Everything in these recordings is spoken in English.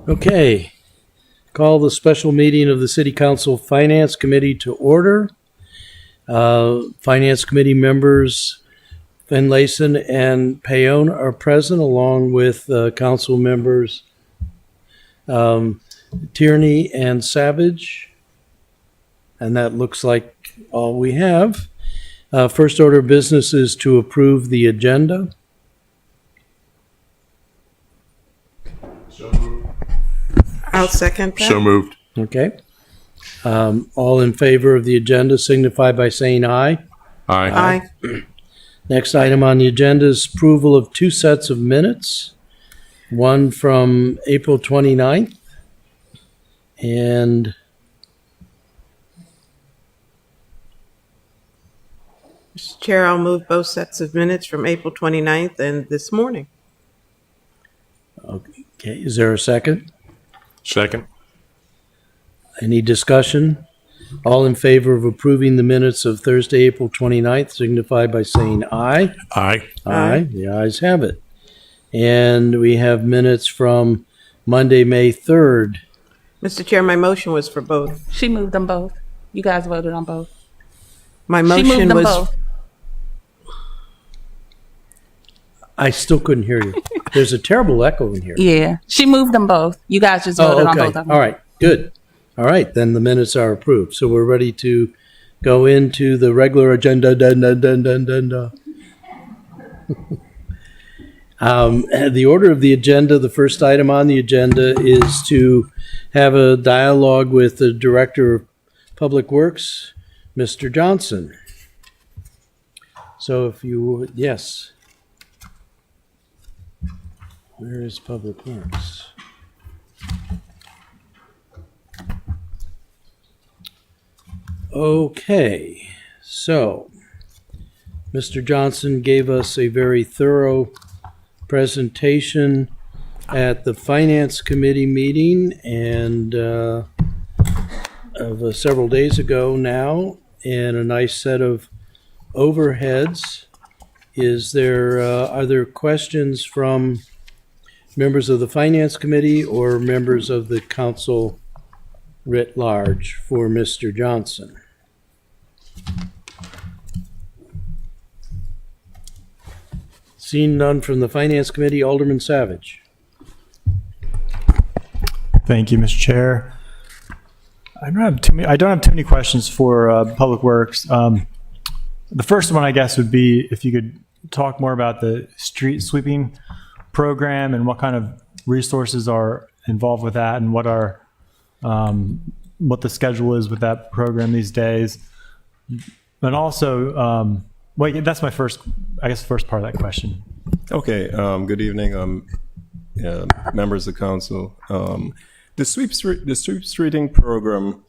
Okay, call the special meeting of the City Council Finance Committee to order. Finance Committee members Finlayson and Paone are present, along with council members Tierney and Savidge. And that looks like all we have. First order of business is to approve the agenda. So moved. I'll second that. So moved. Okay. All in favor of the agenda signify by saying aye. Aye. Aye. Next item on the agenda is approval of two sets of minutes. One from April 29th and Mr. Chair, I'll move both sets of minutes from April 29th and this morning. okay, is there a second? Second. Any discussion? All in favor of approving the minutes of Thursday, April 29th signify by saying aye. Aye. Aye. The ayes have it. And we have minutes from Monday, May 3rd. Mr. Chair, my motion was for both. She moved them both. You guys voted on both. My She motion moved them was both. I still couldn't hear you. There's a terrible echo in here. Yeah, she moved them both. You guys just voted on both of them. All right, good. All right, then the minutes are approved. So we're ready to go into the regular agenda. The order of the agenda, the first item on the agenda is to have a dialogue with the Director of Public Works, Mr. Johnson. So if you would, yes. Where is Public Works? Okay, so Mr. Johnson gave us a very thorough presentation at the Finance Committee meeting and of several days ago now, and a nice set of overheads. Are there questions from members of the Finance Committee or members of the council writ large for Mr. Johnson? Seeing none from the Finance Committee, Alderman Savidge. Thank you, Mr. Chair. I don't have too many questions for Public Works. The first one, I guess, would be if you could talk more about the street sweeping program and what kind of resources are involved with that, and what the schedule is with that program these days. And also, that's my first part of that question. Okay. Good evening, members of council. The sweep streeting program,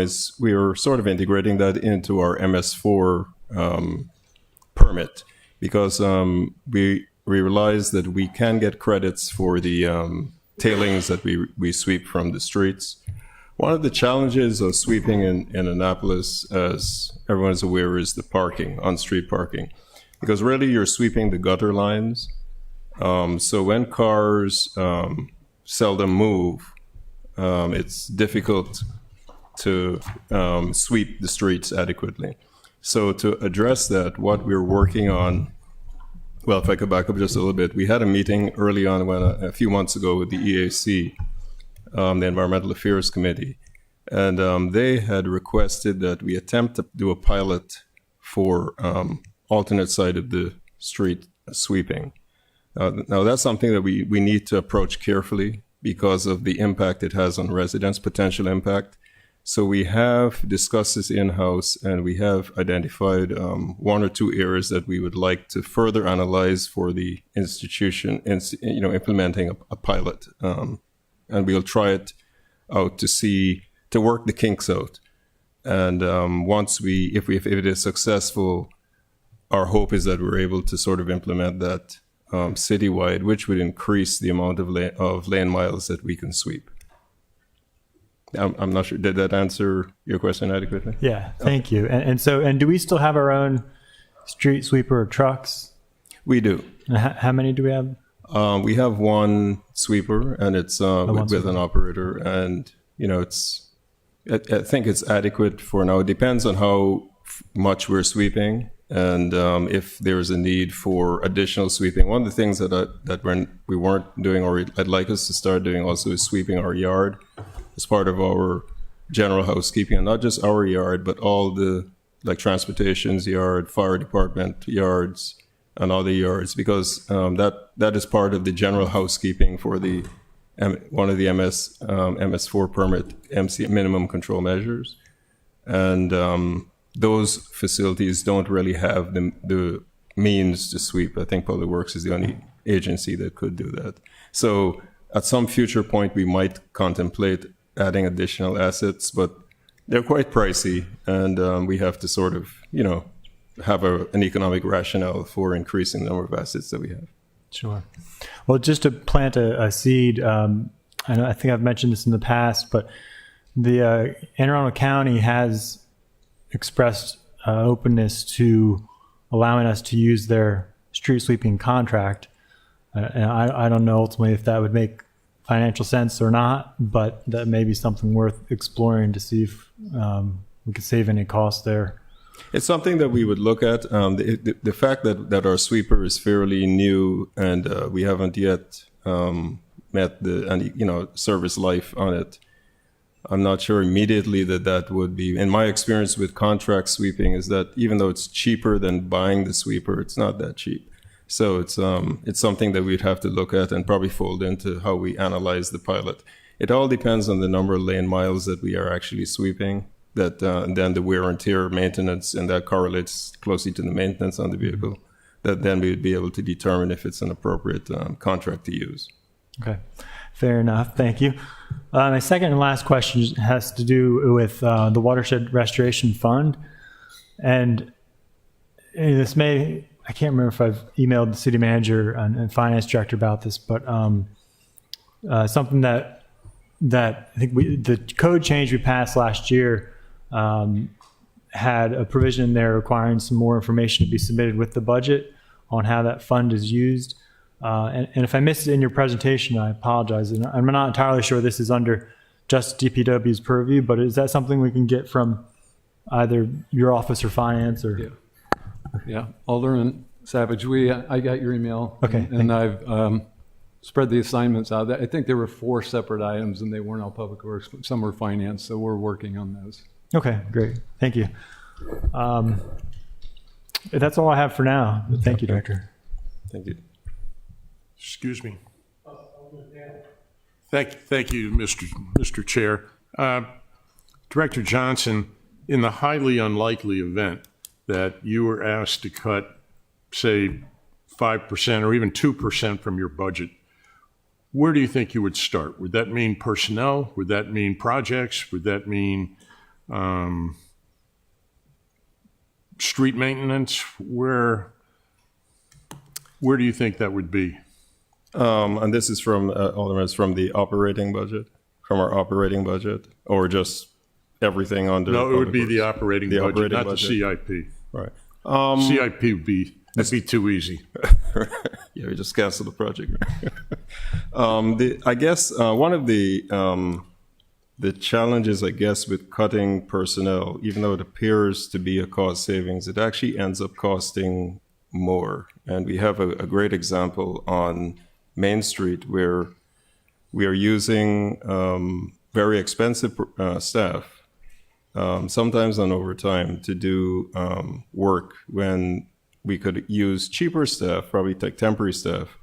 is we are sort of integrating that into our MS4 permit, because we realize that we can get credits for the tailings that we sweep from the streets. One of the challenges of sweeping in Annapolis, as everyone is aware, is the parking, on-street parking, because really you're sweeping the gutter lines. So when cars seldom move, it's difficult to sweep the streets adequately. So to address that, what we're working on, well, if I could back up just a little bit, we had a meeting early on a few months ago with the EAC, the Environmental Affairs Committee, and they had requested that we attempt to do a pilot for alternate side of the street sweeping. Now that's something that we need to approach carefully because of the impact it has on residents, potential impact. So we have discussed this in-house, and we have identified one or two areas that we would like to further analyze for the institution, implementing a pilot. And we'll try it out to work the kinks out. And if it is successful, our hope is that we're able to sort of implement that citywide, which would increase the amount of lane miles that we can sweep. I'm not sure. Did that answer your question adequately? Yeah, thank you. And do we still have our own street sweeper trucks? We do. And how many do we have? We have one sweeper, and it's with sweeper. an operator, and it's. I think it's adequate for now. It depends on how much we're sweeping, and if there's a need for additional sweeping. One of the things that we weren't doing, or I'd like us to start doing, also is sweeping our yard as part of our general housekeeping, and not just our yard, but all the transportation's yard, fire department yards, and other yards, because that is part of the general housekeeping for the one of the MS4 permit MC minimum control measures, and those facilities don't really have the means to sweep. I think Public Works is the only agency that could do that. So at some future point, we might contemplate adding additional assets, but they're quite pricey, and we have to sort of, have an economic rationale for increasing the number of assets that we have. Sure. Well, just to plant a seed, I think I've mentioned this in the past, but the Anne Arundel County has expressed openness to allowing us to use their street sweeping contract. And I don't know ultimately if that would make financial sense or not, but that may be something worth exploring to see if we could save any costs there. It's something that we would look at. The fact that our sweeper is fairly new and we haven't yet met the service life on it, I'm not sure immediately that would be. In my experience with contract sweeping, is that even though it's cheaper than buying the sweeper, it's not that cheap. So it's something that we'd have to look at and probably fold into how we analyze the pilot. It all depends on the number of lane miles that we are actually sweeping. And then the wear and tear maintenance, and that correlates closely to the maintenance on the vehicle. That then we would be able to determine if it's an appropriate contract to use. Okay, fair enough. Thank you. My second and last question has to do with the Watershed Restoration Fund. And this I can't remember if I've emailed the city manager and finance director about this, but something that I think the code change we passed last year had a provision in there requiring some more information to be submitted with the budget on how that fund is used. And if I missed it in your presentation, I apologize. And I'm not entirely sure this is under just DPW's purview, but is that something we can get from either your office or finance or? Yeah, Alderman Savidge, I got your email. Okay, and I've spread the assignments out. I think there were 4 separate items, and they weren't all public works, but some were finance, so we're working on those. Okay, great. Thank you. That's all I have for now. Thank you, Director. Thank you. Excuse me. Thank you, Mr. Chair. Director Johnson, in the highly unlikely event that you were asked to cut, say, 5% or even 2% from your budget, where do you think you would start? Would that mean personnel? Would that mean projects? Would that mean street maintenance? Where do you think that would be? And this is from Alderman, from the operating budget, from our operating budget, or just everything under? No, it would be the operating budget, operating not budget. the CIP. Right. CIP would be too easy. Yeah, we just cancel the project. I guess one of the challenges, I guess, with cutting personnel, even though it appears to be a cost savings, it actually ends up costing more. And we have a great example on Main Street where we are using very expensive staff, sometimes on overtime, to do work when we could use cheaper staff, probably temporary staff,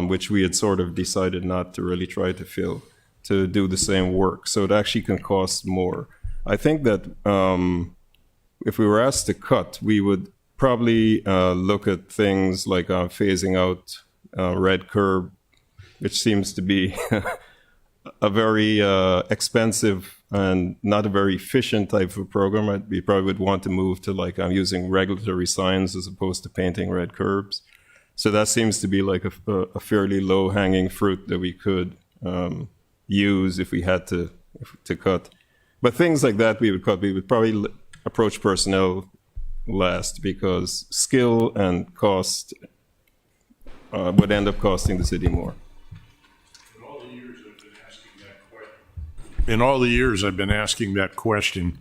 which we had sort of decided not to really try to fill, to do the same work. So it actually can cost more. I think that if we were asked to cut, we would probably look at things like phasing out red curb, which seems to be a very expensive and not a very efficient type of program. We probably would want to move to using regulatory signs as opposed to painting red curbs. So that seems to be like a fairly low-hanging fruit that we could use if we had to cut. But things like that we would cut. We would probably approach personnel last, because skill and cost would end up costing the city more. In all the years I've been asking that question,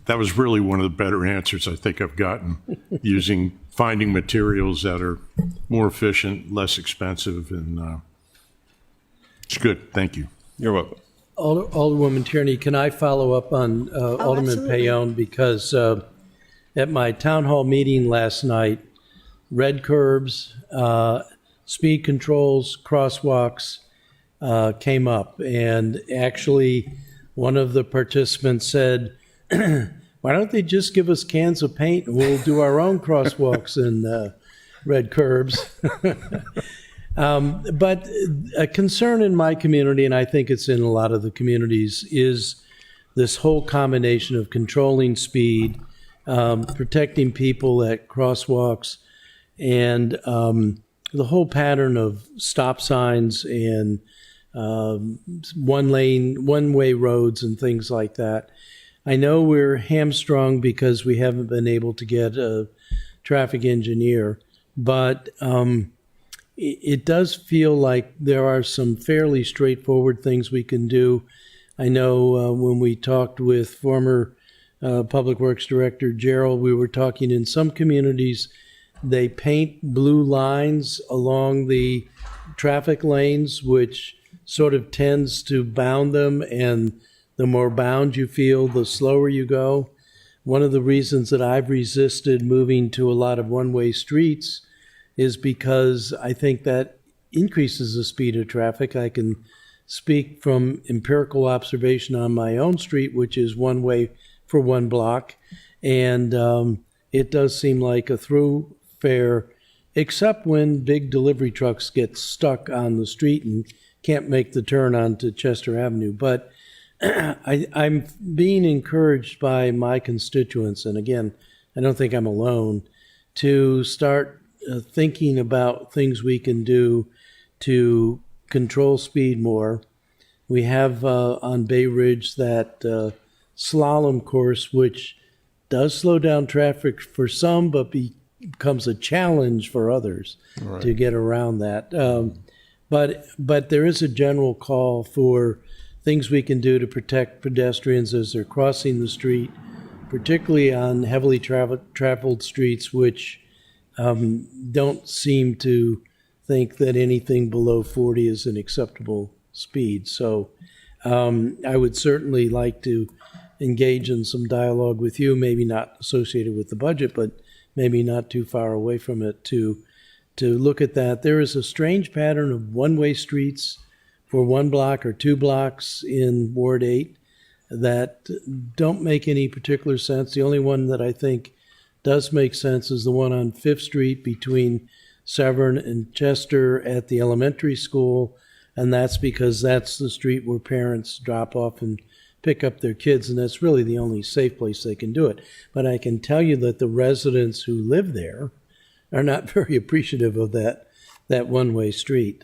that was really one of the better answers I think I've gotten, finding materials that are more efficient, less expensive, and it's good. Thank you. You're welcome. Alderwoman Tierney, can I follow up on Alderman absolutely. Paone? Because at my town hall meeting last night, red curbs, speed controls, crosswalks came up. And actually, one of the participants said, why don't they just give us cans of paint and we'll do our own crosswalks and red curbs? But a concern in my community, and I think it's in a lot of the communities, is this whole combination of controlling speed, protecting people at crosswalks, and the whole pattern of stop signs and one-way roads and things like that. I know we're hamstrung because we haven't been able to get a traffic engineer, but it does feel like there are some fairly straightforward things we can do. I know when we talked with former Public Works Director Jarrell, we were talking in some communities, they paint blue lines along the traffic lanes, which sort of tends to bound them, and the more bound you feel, the slower you go. One of the reasons that I've resisted moving to a lot of one-way streets is because I think that increases the speed of traffic. I can speak from empirical observation on my own street, which is one way for one block, and it does seem like a thoroughfare, except when big delivery trucks get stuck on the street and can't make the turn onto Chester Avenue. But I'm being encouraged by my constituents, and again, I don't think I'm alone, to start thinking about things we can do to control speed more. We have on Bay Ridge that slalom course, which does slow down traffic for some, but becomes a challenge for others to get around that. But there is a general call for things we can do to protect pedestrians as they're crossing the street, particularly on heavily traveled streets, which don't seem to think that anything below 40 is an acceptable speed. So I would certainly like to engage in some dialogue with you, maybe not associated with the budget, but maybe not too far away from it, to look at that. There is a strange pattern of one-way streets for 1 block or 2 blocks in Ward 8 that don't make any particular sense. The only one that I think does make sense is the one on 5th Street between Severn and Chester at the elementary school, and that's because that's the street where parents drop off and pick up their kids, and that's really the only safe place they can do it. But I can tell you that the residents who live there are not very appreciative of that one-way street.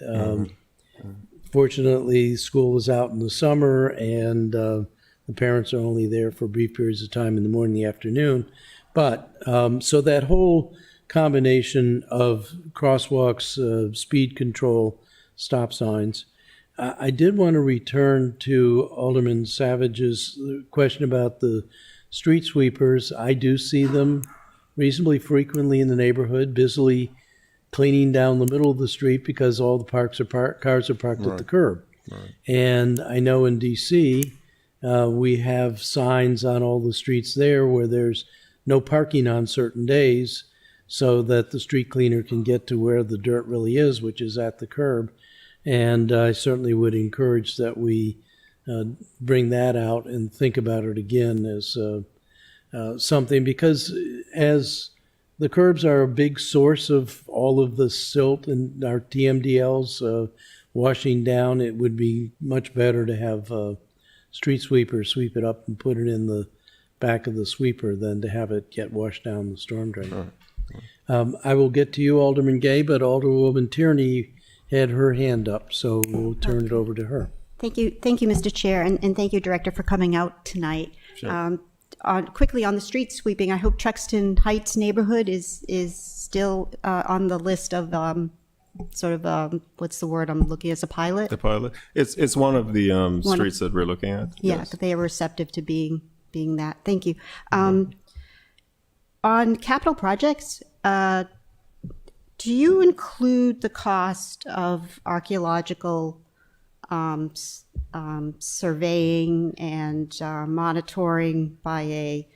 Fortunately, school is out in the summer, and the parents are only there for brief periods of time in the morning and the afternoon. But so that whole combination of crosswalks, speed control, stop signs. I did want to return to Alderman Savidge's question about the street sweepers. I do see them reasonably frequently in the neighborhood, busily cleaning down the middle of the street because all the cars are parked at the curb. And I know in D.C., we have signs on all the streets there where there's no parking on certain days so that the street cleaner can get to where the dirt really is, which is at the curb. And I certainly would encourage that we bring that out and think about it again as something, because as the curbs are a big source of all of the silt and our TMDLs washing down, it would be much better to have street sweepers sweep it up and put it in the back of the sweeper than to have it get washed down the storm drain. I will get to you, Alderman Gay, but Alderwoman Tierney had her hand up, so we'll turn it over to her. Thank you, Mr. Chair, and thank you, Director, for coming out tonight. Sure. Quickly on the street sweeping, I hope Truxton Heights neighborhood is still on the list of sort of, what's the word I'm looking at, as a pilot? The pilot. It's one of the streets that we're looking at. Yeah, Yes. that they are receptive to being that. Thank you. On capital projects, do you include the cost of archaeological surveying and monitoring by a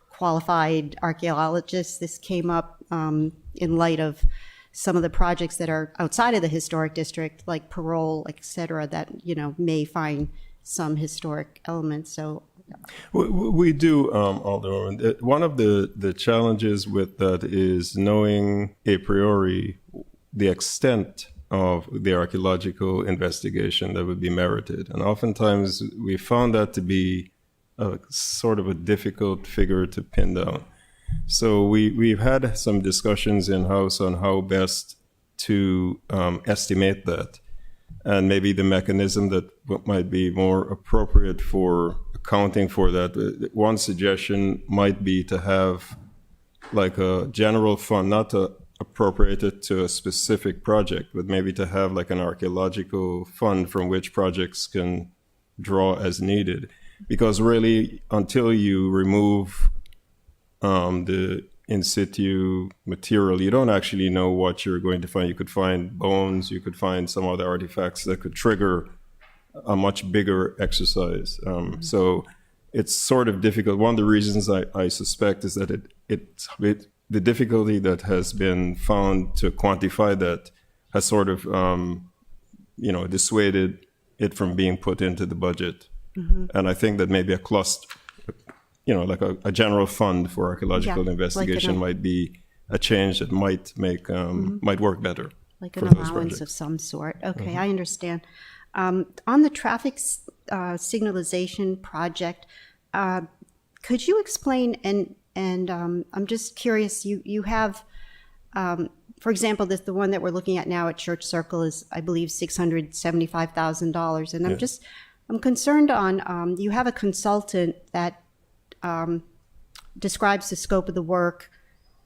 qualified archaeologist? This came up in light of some of the projects that are outside of the historic district, like parole, et cetera, that, may find some historic elements. So We do, Alderwoman. One of the challenges with that is knowing a priori the extent of the archaeological investigation that would be merited. And oftentimes we found that to be a sort of a difficult figure to pin down. So we've had some discussions in-house on how best to estimate that, and maybe the mechanism that might be more appropriate for accounting for that. One suggestion might be to have like a general fund, not to appropriate it to a specific project, but maybe to have like an archaeological fund from which projects can draw as needed. Because really, until you remove the in situ material, you don't actually know what you're going to find. You could find bones, you could find some other artifacts that could trigger a much bigger exercise. So it's sort of difficult. One of the reasons I suspect is that the difficulty that has been found to quantify that has sort of, dissuaded it from being put into the budget. And I think that maybe a cluster, like a general fund for archaeological investigation might be a change that might make, might work better. Like an an allowance of some sort. Okay, I understand. On the traffic signalization project, could you explain, and I'm just curious, you have, for example, the one that we're looking at now at Church Circle is, I believe, $675,000. And I'm concerned on, you have a consultant that describes the scope of the work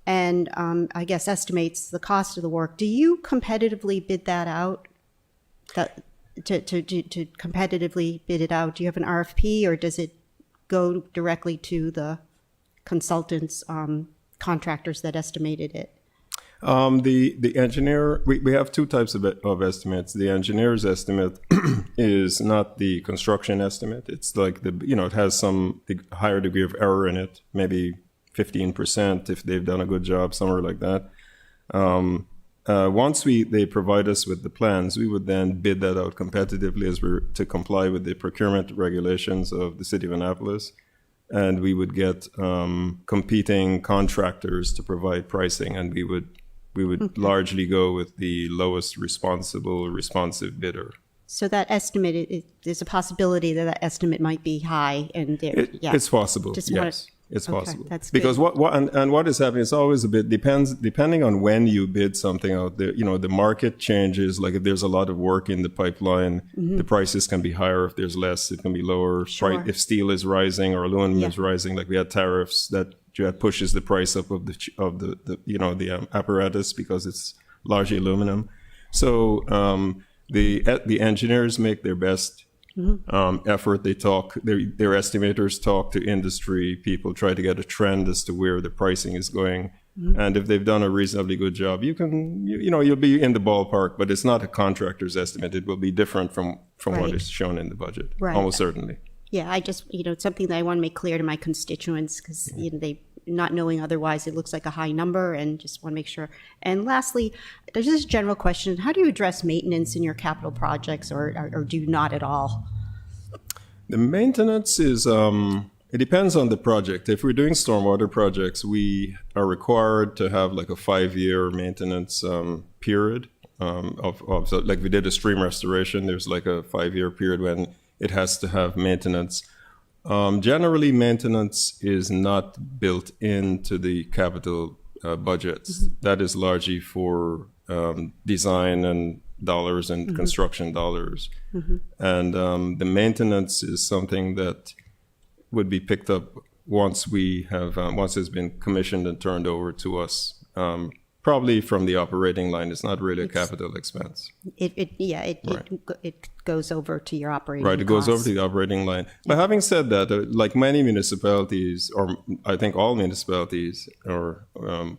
and I guess estimates the cost of the work. Do you competitively bid that out? To competitively bid it out, do you have an RFP, or does it go directly to the consultants, contractors that estimated it? The engineer, we have two types of estimates. The engineer's estimate is not the construction estimate. It's like it has some higher degree of error in it, maybe 15% if they've done a good job, somewhere like that. Once they provide us with the plans, we would then bid that out competitively to comply with the procurement regulations of the city of Annapolis. And we would get competing contractors to provide pricing, and we would largely go with the lowest responsive bidder. So that estimate, there's a possibility that estimate might be high, and it's possible. Yes. It's okay, possible. That's because good. what is happening, it's always a bit depending on when you bid something out there. The market changes. Like if there's a lot of work in the pipeline, the prices can be higher. If there's less, it can be lower. Sure. If steel is rising or aluminum is rising, like we had tariffs that pushes the price up of the apparatus because it's largely aluminum. So the engineers make their best effort. They talk, their estimators talk to industry people, try to get a trend as to where the pricing is going. And if they've done a reasonably good job, you'll be in the ballpark, but it's not a contractor's estimate. It will be different from what is shown in the budget, almost certainly. Yeah, I just, it's something that I want to make clear to my constituents because, they, not knowing otherwise, it looks like a high number and just want to make sure. And lastly, there's this general question. How do you address maintenance in your capital projects or do you not at all? The maintenance is, it depends on the project. If we're doing stormwater projects, we are required to have like a 5-year maintenance period so like we did a stream restoration. There's like a 5-year period when it has to have maintenance. Generally, maintenance is not built into the capital budgets. That is largely for design and dollars and construction dollars. And the maintenance is something that would be picked up once it's been commissioned and turned over to us. probably from the operating line. It's not really a capital expense. It goes over to your operating Right, it goes over costs. to the operating line. But having said that, like many municipalities, or I think all municipalities or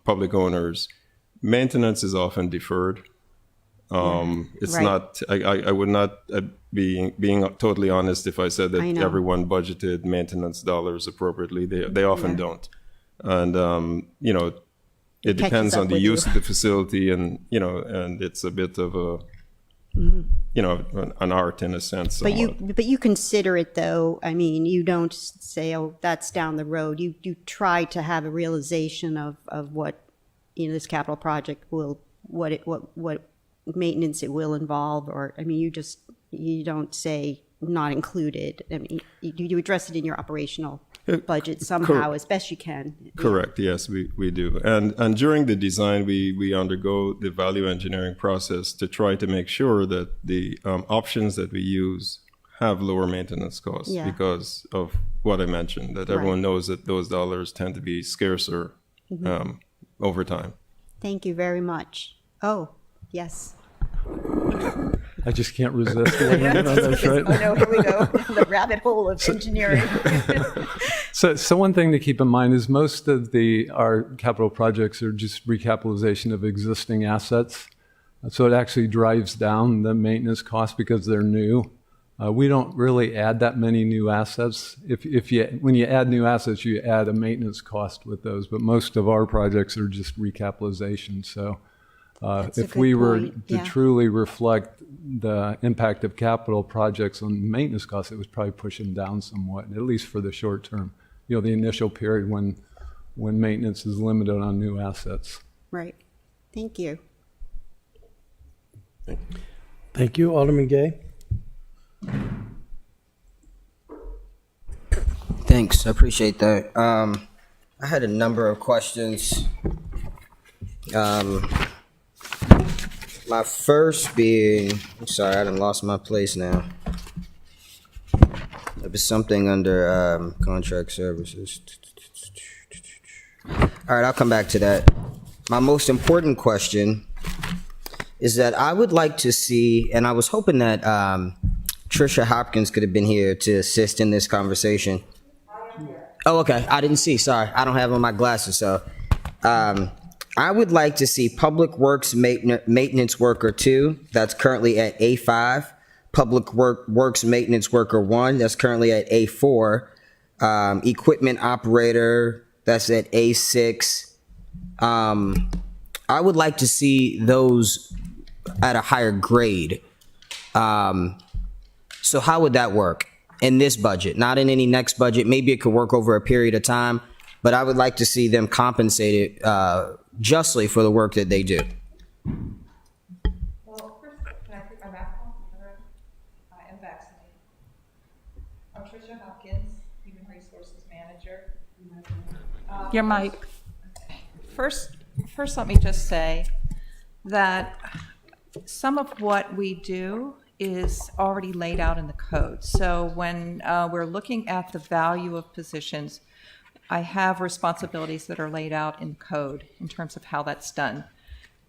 public owners, maintenance is often deferred. It's Right. not. I would not being totally honest if I said that I know. everyone budgeted maintenance dollars appropriately. They often don't, and it catches depends up on the with you. use of the facility, and and it's a bit of a an art in a sense. But somewhat. you consider it though. I mean, you don't say, "Oh, that's down the road." You try to have a realization of what this capital project will, what maintenance it will involve, or I mean, you don't say not included. I mean, you address it in your operational budget somehow as best you can. Correct. Yes, we do. And during the design, we undergo the value engineering process to try to make sure that the options that we use have lower maintenance costs because of what I mentioned, that everyone knows that those dollars tend to be scarcer over time. Thank you very much. Oh, yes. I just can't resist. That's right. Oh no, here we go. The rabbit hole of engineering. So one thing to keep in mind is most of our capital projects are just recapitalization of existing assets. So it actually drives down the maintenance cost because they're new. We don't really add that many new assets. When you add new assets, you add a maintenance cost with those. But most of our projects are just recapitalization. So if we were to truly reflect the impact of capital projects on maintenance costs, it would probably push them down somewhat, at least for the short term. The initial period when maintenance is limited on new assets. Right. Thank you. Thank you, Alderman Gay. Thanks, I appreciate that. I had a number of questions. My first being, I'm sorry, I done lost my place now. It was something under contract services. All right, I'll come back to that. My most important question is that I would like to see, and I was hoping that Tricia Hopkins could have been here to assist in this conversation. Oh, okay. I didn't see. Sorry. I don't have on my glasses. So I would like to see Public Works Maintenance Worker 2. That's currently at A5. Public Works Maintenance Worker 1. That's currently at A4. Equipment Operator. That's at A6. I would like to see those at a higher grade. So how would that work in this budget? Not in any next budget. Maybe it could work over a period of time, but I would like to see them compensated justly for the work that they do. Well, first, can I put my mask on? I am vaccinated. I'm Tricia Hopkins, Human Resources Manager. Your mic. First, let me just say that some of what we do is already laid out in the code. So when we're looking at the value of positions, I have responsibilities that are laid out in code in terms of how that's done.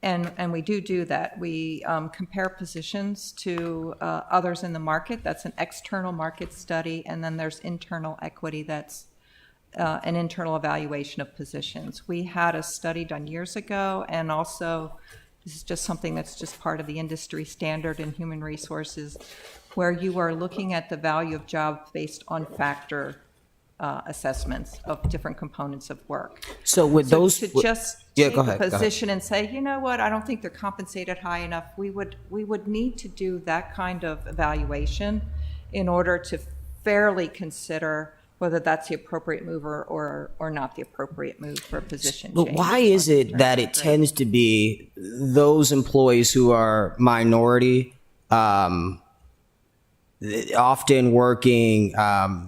And we do that. We compare positions to others in the market. That's an external market study. And then there's internal equity. That's an internal evaluation of positions. We had a study done years ago, and also this is just something that's just part of the industry standard in human resources, where you are looking at the value of jobs based on factor assessments of different components of work. So with those, to just take a position and say, you know what, I don't think they're compensated high enough, we would need to do that kind of evaluation in order to fairly consider whether that's the appropriate move or not the appropriate move for a position But change. why is it that it tends to be those employees who are minority, often working,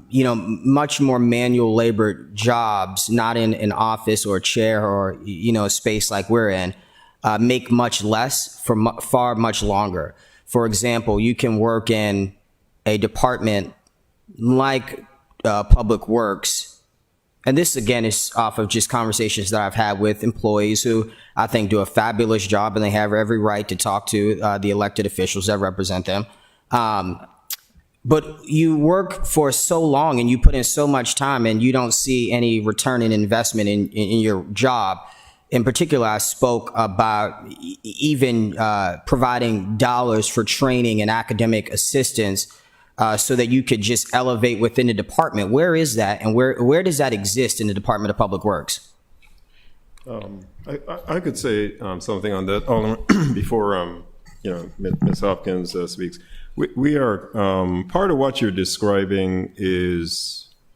much more manual labor jobs, not in an office or a chair or, a space like we're in, make much less for far much longer? For example, you can work in a department like Public Works and this again is off of just conversations that I've had with employees who I think do a fabulous job, and they have every right to talk to the elected officials that represent them. But you work for so long and you put in so much time and you don't see any return in investment in your job. In particular, I spoke about even providing dollars for training and academic assistance so that you could just elevate within the department. Where is that, and where does that exist in the Department of Public Works? I could say something on that Alderman, before Ms. Hopkins speaks. We are part of what you're describing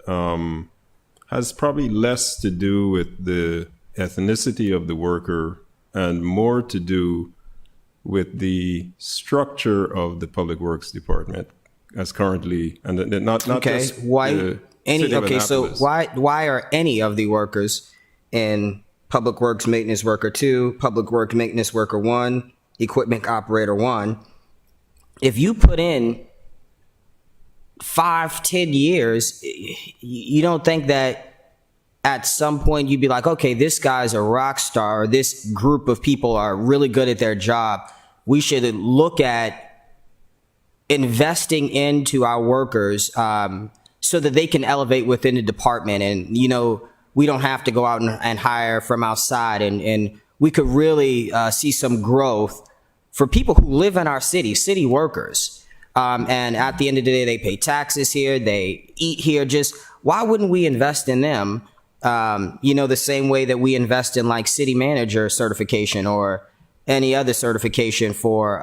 has probably less to do with the ethnicity of the worker and more to do with the structure of the Public Works Department as currently, and not Okay, just why the any? city of Okay, so Annapolis. why are any of the workers in Public Works Maintenance Worker 2, Public Works Maintenance Worker 1, Equipment Operator 1? If you put in 5-10 years, you don't think that at some point you'd be like, okay, this guy's a rock star, or this group of people are really good at their job. We should look at investing into our workers so that they can elevate within the department. And, we don't have to go out and hire from outside. And we could really see some growth for people who live in our city workers. And at the end of the day, they pay taxes here, they eat here. Just why wouldn't we invest in them? The same way that we invest in like city manager certification or any other certification for,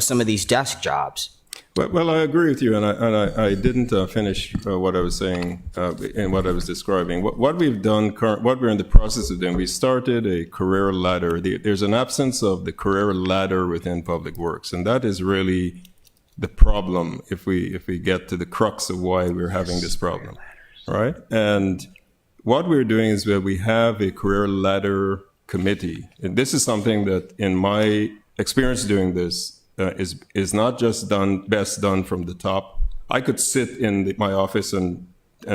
some of these desk jobs. Well, I agree with you, and I didn't finish what I was saying and what I was describing. What we've done, what we're in the process of doing, we started a career ladder. There's an absence of the career ladder within Public Works, and that is really the problem if we get to the crux of why we're having this problem, right? And what we're doing is that we have a career ladder committee, and this is something that, in my experience doing this, is not just best done from the top. I could sit in my office and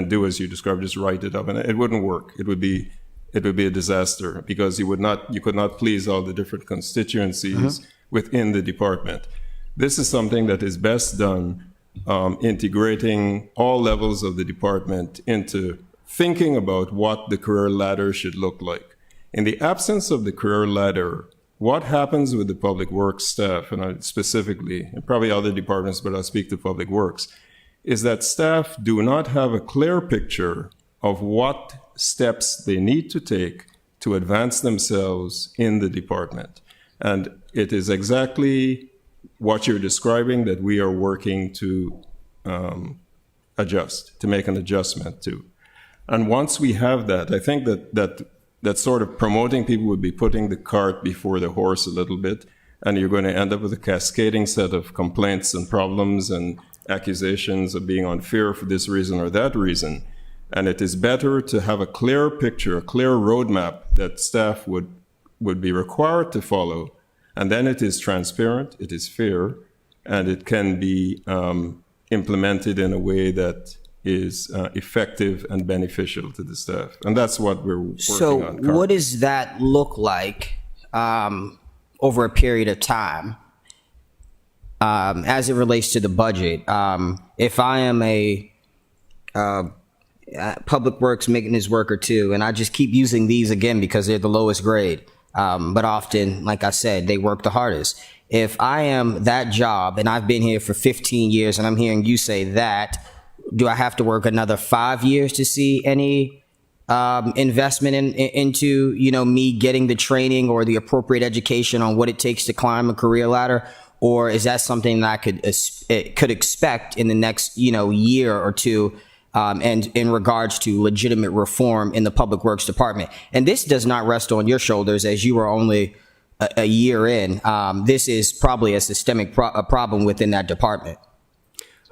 do as you described, just write it up, and it wouldn't work. It would be a disaster because you could not please all the different constituencies within the department. This is something that is best done integrating all levels of the department into thinking about what the career ladder should look like. In the absence of the career ladder, what happens with the Public Works staff, and specifically, and probably other departments, but I'll speak to Public Works, is that staff do not have a clear picture of what steps they need to take to advance themselves in the department. And it is exactly what you're describing that we are working to adjust, to make an adjustment to. And once we have that, I think that sort of promoting people would be putting the cart before the horse a little bit, and you're going to end up with a cascading set of complaints and problems and accusations of being unfair for this reason or that reason. And it is better to have a clear picture, a clear roadmap that staff would be required to follow, and then it is transparent, it is fair, and it can be implemented in a way that is effective and beneficial to the staff. And that's what we're working on currently. So what does that look like over a period of time as it relates to the budget? If I am a Public Works Maintenance Worker 2, and I just keep using these again because they're the lowest grade, but often, like I said, they work the hardest. If I am that job and I've been here for 15 years and I'm hearing you say that, do I have to work another 5 years to see any investment into me getting the training or the appropriate education on what it takes to climb a career ladder? Or is that something that I could expect in the next year or two, and in regards to legitimate reform in the Public Works Department? And this does not rest on your shoulders, as you are only a year in. This is probably a systemic problem within that department.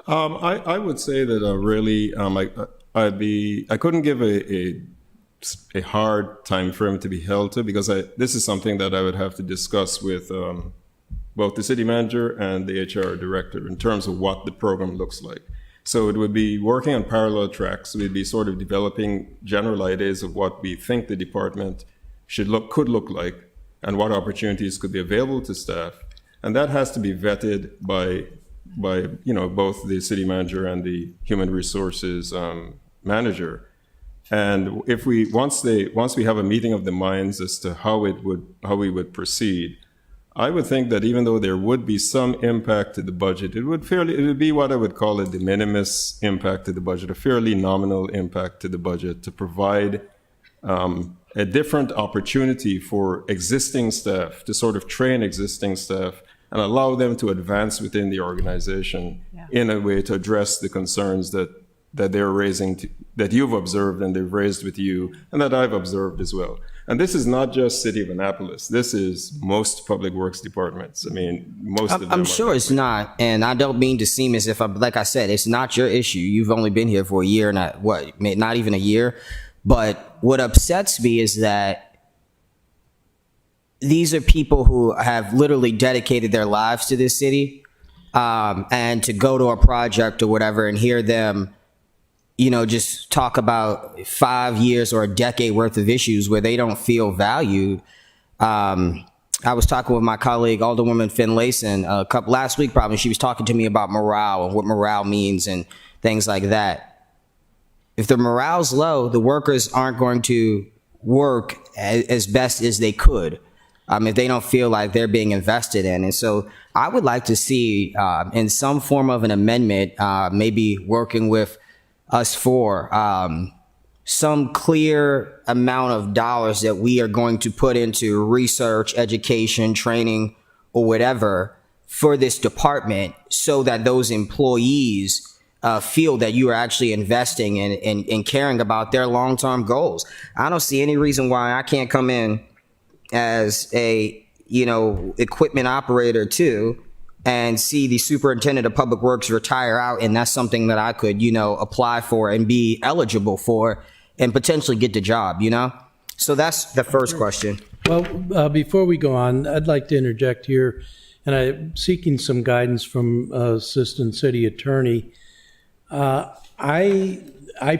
I would say that really I couldn't give a hard time frame to be held to, because this is something that I would have to discuss with both the city manager and the HR director in terms of what the program looks like. So it would be working on parallel tracks. We'd be sort of developing general ideas of what we think the department could look like, and what opportunities could be available to staff. And that has to be vetted by both the city manager and the human resources manager. And if once we have a meeting of the minds as to how we would proceed, I would think that even though there would be some impact to the budget, it would be what I would call a de minimis impact to the budget, a fairly nominal impact to the budget, to provide a different opportunity for existing staff to sort of train existing staff and allow them to advance within the organization in a way to address the concerns that they're raising, that you've observed and they've raised with you, and that I've observed as well. And this is not just City of Annapolis. This is most public works departments. I mean, most of them. I'm sure it's not, and I don't mean to seem as if like I said, it's not your issue. You've only been here for a year, not even a year. But what upsets me is that these are people who have literally dedicated their lives to this city, and to go to a project or whatever and hear them, just talk about 5 years or a decade worth of issues where they don't feel valued. I was talking with my colleague, Alderwoman Finlayson, last week probably. She was talking to me about morale and what morale means and things like that. If the morale's low, the workers aren't going to work as best as they could if they don't feel like they're being invested in. And so I would like to see in some form of an amendment, maybe working with us for some clear amount of dollars that we are going to put into research, education, training, or whatever for this department, so that those employees feel that you are actually investing in caring about their long-term goals. I don't see any reason why I can't come in as a, equipment operator too, and see the superintendent of public works retire out, and that's something that I could, apply for and be eligible for and potentially get the job, So that's the first question. Well, before we go on, I'd like to interject here, and I'm seeking some guidance from Assistant City Attorney. I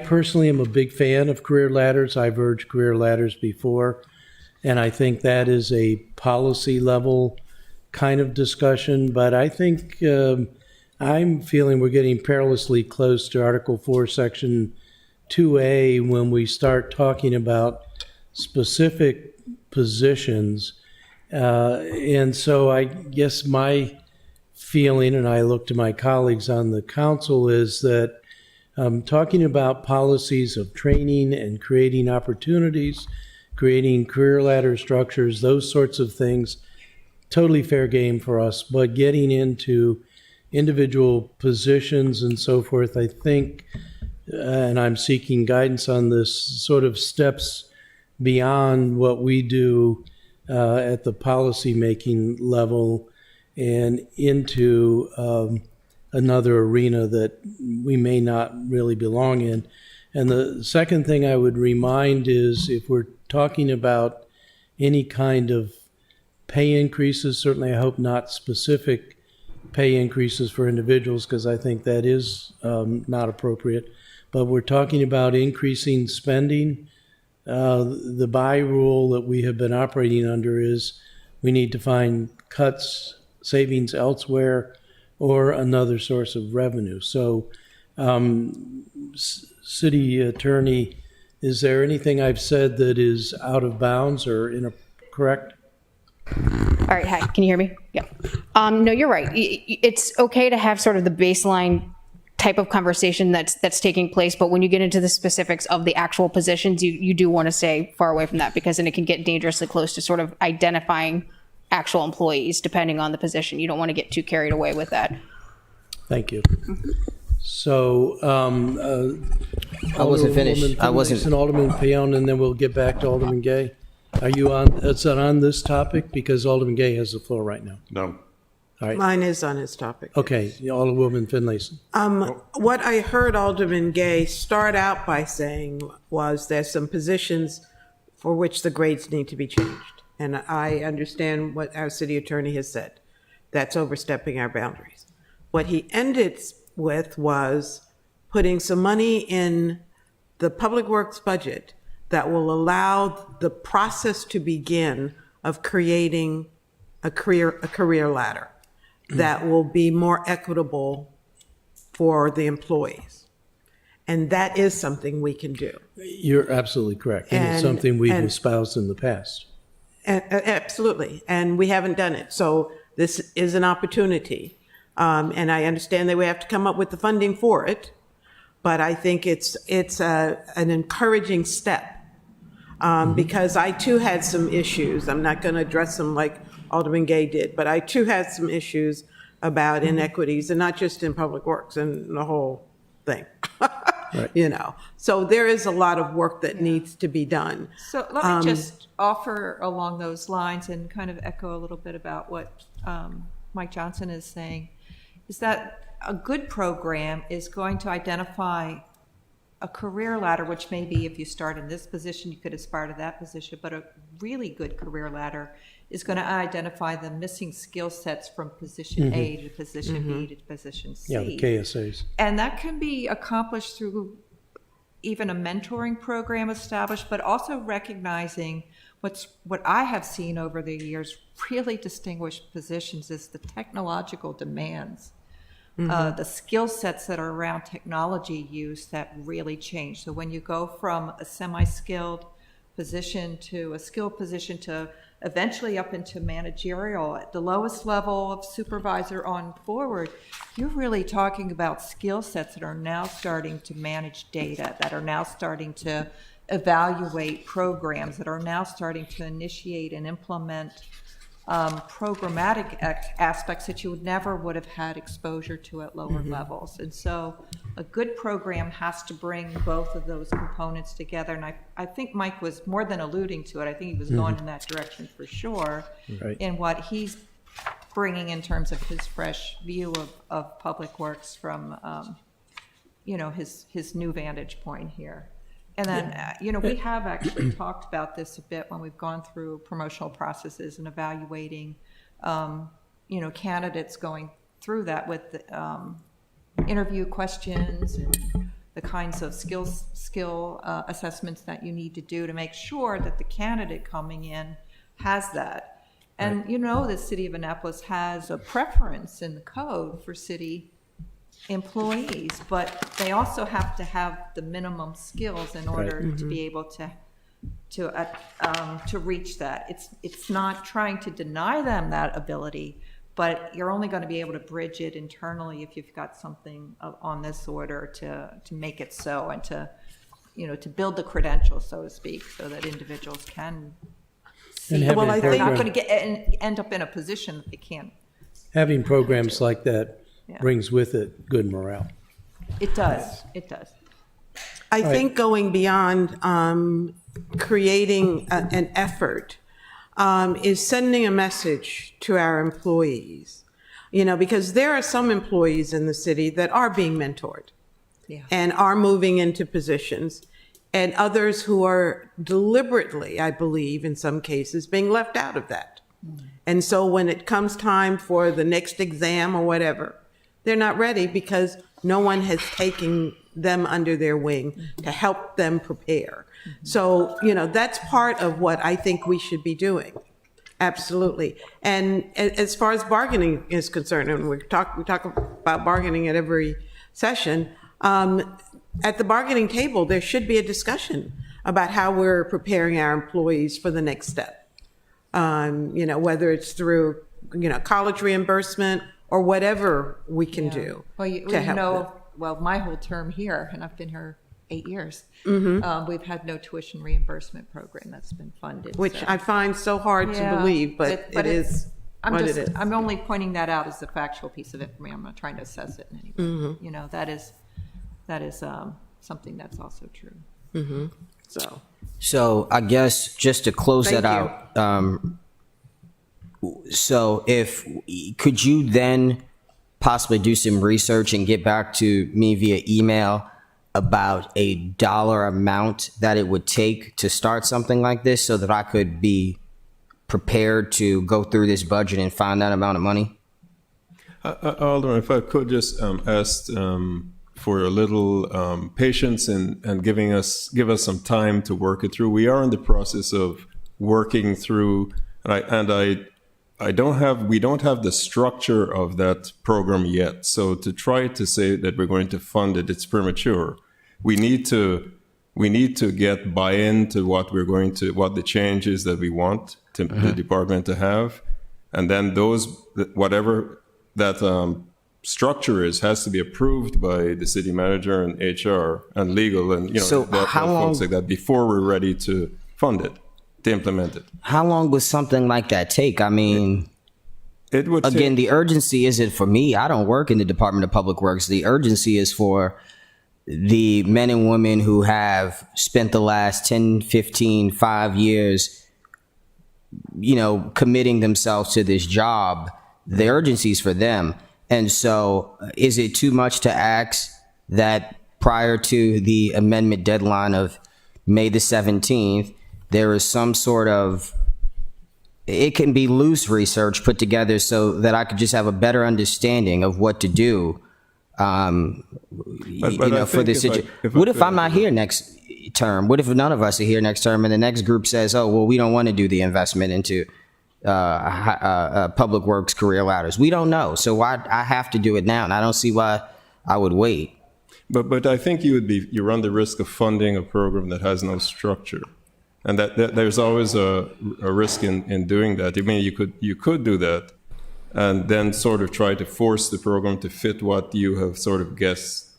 personally am a big fan of career ladders. I've urged career ladders before, and I think that is a policy level kind of discussion, but I think I'm feeling we're getting perilously close to Article 4, Section 2A when we start talking about specific positions. And so I guess my feeling, and I look to my colleagues on the council, is that talking about policies of training and creating opportunities, creating career ladder structures, those sorts of things, totally fair game for us. But getting into individual positions and so forth, I think, and I'm seeking guidance on this, sort of steps beyond what we do at the policy-making level and into another arena that we may not really belong in. And the second thing I would remind is, if we're talking about any kind of pay increases, certainly I hope not specific pay increases for individuals, because I think that is not appropriate. But we're talking about increasing spending. The buy rule that we have been operating under is we need to find cuts, savings elsewhere, or another source of revenue. So, City Attorney, is there anything I've said that is out of bounds or incorrect? All right, hi, can you hear me? Yeah. No, you're right. It's okay to have sort of the baseline type of conversation that's taking place, but when you get into the specifics of the actual positions, you do want to stay far away from that, because then it can get dangerously close to sort of identifying actual employees depending on the position. You don't want to get too carried away with that. Thank you. So, I wasn't finished. I wasn't. And Alderman Paone, and then we'll get back to Alderman Gay. Are you on? Is it on this topic? Because Alderman Gay has the floor right now. No. All right. Mine is on his topic. Okay, Alderwoman Finlayson. What I heard Alderman Gay start out by saying was there's some positions for which the grades need to be changed. And I understand what our city attorney has said. That's overstepping our boundaries. What he ended with was putting some money in the public works budget that will allow the process to begin of creating a career ladder that will be more equitable for the employees. And that is something we can do. You're absolutely correct. And it's something we've espoused in the past. Absolutely. And we haven't done it. So this is an opportunity. And I understand that we have to come up with the funding for it. But I think it's an encouraging step. Because I too had some issues. I'm not going to address them like Alderman Gay did, but I too had some issues about inequities, and not just in public works, and the whole thing. Right. You know, so there is a lot of work that needs to be done. So let me just offer along those lines and kind of echo a little bit about what Mike Johnson is saying, is that a good program is going to identify a career ladder, which maybe if you start in this position, you could aspire to that position, but a really good career ladder is going to identify the missing skill sets from position A to position B to position C. Yeah, the KSAs. And that can be accomplished through even a mentoring program established, but also recognizing what I have seen over the years really distinguished positions is the technological demands. The skill sets that are around technology use that really change. So when you go from a semi-skilled position to a skilled position to eventually up into managerial at the lowest level of supervisor on forward, you're really talking about skill sets that are now starting to manage data, that are now starting to evaluate programs, that are now starting to initiate and implement programmatic aspects that you would have had exposure to at lower levels. And so a good program has to bring both of those components together. And I think Mike was more than alluding to it. I think he was going in that direction for sure, Right. in what he's bringing in terms of his fresh view of public works from, his new vantage point here. And then, we have actually talked about this a bit when we've gone through promotional processes and evaluating, candidates going through that with the, interview questions and the kinds of skill assessments that you need to do to make sure that the candidate coming in has that. And, the city of Annapolis has a preference in the code for city employees, but they also have to have the minimum skills in order to be able to reach that. It's not trying to deny them that ability, but you're only going to be able to bridge it internally if you've got something on this order to make it so, and to build the credentials, so to speak, so that individuals can see. And Well, having they're not program- going to end up in a position that they can't. Having programs like that brings with it good morale. It does. It does. I think going beyond creating an effort is sending a message to our employees, because there are some employees in the city that are being mentored and are moving into positions, and others who are deliberately, I believe, in some cases, being left out of that. And so when it comes time for the next exam or whatever, they're not ready because no one has taken them under their wing to help them prepare. So, that's part of what I think we should be doing. Absolutely. And as far as bargaining is concerned, and we talk about bargaining at every session, at the bargaining table, there should be a discussion about how we're preparing our employees for the next step. Whether it's through, college reimbursement or whatever we can do. Well, my whole term here, and I've been here 8 years, we've had no tuition reimbursement program that's been funded. Which I find so hard to believe, but it is what it is. I'm only pointing that out as a factual piece of information. I'm not trying to assess it in any way. That is something that's also true. So I guess just to close Thank that out, so could you then possibly do some research and get back to me via email about a dollar amount that it would take to start something like this, so that I could be prepared to go through this budget and find that amount of money? Alderman, if I could just ask for a little patience and give us some time to work it through. We are in the process of working through, we don't have the structure of that program yet. So to try to say that we're going to fund it, it's premature. We need to get buy-in to what the changes that we want the department to have, and then whatever that structure has to be approved by the city manager and HR and legal and folks like that before we're ready to fund it, to implement it. How long would something like that take? I mean, it would again, the urgency isn't for me. I don't work in the Department of Public Works. The urgency is for the men and women who have spent the last 10, 15, 5 years, committing themselves to this job. The urgency is for them. And so is it too much to ask that prior to the amendment deadline of May the 17th, there is some sort of, it can be loose research put together so that I could just have a better understanding of what to do for this situation. What if I'm not here next term? What if none of us are here next term and the next group says, oh, well, we don't want to do the investment into public works career ladders? We don't know. So I have to do it now, and I don't see why I would wait. But I think you run the risk of funding a program that has no structure. And that there's always a risk in doing that. I mean, you could do that and then sort of try to force the program to fit what you have sort of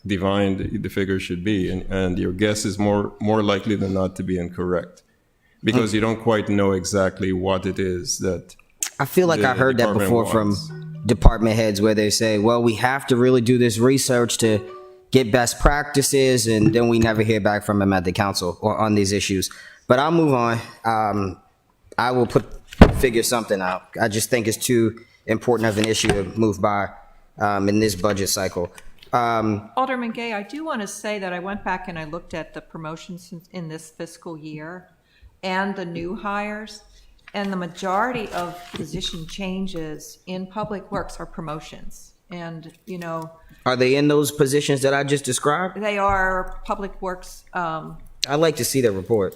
divined the figure should be. And your guess is more likely than not to be incorrect because you don't quite know exactly what it is that I feel like I heard that before from department heads where they say, well, we have to really do this research to get best practices, and then we never hear back from them at the council or on these issues. But I'll move on. I will figure something out. I just think it's too important of an issue to move by in this budget cycle. Alderman Gay, I do want to say that I went back and I looked at the promotions in this fiscal year and the new hires, and the majority of position changes in public works are promotions. And, are they in those positions that I just described? They are public works. I'd like to see that report.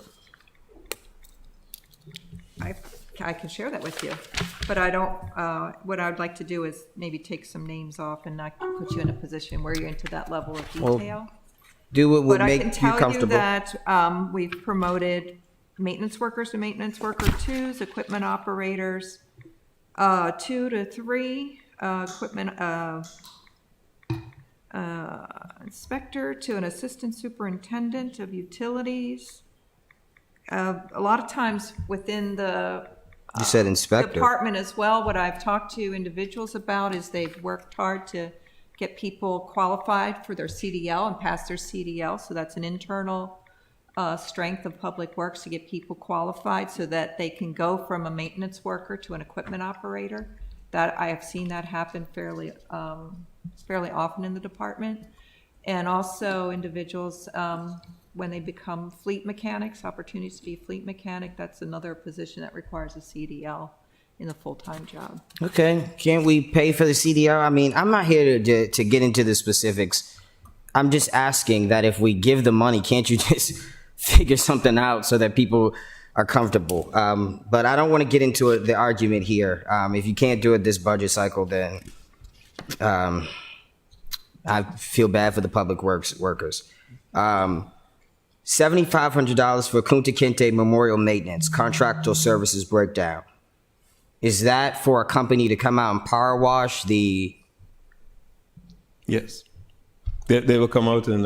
I can share that with you, but I don't, what I would like to do is maybe take some names off and not put you in a position where you're into that level of detail. Do what would make you But I can comfortable. tell you that we've promoted maintenance workers to maintenance worker 2s, equipment operators 2 to 3, equipment inspector to an assistant superintendent of utilities. A lot of times within the You said inspector. department as well, what I've talked to individuals about is they've worked hard to get people qualified for their CDL and pass their CDL. So that's an internal strength of Public Works to get people qualified so that they can go from a maintenance worker to an equipment operator. That I have seen that happen fairly often in the department. And also individuals, when they become fleet mechanics, opportunities to be a fleet mechanic, that's another position that requires a CDL in a full-time job. Okay, can't we pay for the CDL? I mean, I'm not here to get into the specifics. I'm just asking that if we give the money, can't you just figure something out so that people are comfortable? But I don't want to get into the argument here. If you can't do it this budget cycle, then I feel bad for the public works workers. $7,500 for Kunta Kinte Memorial Maintenance, contractual services breakdown. Is that for a company to come out and power wash the? Yes, they will come out and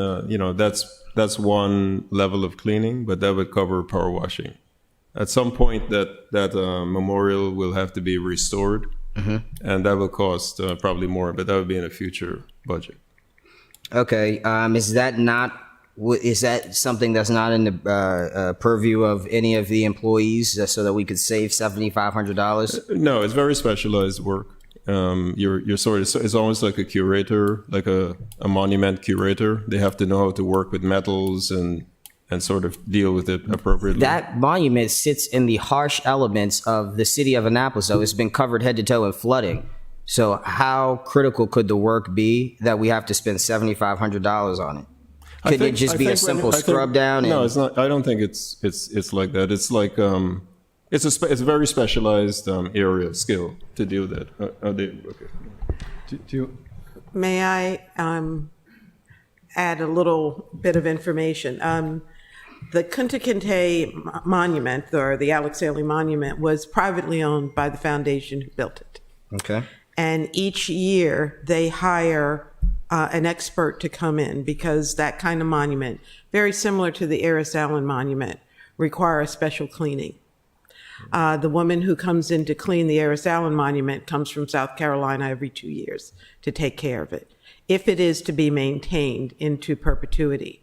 that's one level of cleaning, but that would cover power washing. At some point, that memorial will have to be restored, and that will cost probably more, but that would be in a future budget. Okay, is that something that's not in the purview of any of the employees, so that we could save $7,500? No, it's very specialized work. You're sort of, it's almost like a curator, like a monument curator. They have to know how to work with metals and sort of deal with it appropriately. That monument sits in the harsh elements of the city of Annapolis, though. It's been covered head to toe in flooding. So how critical could the work be that we have to spend $7,500 on it? Could it just be a simple scrub down? No, it's not. I don't think it's like that. It's like it's a very specialized area of skill to do that. Okay. Do you, May I add a little bit of information? The Kunta Kinte Monument, or the Alex Haley Monument, was privately owned by the foundation who built it. Okay. And each year they hire an expert to come in because that kind of monument, very similar to the Eris Allen Monument, require a special cleaning. The woman who comes in to clean the Eris Allen Monument comes from South Carolina every 2 years to take care of it, if it is to be maintained into perpetuity.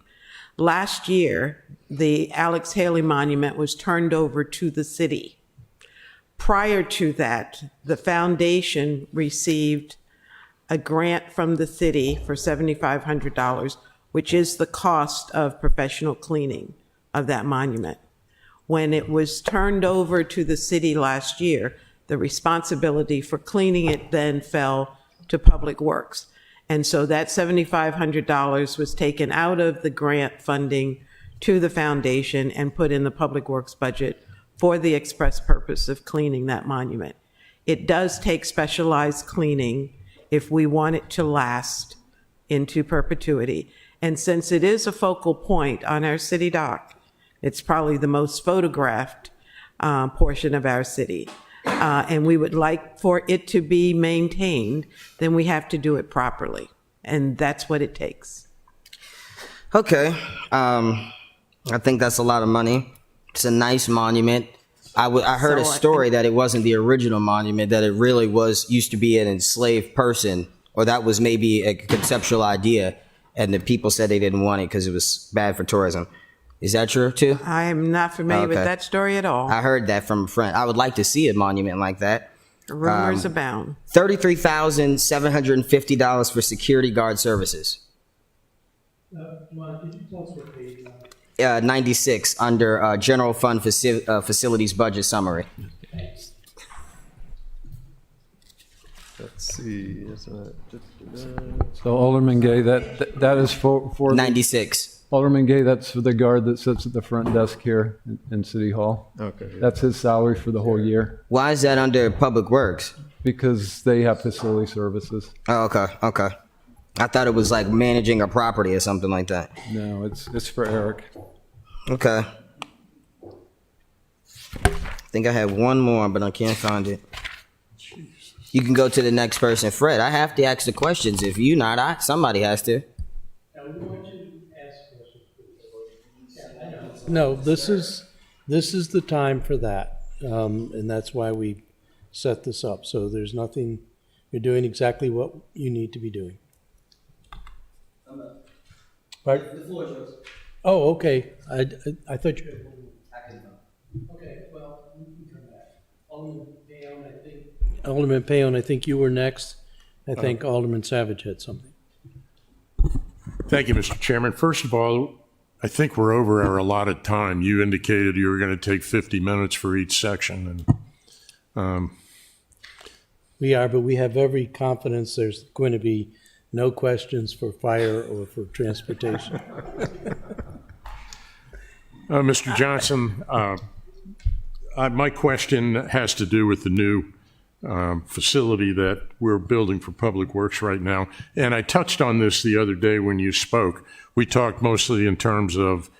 Last year, the Alex Haley Monument was turned over to the city. Prior to that, the foundation received a grant from the city for $7,500, which is the cost of professional cleaning of that monument. When it was turned over to the city last year, the responsibility for cleaning it then fell to Public Works. And so that $7,500 was taken out of the grant funding to the foundation and put in the Public Works budget for the express purpose of cleaning that monument. It does take specialized cleaning if we want it to last into perpetuity. And since it is a focal point on our city dock, it's probably the most photographed portion of our city, and we would like for it to be maintained, then we have to do it properly. And that's what it takes. Okay. I think that's a lot of money. It's a nice monument. I heard a story that it wasn't the original monument, that it really used to be an enslaved person, or that was maybe a conceptual idea, and the people said they didn't want it because it was bad for tourism. Is that true too? I am not familiar with that story at all. I heard that from a friend. I would like to see a monument like that. Rumors abound. $33,750 for security guard services. 96 under general fund facilities budget summary. Let's see. so Alderman Gay, that is for 96. Alderman Gay, that's for the guard that sits at the front desk here in City Hall. Okay. That's his salary for the whole year Why is that under Public Works? because they have facility services. Oh, okay. I thought it was like managing a property or something like that. No, it's for Eric. Okay. I think I have one more, but I can't find it. You can go to the next person. Fred, I have to ask the questions. If you not, somebody has to. No, this is the time for that, and that's why we set this up. So there's nothing, you're doing exactly what you need to be doing. Pardon? The floor is yours. Oh, okay. I thought you. Okay, well, you can come back. Alderman Paone, I think you were next. I think Alderman Savidge had something. Thank you, Mr. Chairman. First of all, I think we're over our allotted time. You indicated you were going to take 50 minutes for each section. And We are, but we have every confidence there's going to be no questions for fire or for transportation. Mr. Johnson, my question has to do with the new facility that we're building for Public Works right now. And I touched on this the other day when you spoke. We talked mostly in terms of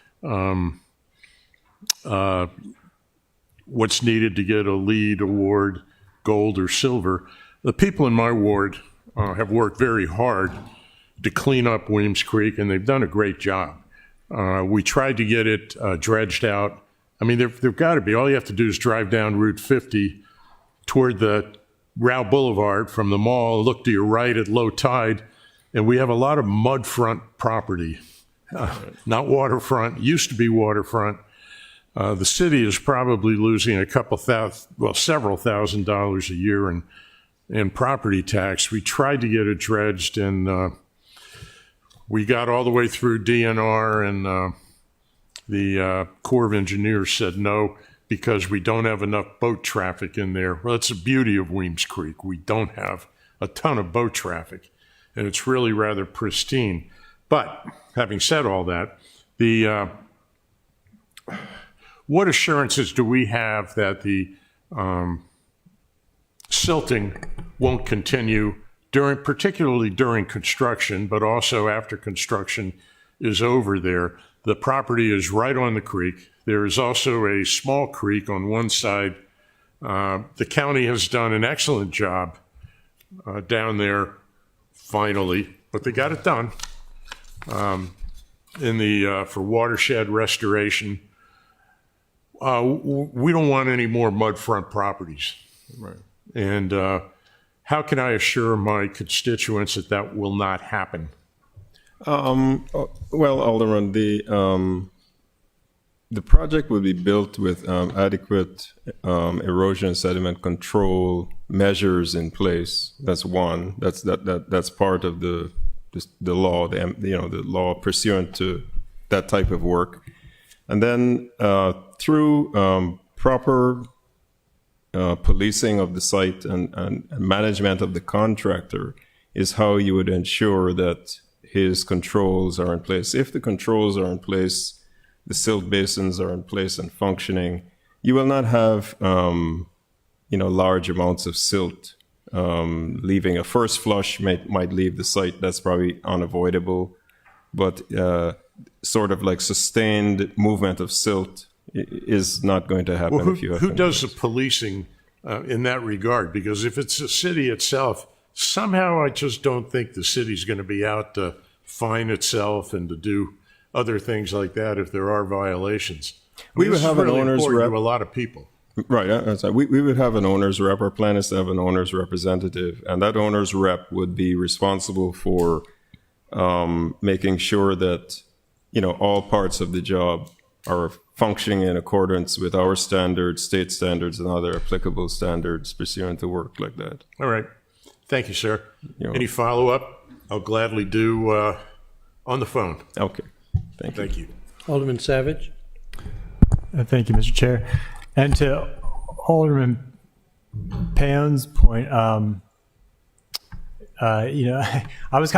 what's needed to get a LEED award, gold or silver. The people in my ward have worked very hard to clean up Williams Creek, and they've done a great job. We tried to get it dredged out. I mean, there've got to be, all you have to do is drive down Route 50 toward the Rao Boulevard from the mall, look to your right at low tide, and we have a lot of mudfront property, not waterfront, used to be waterfront. The city is probably losing several $1,000s a year in property tax. We tried to get it dredged, and we got all the way through DNR, and the Corps of Engineers said no, because we don't have enough boat traffic in there. Well, that's the beauty of Weems Creek. We don't have a ton of boat traffic, and it's really rather pristine. But having said all that, what assurances do we have that the silting won't continue particularly during construction, but also after construction is over there? The property is right on the creek. There is also a small creek on one side. The county has done an excellent job down there, finally, but they got it done for watershed restoration. We don't want any more mudfront properties. Right. And how can I assure my constituents that that will not happen? Well, Alderman, the project will be built with adequate erosion and sediment control measures in place. That's one. That's part of the law. The law pursuant to that type of work, and then through proper policing of the site and management of the contractor is how you would ensure that his controls are in place. If the controls are in place, the silt basins are in place and functioning, you will not have, large amounts of silt leaving. A first flush might leave the site. That's probably unavoidable, but sort of like sustained movement of silt is not going to happen. Well, if you have who does the policing in that regard? Because if it's the city itself, somehow I just don't think the city's going to be out to fine itself and to do other things like that if there are violations. We would have an owner's rep. To a lot of people. Right. That's right. We would have an owner's rep. Our plan is to have an owner's representative, and that owner's rep would be responsible for making sure that all parts of the job are functioning in accordance with our standards, state standards, and other applicable standards pursuant to work like that. All right. Thank you, sir. You're Any follow-up? I'll gladly do on the phone. Okay. Thank you. Alderman Savidge? Thank you, Mr. Chair. And to Alderman Paone's point, I was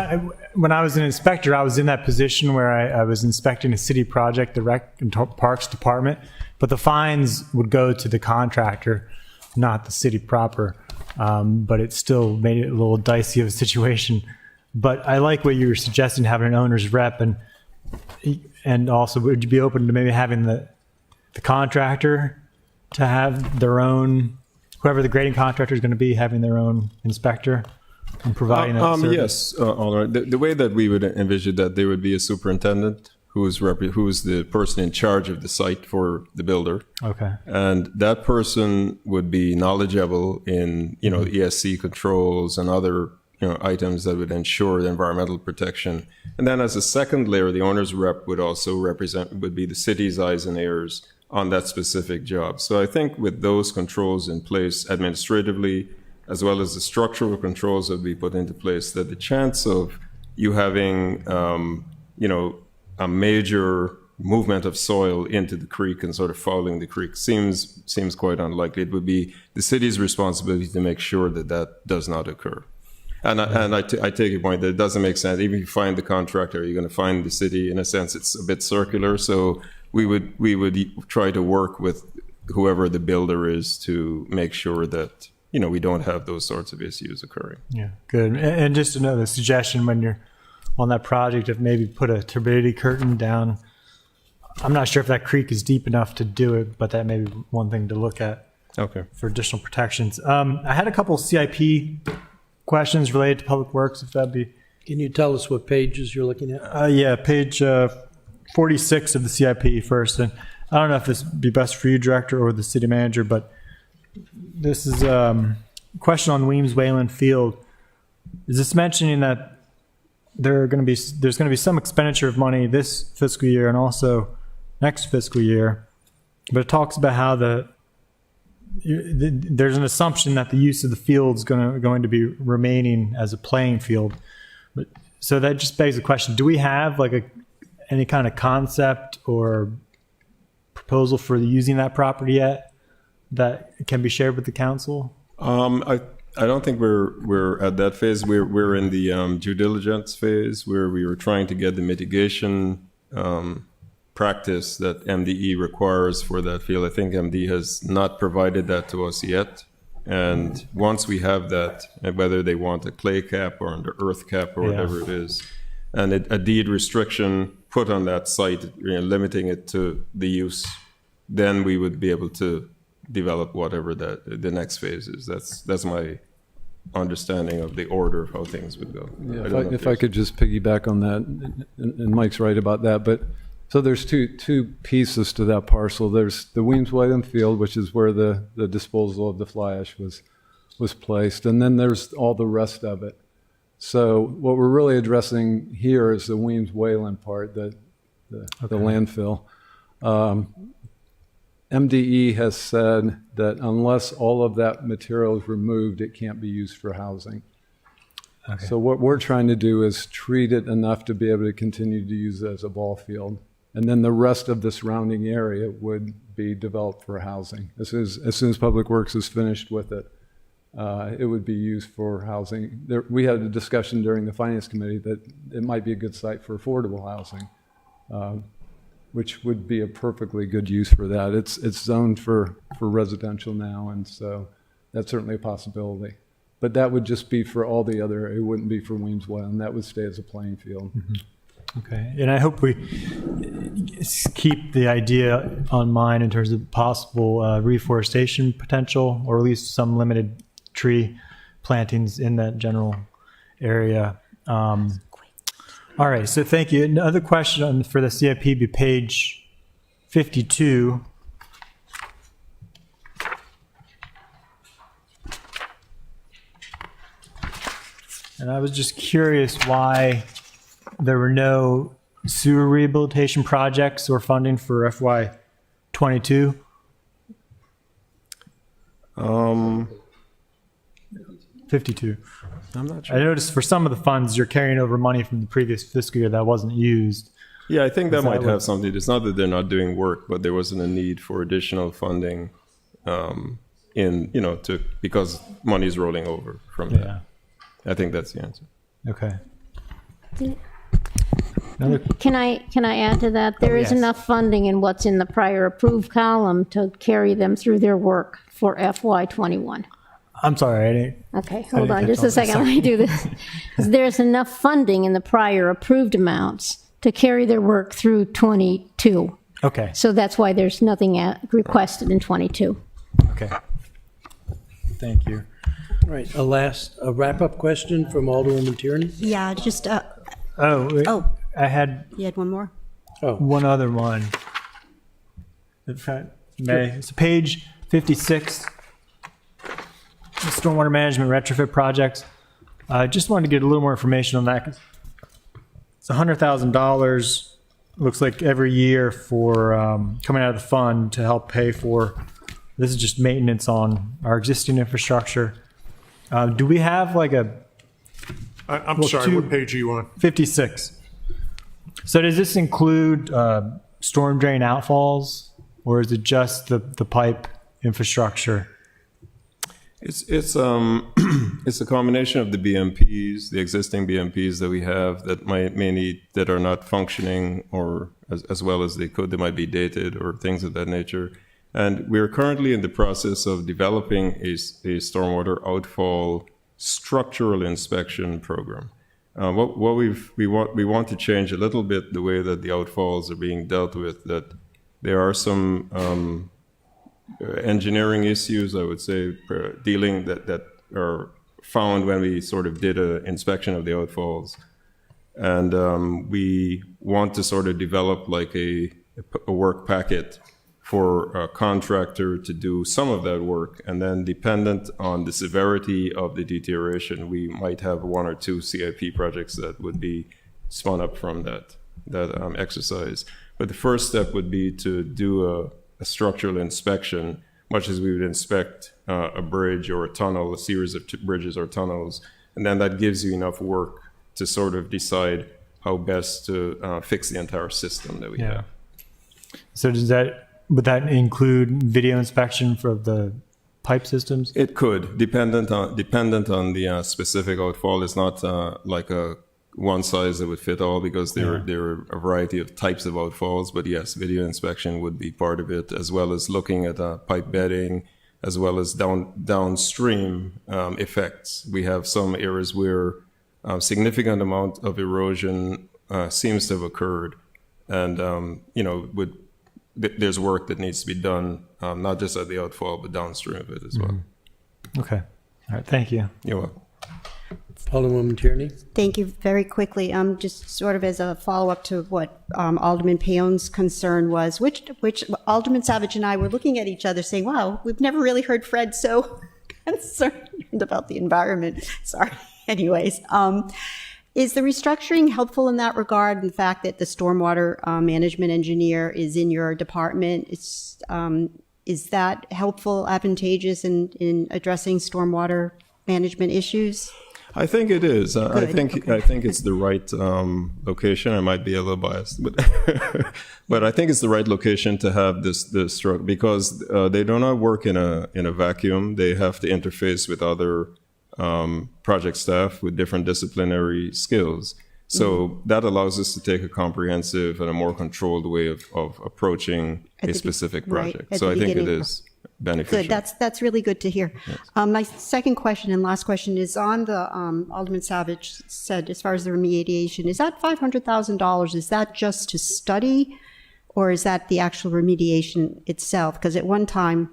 when I was an inspector, I was in that position where I was inspecting a city project, the Rec and Parks Department, but the fines would go to the contractor, not the city proper. But it still made it a little dicey of a situation. But I like what you were suggesting, having an owner's rep, and also would you be open to maybe having the contractor to have their own, whoever the grading contractor is going to be, having their own inspector and providing that service? Yes, all right. The way that we would envision that there would be a superintendent who's the person in charge of the site for the builder. Okay. And that person would be knowledgeable in, ESC controls and other, items that would ensure the environmental protection. And then as a second layer, the owner's rep would also would be the city's eyes and ears on that specific job. So I think with those controls in place administratively, as well as the structural controls that we put into place, that the chance of you having, a major movement of soil into the creek and sort of following the creek seems quite unlikely. It would be the city's responsibility to make sure that that does not occur. And I take your point that it doesn't make sense. Even if you find the contractor, you're going to find the city. In a sense, it's a bit circular. So we would try to work with whoever the builder is to make sure that we don't have those sorts of issues occurring. Yeah, good. And just another suggestion when you're on that project, of maybe put a turbidity curtain down. I'm not sure if that creek is deep enough to do it, but that may be one thing to look at. Okay. For additional protections. I had a couple CIP questions related to public works, if that'd be. Can you tell us what pages you're looking at? Yeah, page 46 of the CIP first. And I don't know if this would be best for you, Director, or the city manager, but this is a question on Weems Wayland Field. Is this mentioning that there's going to be some expenditure of money this fiscal year and also next fiscal year, but it talks about how there's an assumption that the use of the field is going to be remaining as a playing field. So that just begs the question: do we have any kind of concept or proposal for using that property yet that can be shared with the council? I don't think we're at that phase. We're in the due diligence phase where we were trying to get the mitigation practice that MDE requires for that field. I think MD has not provided that to us yet. And once we have that, whether they want a clay cap or an earth cap or whatever it is, and a deed restriction put on that site, limiting it to the use, then we would be able to develop whatever the next phase is. That's my understanding of the order of how things would go. Yeah, if I could just piggyback on that, and Mike's right about that, but so there's two pieces to that parcel. There's the Weems-Whalen field, which is where the disposal of the fly ash was placed, and then there's all the rest of it. So what we're really addressing here is the Weems-Whalen part, the landfill. MDE has said that unless all of that material is removed, it can't be used for housing. Okay. So what we're trying to do is treat it enough to be able to continue to use it as a ball field. And then the rest of the surrounding area would be developed for housing. As soon as Public Works is finished with it, it would be used for housing. We had a discussion during the Finance Committee that it might be a good site for affordable housing, which would be a perfectly good use for that. It's zoned for residential now, and so that's certainly a possibility. But that would just be for all the other, it wouldn't be for Weems-Whalen, and that would stay as a playing field. Mm-hmm. Okay, and I hope we keep the idea on mind in terms of possible reforestation potential, or at least some limited tree plantings in that general area. All right, so thank you. Another question for the CIP be page 52. And I was just curious why there were no sewer rehabilitation projects or funding for FY22. 52. I'm not sure. I noticed for some of the funds, you're carrying over money from the previous fiscal year that wasn't used. Yeah, I think that might have something. It's not that they're not doing work, but there wasn't a need for additional funding because money is rolling over from that. Yeah. I think that's the answer. Okay. Can I add to that? There is enough funding in what's in the prior approved column to carry them through their work for FY21. I'm sorry, I didn't. Okay, hold on just a second. Let me do this. There's enough funding in the prior approved amounts to carry their work through 22. Okay. So that's why there's nothing requested in 22. Okay. Thank you. All right, a wrap-up question from Alderwoman Tierney? Yeah, just, I had you had one more? one other one. If I may. It's page 56. The stormwater management retrofit projects. I just wanted to get a little more information on that. It's $100,000. Looks like every year for coming out of the fund to help pay for. This is just maintenance on our existing infrastructure. Do we have like a? I'm sorry. What page are you on? 56. So does this include storm drain outfalls, or is it just the pipe infrastructure? It's it's a combination of the BMPs, the existing BMPs that we have that may need, that are not functioning, or as well as they might be dated or things of that nature. And we're currently in the process of developing a stormwater outfall structural inspection program. We want to change a little bit the way that the outfalls are being dealt with. That there are some engineering issues, I would say, that are found when we sort of did an inspection of the outfalls. And we want to sort of develop like a work packet for a contractor to do some of that work. And then dependent on the severity of the deterioration, we might have one or two CIP projects that would be spun up from that exercise. But the first step would be to do a structural inspection, much as we would inspect a bridge or a tunnel, a series of bridges or tunnels. And then that gives you enough work to sort of decide how best to fix the entire system that we have. So would that include video inspection for the pipe systems? It could, dependent on the specific outfall. It's not like a one size that would fit all, because there are a variety of types of outfalls. But yes, video inspection would be part of it, as well as looking at pipe bedding, as well as downstream effects. We have some areas where significant amount of erosion seems to have occurred, and there's work that needs to be done, not just at the outfall, but downstream of it as well. Okay. All right. Thank you. You're welcome. Alderwoman Tierney? Thank you. Very quickly, just sort of as a follow-up to what Alderman Paone's concern was, which Alderman Savidge and I were looking at each other saying, wow, we've never really heard Fred so concerned about the environment. Sorry. Anyways, is the restructuring helpful in that regard? The fact that the stormwater management engineer is in your department, is that helpful, advantageous in addressing stormwater management issues? I think it is. I think it's the right location. I might be a little biased, but but I think it's the right location to have this structure, because they do not work in a vacuum. They have to interface with other project staff with different disciplinary skills. So that allows us to take a comprehensive and a more controlled way of approaching a specific project. So I think it is beneficial. Good. That's really good to hear. Yes. My second question and last question is on the Alderman Savidge said, as far as the remediation, is that $500,000? Is that just to study, or is that the actual remediation itself? Because at one time,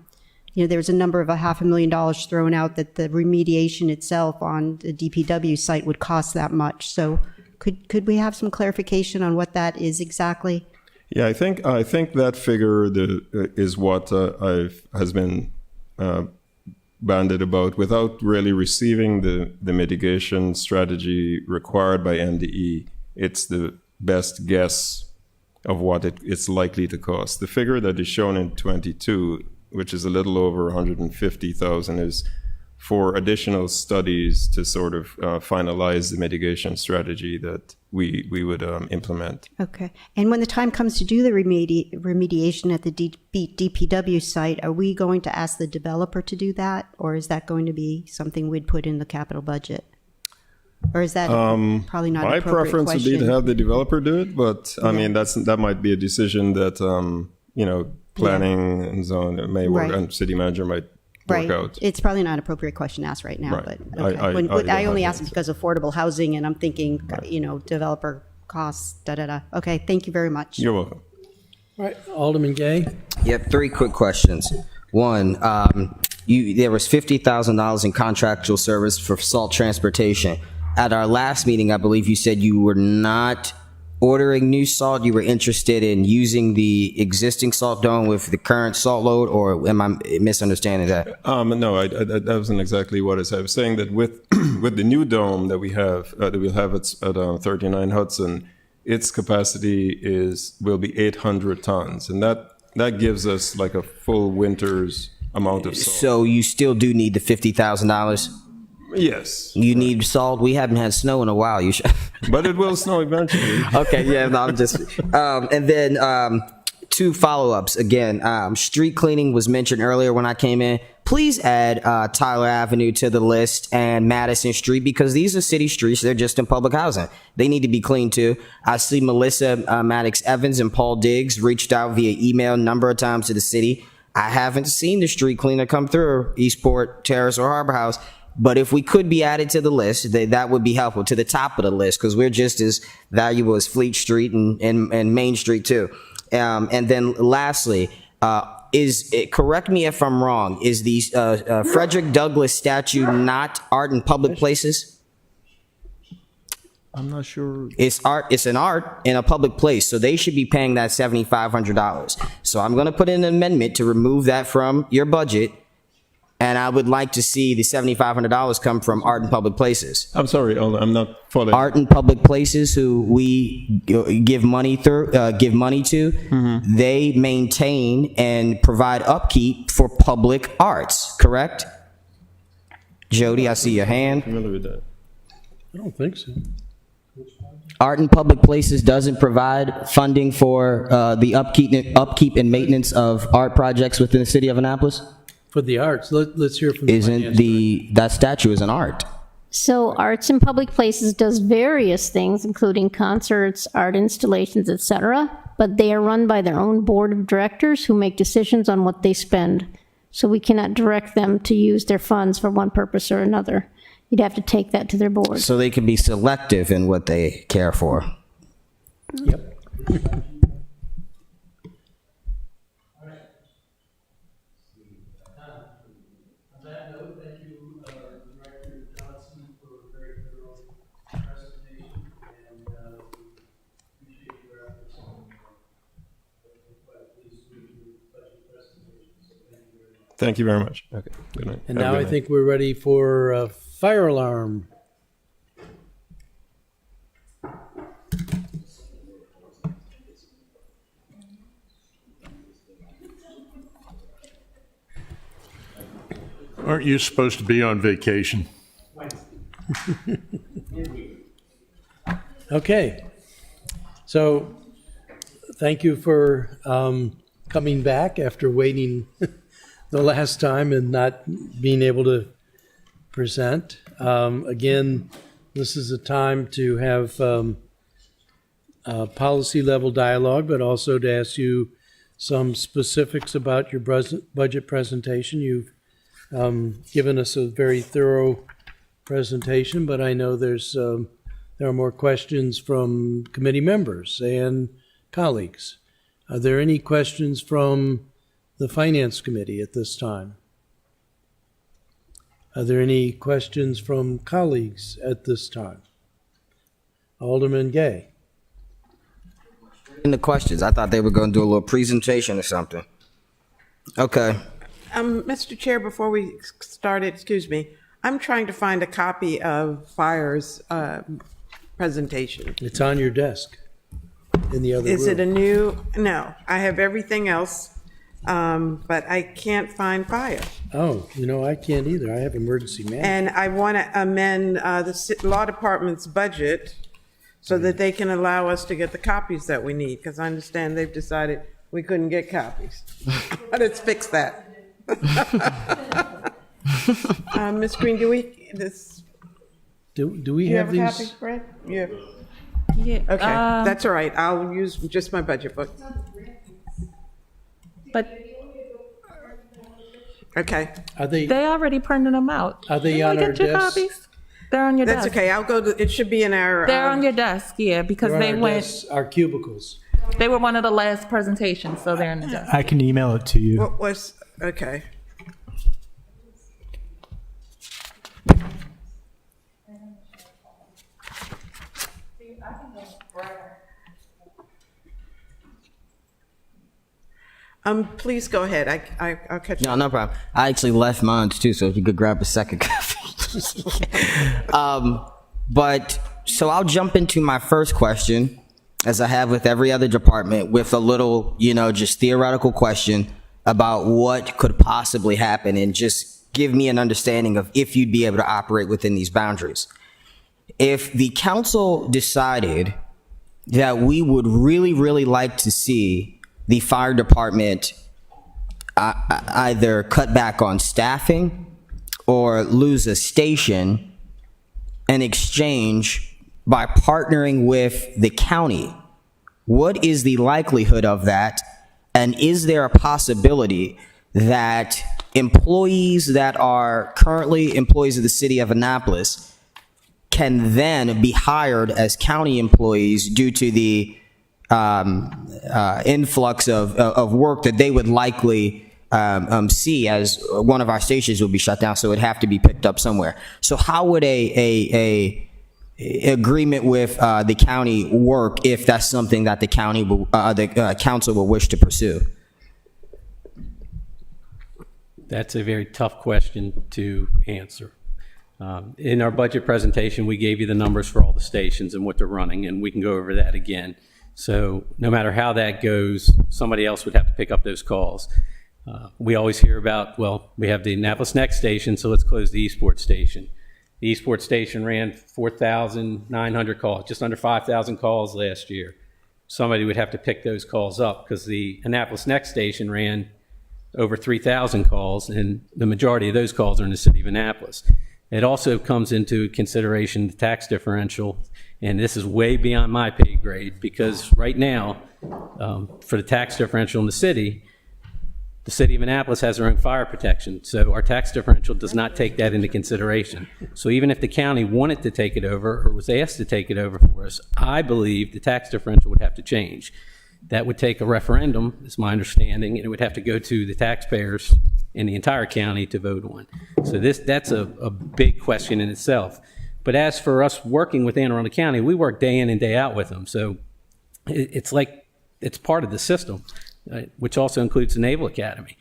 there was a number of $500,000 thrown out that the remediation itself on the DPW site would cost that much. So could we have some clarification on what that is exactly? Yeah, I think that figure is what has been bandied about without really receiving the mitigation strategy required by NDE. It's the best guess of what it's likely to cost. The figure that is shown in 22, which is a little over 150,000, is for additional studies to sort of finalize the mitigation strategy that we would implement. Okay. And when the time comes to do the remediation at the DPW site, are we going to ask the developer to do that, or is that going to be something we'd put in the capital budget? Or is that probably not an appropriate question? My preference would be to have the developer do it, but I mean that might be a decision that planning and zone may work, and city manager might work out. It's probably not an appropriate question to ask right now, but okay. I only asked it because of affordable housing, and I'm thinking, developer costs, Okay, thank you very much. You're welcome. All right, Alderman Gay? Yep, 3 quick questions. One, there was $50,000 in contractual service for salt transportation. At our last meeting, I believe you said you were not ordering new salt. You were interested in using the existing salt dome with the current salt load, or am I misunderstanding that? No, that wasn't exactly what I said. I was saying that with the new dome that we have, that we'll have at 39 Hudson, its capacity will be 800 tons, and that gives us like a full winter's amount of salt. So you still do need the $50,000? Yes. You need salt? We haven't had snow in a while. You should. But it will snow eventually. Okay, yeah, no, I'm just... and then 2 follow-ups. Again, street cleaning was mentioned earlier when I came in. Please add Tyler Avenue to the list and Madison Street, because these are city streets. They're just in public housing. They need to be cleaned too. I see Melissa Maddox Evans and Paul Diggs reached out via email a number of times to the city. I haven't seen the street cleaner come through Eastport Terrace or Harbor House. But if we could be added to the list, that would be helpful, to the top of the list, because we're just as valuable as Fleet Street and Main Street too. And then lastly, correct me if I'm wrong, is the Frederick Douglass statue not art in public places? I'm not sure. It's art. It's an art in a public place, so they should be paying that $7,500. So I'm going to put in an amendment to remove that from your budget. And I would like to see the $7,500 come from art in public places. I'm sorry, I'm not following. Art in public places, who we give money to, Mm-hmm. They maintain and provide upkeep for public arts, correct? Jody, I see your hand. Familiar with that? I don't think so. Art in public places doesn't provide funding for the upkeep and maintenance of art projects within the city of Annapolis? For the arts, let's hear from the Isn't finance that statue is an art? So Arts in Public Places does various things, including concerts, art installations, etc., but they are run by their own board of directors who make decisions on what they spend. So we cannot direct them to use their funds for one purpose or another. You'd have to take that to their board. So they can be selective in what they care for. Yep. Thank you very much. Okay. Good night. And Have a now good I night. think we're ready for a fire alarm. Aren't you supposed to be on vacation? Okay. So thank you for coming back after waiting the last time and not being able to present. Again, this is a time to have policy level dialogue, but also to ask you some specifics about your budget presentation. You've given us a very thorough presentation, but I know there are more questions from committee members and colleagues. Are there any questions from the Finance Committee at this time? Are there any questions from colleagues at this time? Alderman Gay. In the questions, I thought they were going to do a little presentation or something. Okay. Mr. Chair, before we started, excuse me, I'm trying to find a copy of Fire's presentation. It's on your desk in the other room. Is it a new? No, I have everything else, but I can't find Fire. Oh, I can't either. I have emergency management. And I want to amend the law department's budget so that they can allow us to get the copies that we need, because I understand they've decided we couldn't get copies. Let's fix that. Ms. Green, do we have have these? copies, Brad? Yeah. Yeah, Okay, that's all right. I'll use just my budget book. but Okay, Are they they already printed them out. Are they Didn't on we our get your desks? copies? They're on your that's desk. okay. I'll go to, it should be in our. They're on your desk, yeah, because They're on they our went. desks, our cubicles? They were one of the last presentations, so they're in the desk. I can email it to you. What was, okay. Please go ahead. I'll catch you. No problem. I actually left mine too, so if you could grab a second copy. But so I'll jump into my first question, as I have with every other department, with a little, just theoretical question about what could possibly happen, and just give me an understanding of if you'd be able to operate within these boundaries. If the council decided that we would really, really like to see the fire department either cut back on staffing or lose a station in exchange by partnering with the county, what is the likelihood of that? And is there a possibility that employees that are currently employees of the city of Annapolis can then be hired as county employees due to the influx of work that they would likely see, as one of our stations will be shut down, so it'd have to be picked up somewhere. So how would a agreement with the county work if that's something that the county will, the council will wish to pursue? That's a very tough question to answer. In our budget presentation, we gave you the numbers for all the stations and what they're running, and we can go over that again. So no matter how that goes, somebody else would have to pick up those calls. We always hear about, well, we have the Annapolis Next station, so let's close the Eastport station. The Eastport station ran 4,900 calls, just under 5,000 calls last year. Somebody would have to pick those calls up because the Annapolis Next station ran over 3,000 calls, and the majority of those calls are in the city of Annapolis. It also comes into consideration the tax differential, and this is way beyond my pay grade, because right now, for the tax differential in the city of Annapolis has their own fire protection, so our tax differential does not take that into consideration. So even if the county wanted to take it over or was asked to take it over for us, I believe the tax differential would have to change. That would take a referendum, is my understanding, and it would have to go to the taxpayers in the entire county to vote on. So that's a big question in itself. But as for us working with Anne Arundel County, we work day in and day out with them. So it's like it's part of the system, which also includes the Naval Academy.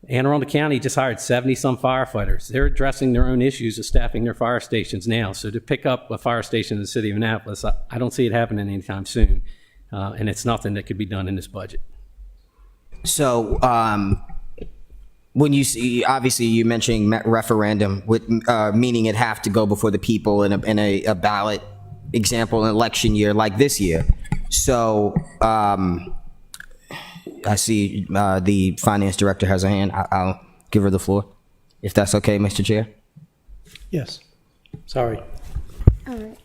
Anne Arundel County just hired 70-some firefighters. They're addressing their own issues of staffing their fire stations now. So to pick up a fire station in the city of Annapolis, I don't see it happening anytime soon. And it's nothing that could be done in this budget. So, when you see, obviously you mentioning referendum, with meaning it have to go before the people in a ballot example, an election year like this year. So, I see the finance director has a hand. I'll give her the floor, if that's okay, Mr. Chair. Yes. Sorry. All right.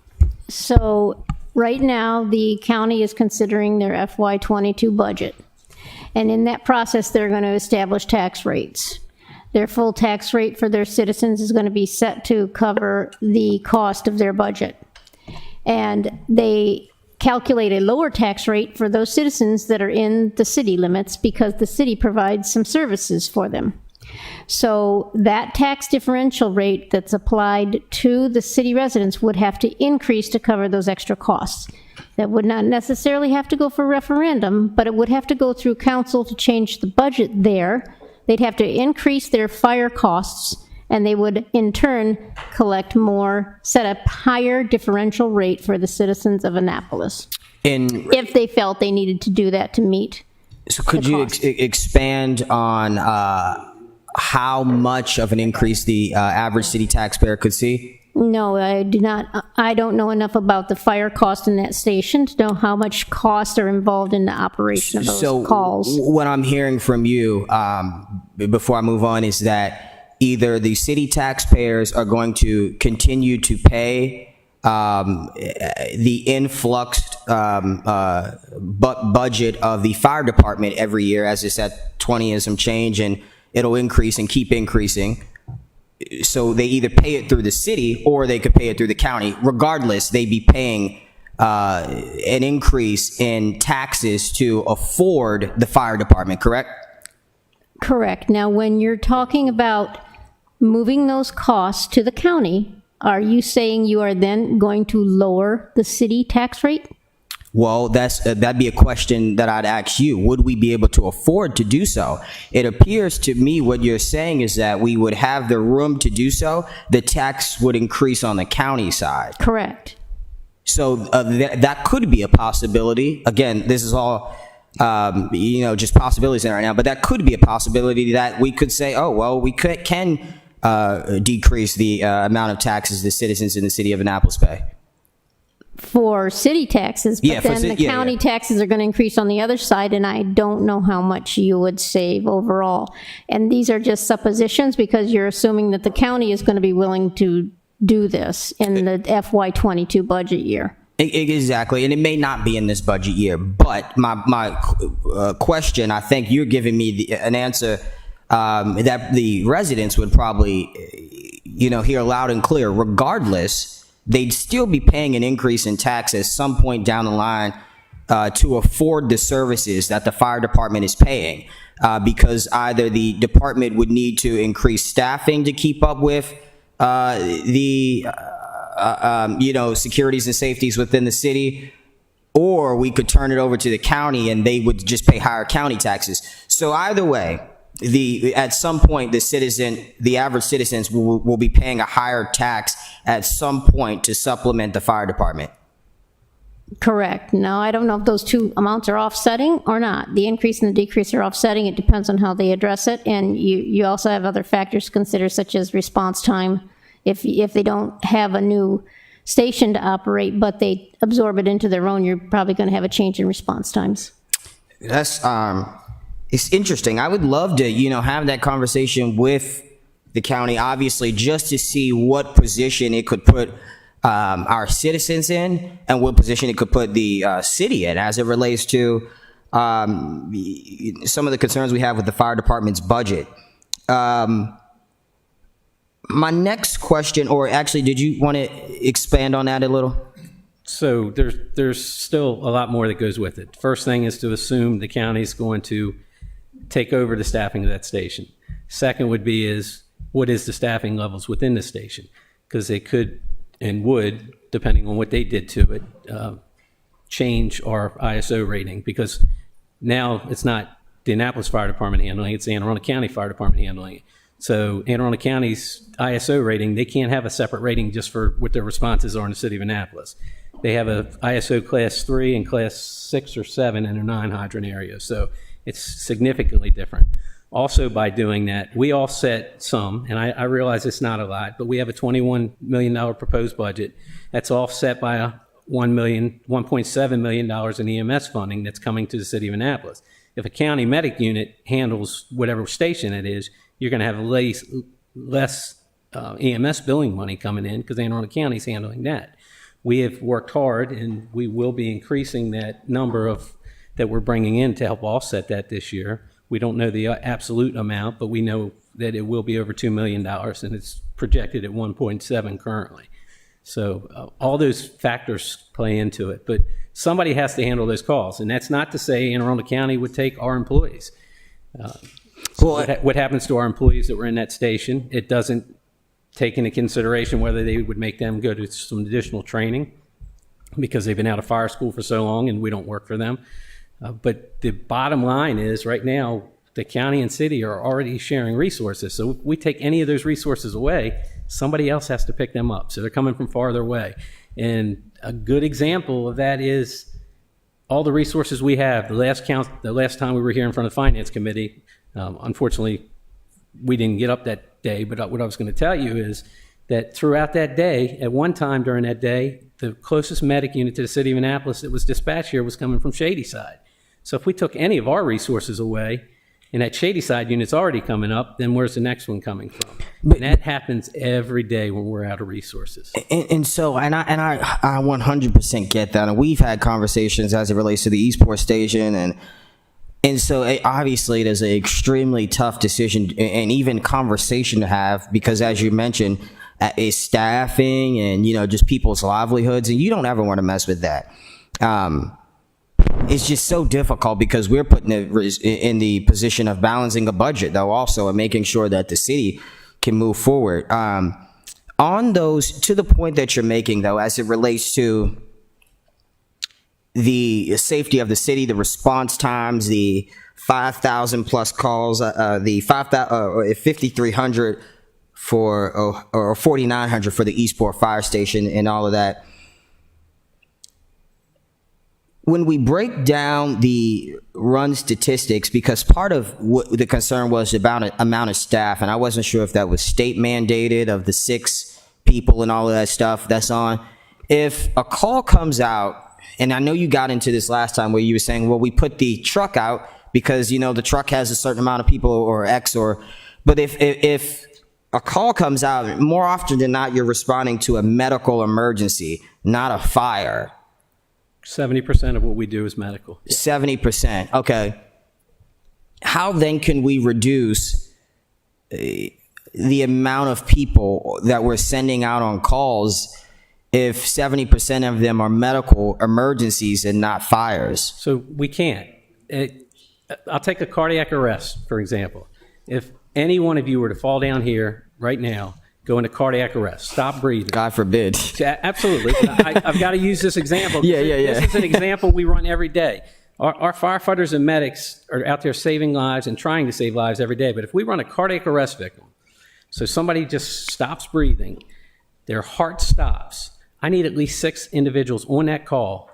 So right now, the county is considering their FY22 budget. And in that process, they're going to establish tax rates. Their full tax rate for their citizens is going to be set to cover the cost of their budget. And they calculate a lower tax rate for those citizens that are in the city limits because the city provides some services for them. So that tax differential rate that's applied to the city residents would have to increase to cover those extra costs. That would not necessarily have to go for referendum, but it would have to go through council to change the budget there. They'd have to increase their fire costs, and they would in turn collect more, set a higher differential rate for the citizens of Annapolis. If they felt they needed to do that to meet. So could you expand on how much of an increase the average city taxpayer could see? No, I do not. I don't know enough about the fire cost in that station to know how much costs are involved in the operation of those calls. What I'm hearing from you, before I move on, is that either the city taxpayers are going to continue to pay the influxed budget of the fire department every year, as it's at 20 and some change, and it'll increase and keep increasing. So they either pay it through the city or they could pay it through the county. Regardless, they'd be paying an increase in taxes to afford the fire department, correct? Correct. Now, when you're talking about moving those costs to the county, are you saying you are then going to lower the city tax rate? Well, that'd be a question that I'd ask you. Would we be able to afford to do so? It appears to me what you're saying is that we would have the room to do so. The tax would increase on the county side. Correct. So that could be a possibility. Again, this is all, just possibilities right now, but that could be a possibility that we could say, oh, well, we can decrease the amount of taxes the citizens in the city of Annapolis pay. For city taxes, but then the county taxes are going to increase on the other side, and I don't know how much you would save overall. And these are just suppositions because you're assuming that the county is going to be willing to do this in the FY22 budget year. Exactly, and it may not be in this budget year, but my question, I think you're giving me an answer that the residents would probably, hear loud and clear. Regardless, they'd still be paying an increase in tax at some point down the line to afford the services that the fire department is paying, because either the department would need to increase staffing to keep up with the securities and safeties within the city, or we could turn it over to the county and they would just pay higher county taxes. So either way, at some point, the average citizens will be paying a higher tax at some point to supplement the fire department. Correct. Now, I don't know if those two amounts are offsetting or not. The increase and the decrease are offsetting. It depends on how they address it. And you also have other factors to consider, such as response time. If they don't have a new station to operate, but they absorb it into their own, you're probably going to have a change in response times. That's it's interesting. I would love to, have that conversation with the county, obviously, just to see what position it could put our citizens in and what position it could put the city in as it relates to some of the concerns we have with the fire department's budget. My next question, or actually, did you want to expand on that a little? So there's still a lot more that goes with it. First thing is to assume the county's going to take over the staffing of that station. Second would be is what is the staffing levels within the station? Because they could and would, depending on what they did to it, change our ISO rating, because now it's not the Annapolis Fire Department handling it, it's the Anne Arundel County Fire Department handling it. So Anne Arundel County's ISO rating, they can't have a separate rating just for what their responses are in the city of Annapolis. They have a ISO class 3 and class 6 or 7 in their non-hydrant area. So it's significantly different. Also, by doing that, we offset some, and I realize it's not a lot, but we have a $21 million proposed budget that's offset by a $1.7 million in EMS funding that's coming to the city of Annapolis. If a county medic unit handles whatever station it is, you're going to have less EMS billing money coming in because Anne Arundel County is handling that. We have worked hard, and we will be increasing that number that we're bringing in to help offset that this year. We don't know the absolute amount, but we know that it will be over $2 million, and it's projected at 1.7 currently. So all those factors play into it, but somebody has to handle those calls, and that's not to say Anne Arundel County would take our employees. What happens to our employees that were in that station? It doesn't take into consideration whether they would make them go to some additional training because they've been out of fire school for so long and we don't work for them. But the bottom line is right now, the county and city are already sharing resources. So if we take any of those resources away, somebody else has to pick them up. So they're coming from farther away. And a good example of that is all the resources we have. The last time we were here in front of the Finance Committee, unfortunately, we didn't get up that day, but what I was going to tell you is that throughout that day, at one time during that day, the closest medic unit to the city of Annapolis that was dispatched here was coming from Shadyside. So if we took any of our resources away, and that Shadyside unit's already coming up, then where's the next one coming from? And that happens every day when we're out of resources. And I 100% get that. And we've had conversations as it relates to the Eastport station, and so obviously it is an extremely tough decision and even conversation to have, because as you mentioned, is staffing and, just people's livelihoods, and you don't ever want to mess with that. It's just so difficult because we're putting it in the position of balancing a budget, though, also, and making sure that the city can move forward. On those, to the point that you're making, though, as it relates to the safety of the city, the response times, the 5,000 plus calls, the 5,300 or 4,900 for the Eastport Fire Station, and all of that. When we break down the run statistics, because part of what the concern was about an amount of staff, and I wasn't sure if that was state mandated of the 6 people and all of that stuff that's on. If a call comes out, and I know you got into this last time where you were saying, well, we put the truck out because, the truck has a certain amount of people or X, but if a call comes out, more often than not, you're responding to a medical emergency, not a fire. 70% of what we do is medical. 70%. Okay. How then can we reduce the amount of people that we're sending out on calls if 70% of them are medical emergencies and not fires? So we can't. I'll take a cardiac arrest, for example. If any one of you were to fall down here right now, go into cardiac arrest, stop breathing. God forbid. Absolutely. I've got to use this example. Yeah. This is an example we run every day. Our firefighters and medics are out there saving lives and trying to save lives every day. But if we run a cardiac arrest victim, so somebody just stops breathing, their heart stops, I need at least 6 individuals on that call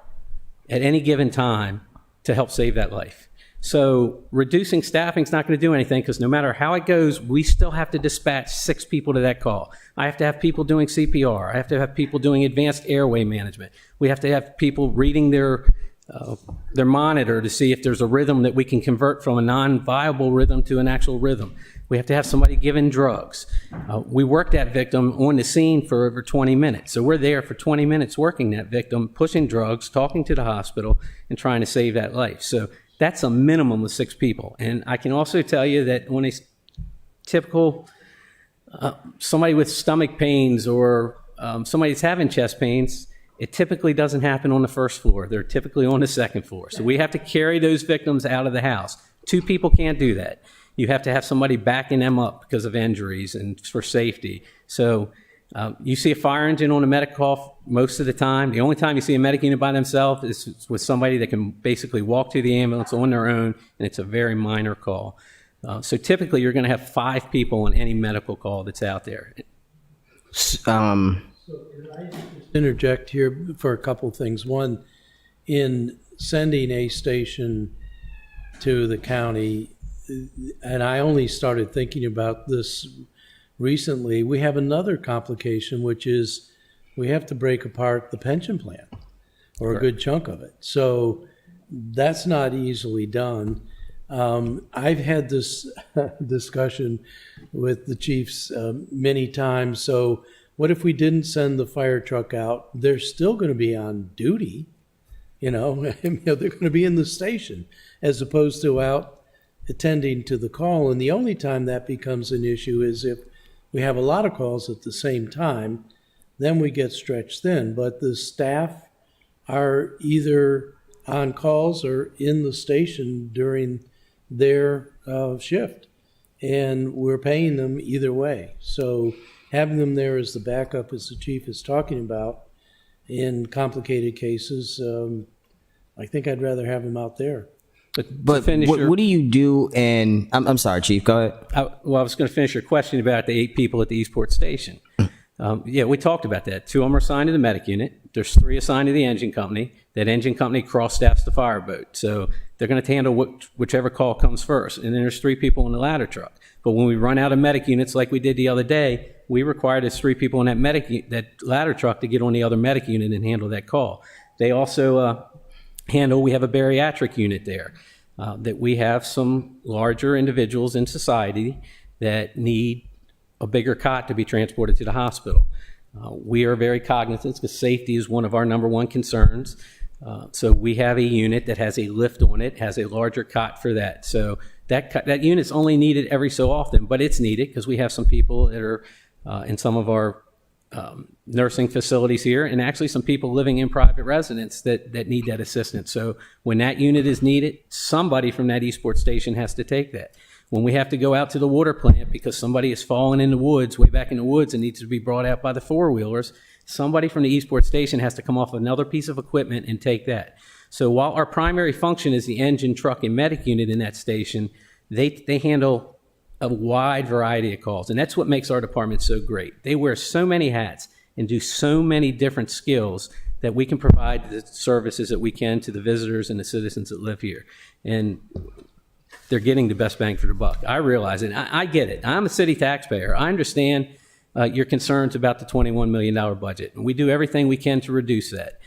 at any given time to help save that life. So reducing staffing is not going to do anything, because no matter how it goes, we still have to dispatch 6 people to that call. I have to have people doing CPR. I have to have people doing advanced airway management. We have to have people reading their they're monitored to see if there's a rhythm that we can convert from a non-viable rhythm to an actual rhythm. We have to have somebody given drugs. We work that victim on the scene for over 20 minutes. So we're there for 20 minutes working that victim, pushing drugs, talking to the hospital, and trying to save that life. So that's a minimum of 6 people. And I can also tell you that when a typical somebody with stomach pains or somebody that's having chest pains, it typically doesn't happen on the first floor. They're typically on the second floor. So we have to carry those victims out of the house. 2 people can't do that. You have to have somebody backing them up because of injuries and for safety. So you see a fire engine on a medic call most of the time. The only time you see a medic unit by themselves is with somebody that can basically walk to the ambulance on their own, and it's a very minor call. So typically you're going to have 5 people on any medical call that's out there. Interject here for a couple of things. One, in sending a station to the county, and I only started thinking about this recently, we have another complication, which is we have to break apart the pension plan, or a good chunk of it. So that's not easily done. I've had this discussion with the chiefs many times. So what if we didn't send the fire truck out? They're still going to be on duty. They're going to be in the station as opposed to out attending to the call. And the only time that becomes an issue is if we have a lot of calls at the same time, then we get stretched thin. But the staff are either on calls or in the station during their shift, and we're paying them either way. So having them there as the backup, as the chief is talking about, in complicated cases, I think I'd rather have them out there. But what do you do? And I'm sorry, Chief, go ahead. I was going to finish your question about the 8 people at the Eastport station. Yeah, we talked about that. 2 of them are assigned to the medic unit. There's 3 assigned to the engine company. That engine company cross-staffs the fireboat. So they're going to handle whichever call comes first. And then there's 3 people in the ladder truck. But when we run out of medic units like we did the other day, we required those 3 people in that ladder truck to get on the other medic unit and handle that call. They also we have a bariatric unit there, that we have some larger individuals in society that need a bigger cot to be transported to the hospital. We are very cognizant because safety is one of our number 1 concerns. So we have a unit that has a lift on it, has a larger cot for that. So that unit's only needed every so often, but it's needed because we have some people that are in some of our nursing facilities here, and actually some people living in private residence that need that assistance. So when that unit is needed, somebody from that Eastport station has to take that. When we have to go out to the water plant because somebody has fallen in the woods, way back in the woods, and needs to be brought out by the 4-wheelers, somebody from the Eastport station has to come off another piece of equipment and take that. So while our primary function is the engine, truck, and medic unit in that station, they handle a wide variety of calls. And that's what makes our department so great. They wear so many hats and do so many different skills that we can provide the services that we can to the visitors and the citizens that live here. And they're getting the best bang for the buck. I realize it. I get it. I'm a city taxpayer. I understand your concerns about the $21 million budget. And we do everything we can to reduce that.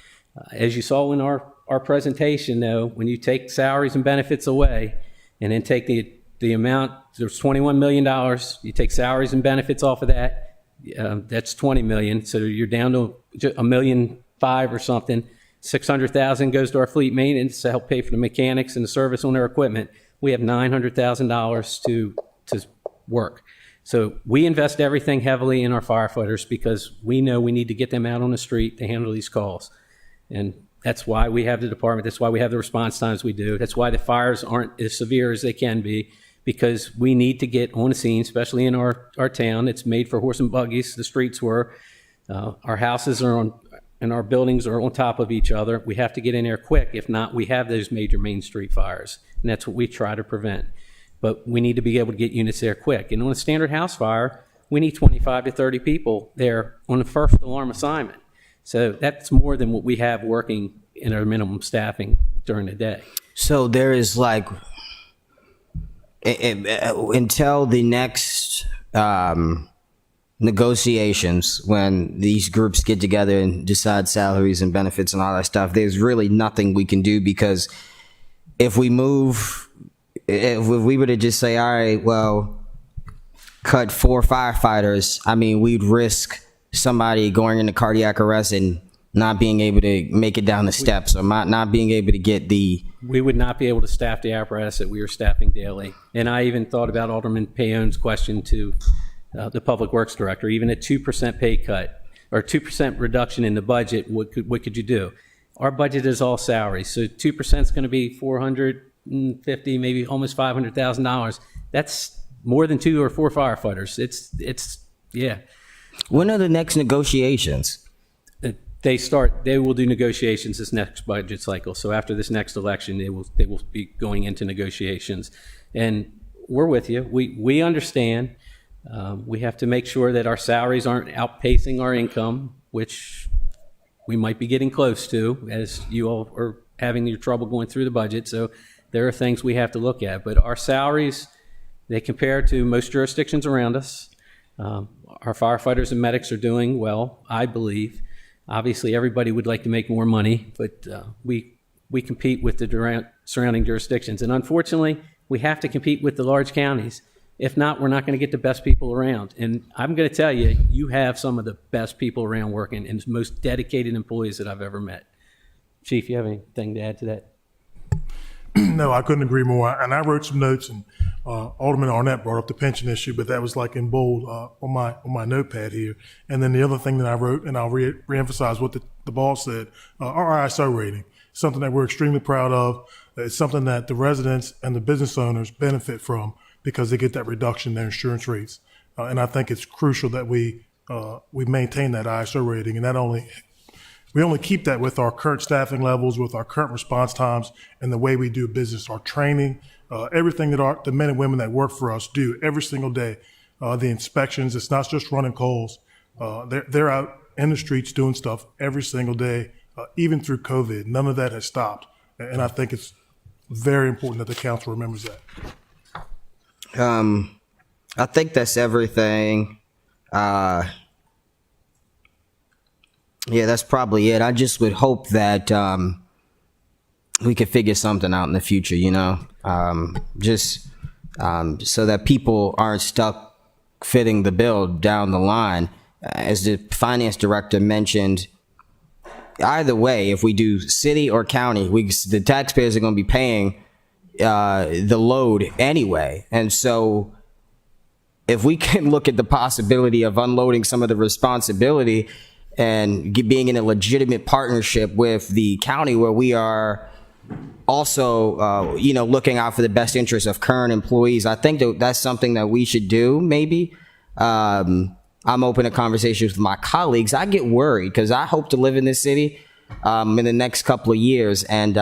As you saw in our presentation, though, when you take salaries and benefits away and then take the amount, there's $21 million, you take salaries and benefits off of that, that's $20 million. So you're down to $1.5 million or something. $600,000 goes to our fleet maintenance to help pay for the mechanics and the service on their equipment. We have $900,000 to work. So we invest everything heavily in our firefighters because we know we need to get them out on the street to handle these calls. And that's why we have the department. That's why we have the response times we do. That's why the fires aren't as severe as they can be, because we need to get on the scene, especially in our town. It's made for horse and buggies. The streets were. Our houses are on, and our buildings are on top of each other. We have to get in there quick. If not, we have those major main street fires, and that's what we try to prevent. But we need to be able to get units there quick. And on a standard house fire, we need 25 to 30 people there on the first alarm assignment. So that's more than what we have working in our minimum staffing during the day. So there is like, until the next negotiations when these groups get together and decide salaries and benefits and all that stuff. There's really nothing we can do, because if we were to just say, all right, well, cut 4 firefighters, I mean, we'd risk somebody going into cardiac arrest and not being able to make it down the steps, or not being able to get the... We would not be able to staff the apparatus that we are staffing daily. And I even thought about Alderman Paone's question to the Public Works Director. Even a 2% pay cut or 2% reduction in the budget, what could you do? Our budget is all salaries, so 2% is going to be $450, maybe almost $500,000. That's more than 2 or 4 firefighters. It's yeah. When are the next negotiations? They will do negotiations this next budget cycle. So after this next election, they will be going into negotiations. And we're with you. We understand. We have to make sure that our salaries aren't outpacing our income, which we might be getting close to, as you all are having your trouble going through the budget. So there are things we have to look at. But our salaries, they compare to most jurisdictions around us. Our firefighters and medics are doing well, I believe. Obviously, everybody would like to make more money, but we compete with the surrounding jurisdictions. And unfortunately, we have to compete with the large counties. If not, we're not going to get the best people around. And I'm going to tell you, you have some of the best people around working and most dedicated employees that I've ever met. Chief, you have anything to add to that? No, I couldn't agree more. And I wrote some notes, and Alderman Arnett brought up the pension issue, but that was like in bold on my notepad here. And then the other thing that I wrote, and I'll reemphasize what the boss said, our ISO rating, something that we're extremely proud of. It's something that the residents and the business owners benefit from, because they get that reduction in their insurance rates. And I think it's crucial that we maintain that ISO rating, and we only keep that with our current staffing levels, with our current response times, and the way we do business, our training, everything that the men and women that work for us do every single day. The inspections, it's not just running coals. They're out in the streets doing stuff every single day, even through COVID. None of that has stopped. And I think it's very important that the council remembers that. I think that's everything. Yeah, that's probably it. I just would hope that we could figure something out in the future, just so that people aren't stuck fitting the bill down the line. As the finance director mentioned, either way, if we do city or county, the taxpayers are going to be paying the load anyway. And so if we can look at the possibility of unloading some of the responsibility and being in a legitimate partnership with the county, where we are also, looking out for the best interests of current employees, I think that's something that we should do, maybe. I'm open to conversations with my colleagues. I get worried because I hope to live in this city in the next couple of years, and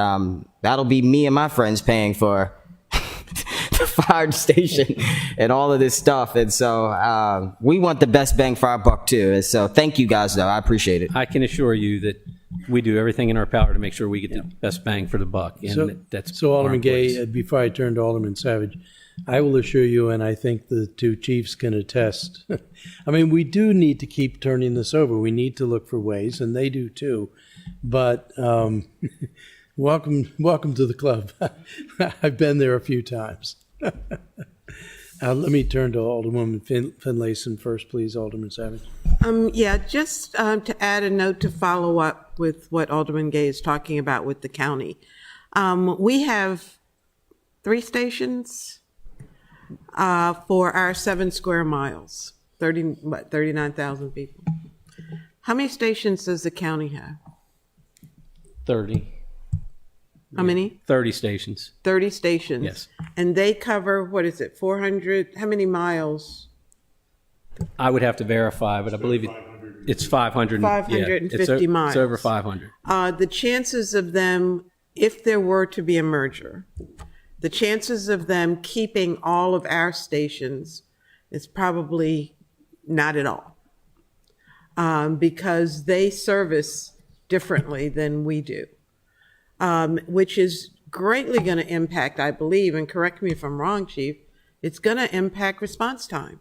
that'll be me and my friends paying for the fire station and all of this stuff. And so we want the best bang for our buck too. And so thank you guys, though. I appreciate it. I can assure you that we do everything in our power to make sure we get the best bang for the buck. And So Alderman Gay, before I turn to Alderman Savidge, I will assure you, and I think the two chiefs can attest, I mean, we do need to keep turning this over. We need to look for ways, and they do too. But welcome to the club. I've been there a few times. Let me turn to Alderwoman Finlayson first, please, Alderman Savidge. Just to add a note to follow up with what Alderman Gay is talking about with the county. We have 3 stations for our 7 square miles, 39,000 people. How many stations does the county have? 30. How many? 30 stations. 30 stations. Yes. And they cover, 400, how many miles? I would have to verify, but I believe it's 500. 550 miles. It's over 500. The chances of them, if there were to be a merger, the chances of them keeping all of our stations is probably not at all, because they service differently than we do, which is greatly going to impact, I believe, and correct me if I'm wrong, Chief, it's going to impact response time.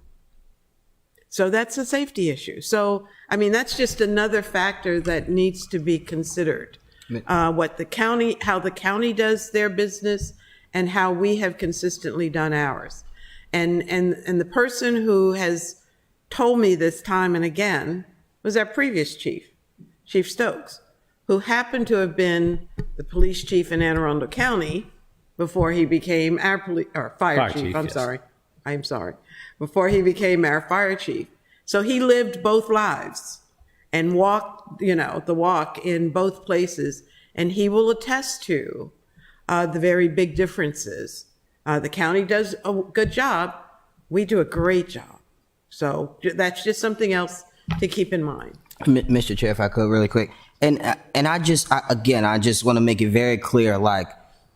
So that's a safety issue. So, I mean, that's just another factor that needs to be considered. How the county does their business and how we have consistently done ours. And the person who has told me this time and again was our previous chief, Chief Stokes, who happened to have been the police chief in Anne Arundel County before he became our fire chief. I'm sorry. Before he became our fire chief. So he lived both lives and walked, the walk in both places. And he will attest to the very big differences. The county does a good job. We do a great job. So that's just something else to keep in mind. Mr. Chair, if I could really quick. And I just want to make it very clear, like,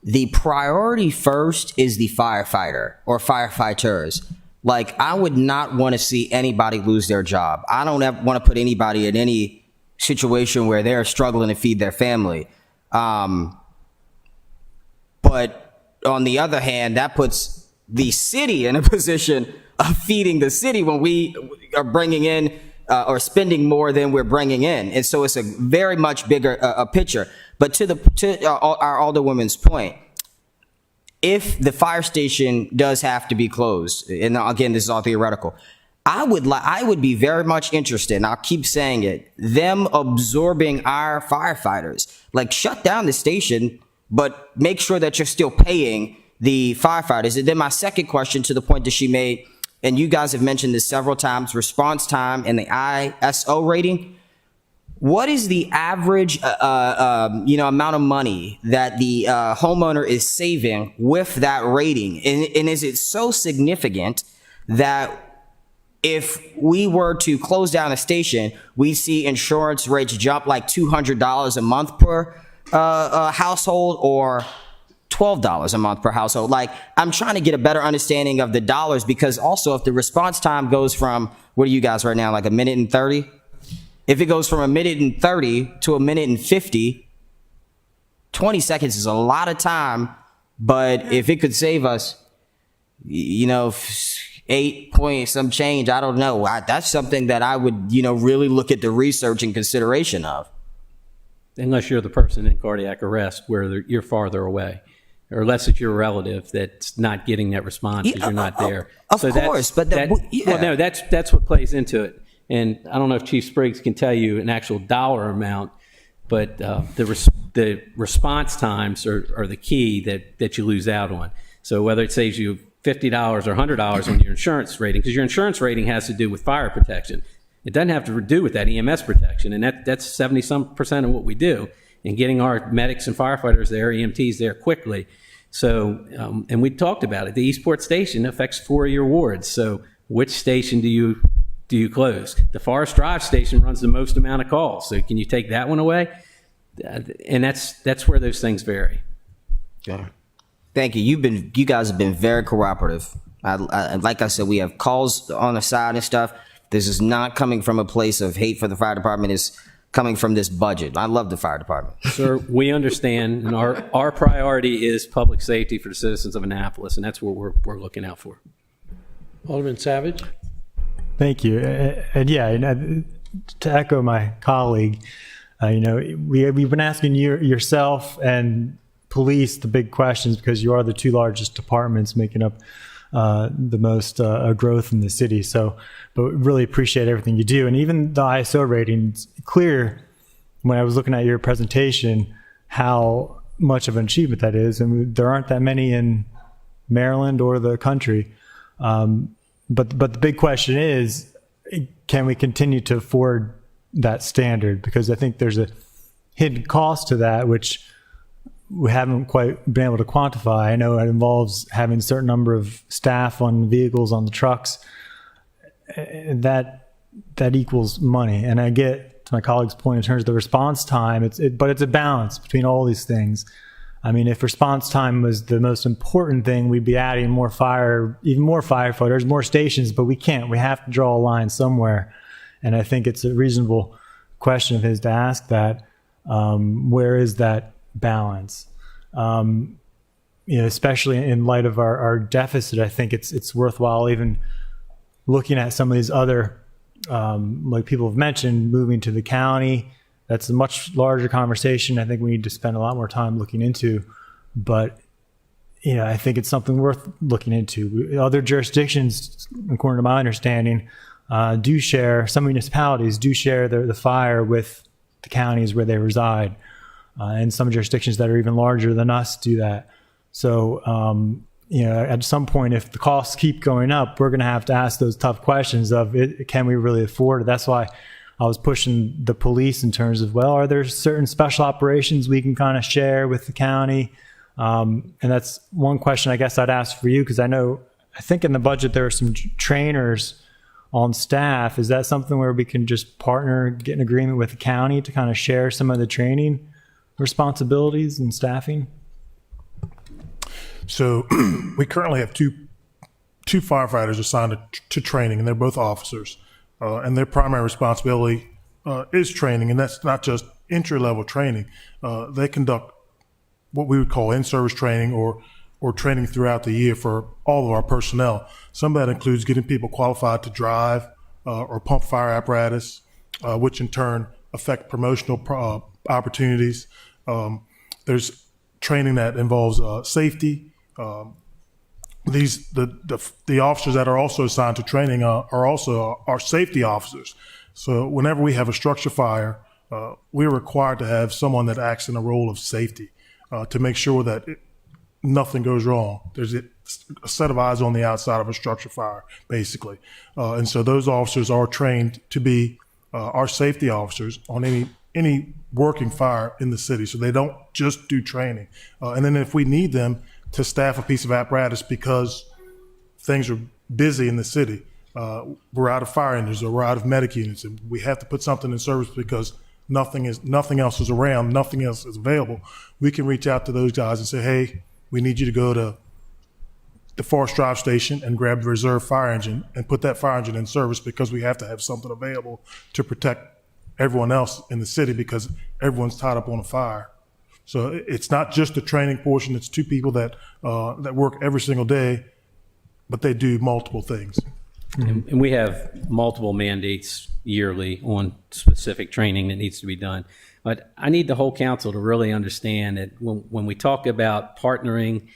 the priority first is the firefighter or firefighters. Like, I would not want to see anybody lose their job. I don't want to put anybody in any situation where they're struggling to feed their family. But on the other hand, that puts the city in a position of feeding the city when we are bringing in or spending more than we're bringing in. And so it's a very much bigger picture. But to our Alderwoman's point, if the fire station does have to be closed, and again, this is all theoretical, I would be very much interested, and I'll keep saying it, them absorbing our firefighters. Like, shut down the station, but make sure that you're still paying the firefighters. And then my second question, to the point that she made, and you guys have mentioned this several times, response time and the ISO rating. What is the average, amount of money that the homeowner is saving with that rating? And is it so significant that if we were to close down a station, we see insurance rates jump like $200 a month per household, or $12 a month per household? Like, I'm trying to get a better understanding of the dollars, because also if the response time goes from, what are you guys right now, like a minute and 30? If it goes from a minute and 30 to a minute and 50, 20 seconds is a lot of time. But if it could save us, 8 point some change, I don't know. That's something that I would, really look at the research and consideration of. Unless you're the person in cardiac arrest where you're farther away, or unless it's your relative that's not getting that response because you're not there. Of course, that's what plays into it. And I don't know if Chief Spriggs can tell you an actual dollar amount, but the response times are the key that you lose out on. So whether it saves you $50 or $100 on your insurance rating, because your insurance rating has to do with fire protection. It doesn't have to do with that EMS protection, and that's 70% of what we do, and getting our medics and firefighters there, EMTs there quickly. So, and we talked about it. The Eastport station affects 4 of your wards. So, which station do you close? The Forest Drive station runs the most amount of calls. So, can you take that one away? And that's where those things vary. Okay. Thank you. You guys have been very cooperative. Like I said, we have calls on the side and stuff. This is not coming from a place of hate for the fire department. It's coming from this budget. I love the fire department. Sir, we understand, and our priority is public safety for the citizens of Annapolis, and that's what we're looking out for. Alderman Savidge. Thank you. And to echo my colleague, we've been asking yourself and police the big questions because you are the two largest departments making up the most growth in the city. But really appreciate everything you do. And even the ISO rating, it's clear when I was looking at your presentation how much of an achievement that is. And there aren't that many in Maryland or the country. But the big question is, can we continue to afford that standard? Because I think there's a hidden cost to that, which we haven't quite been able to quantify. I know it involves having a certain number of staff on vehicles, on the trucks. That equals money. And I get to my colleague's point in terms of the response time, but it's a balance between all these things. I mean, if response time was the most important thing, we'd be adding even more firefighters, more stations, but we can't. We have to draw a line somewhere. And I think it's a reasonable question of his to ask that. Where is that balance? Especially in light of our deficit, I think it's worthwhile even looking at some of these other like people have mentioned, moving to the county. That's a much larger conversation. I think we need to spend a lot more time looking into, but I think it's something worth looking into. Other jurisdictions, according to my understanding, some municipalities do share the fire with the counties where they reside. And some jurisdictions that are even larger than us do that. So, at some point, if the costs keep going up, we're going to have to ask those tough questions of can we really afford it? That's why I was pushing the police in terms of, are there certain special operations we can kind of share with the county? And that's one question I guess I'd ask for you, because I think in the budget there are some trainers on staff. Is that something where we can just partner, get an agreement with the county to kind of share some of the training responsibilities and staffing? So we currently have two firefighters assigned to training, and they're both officers. And their primary responsibility is training, and that's not just entry-level training. They conduct what we would call in-service training or training throughout the year for all of our personnel. Some of that includes getting people qualified to drive or pump fire apparatus, which in turn affect promotional opportunities. There's training that involves safety. The officers that are also assigned to training are also our safety officers. So whenever we have a structure fire, we're required to have someone that acts in a role of safety to make sure that nothing goes wrong. There's a set of eyes on the outside of a structure fire, basically. And so those officers are trained to be our safety officers on any working fire in the city. So they don't just do training. And then if we need them to staff a piece of apparatus because things are busy in the city, we're out of fire engines or we're out of medic units, and we have to put something in service because nothing else is around, nothing else is available, we can reach out to those guys and say, hey, we need you to go to the Forest Drive station and grab the reserve fire engine and put that fire engine in service because we have to have something available to protect everyone else in the city because everyone's tied up on a fire. So it's not just the training portion. It's two people that work every single day, but they do multiple things. And we have multiple mandates yearly on specific training that needs to be done. But I need the whole council to really understand that when we talk about partnering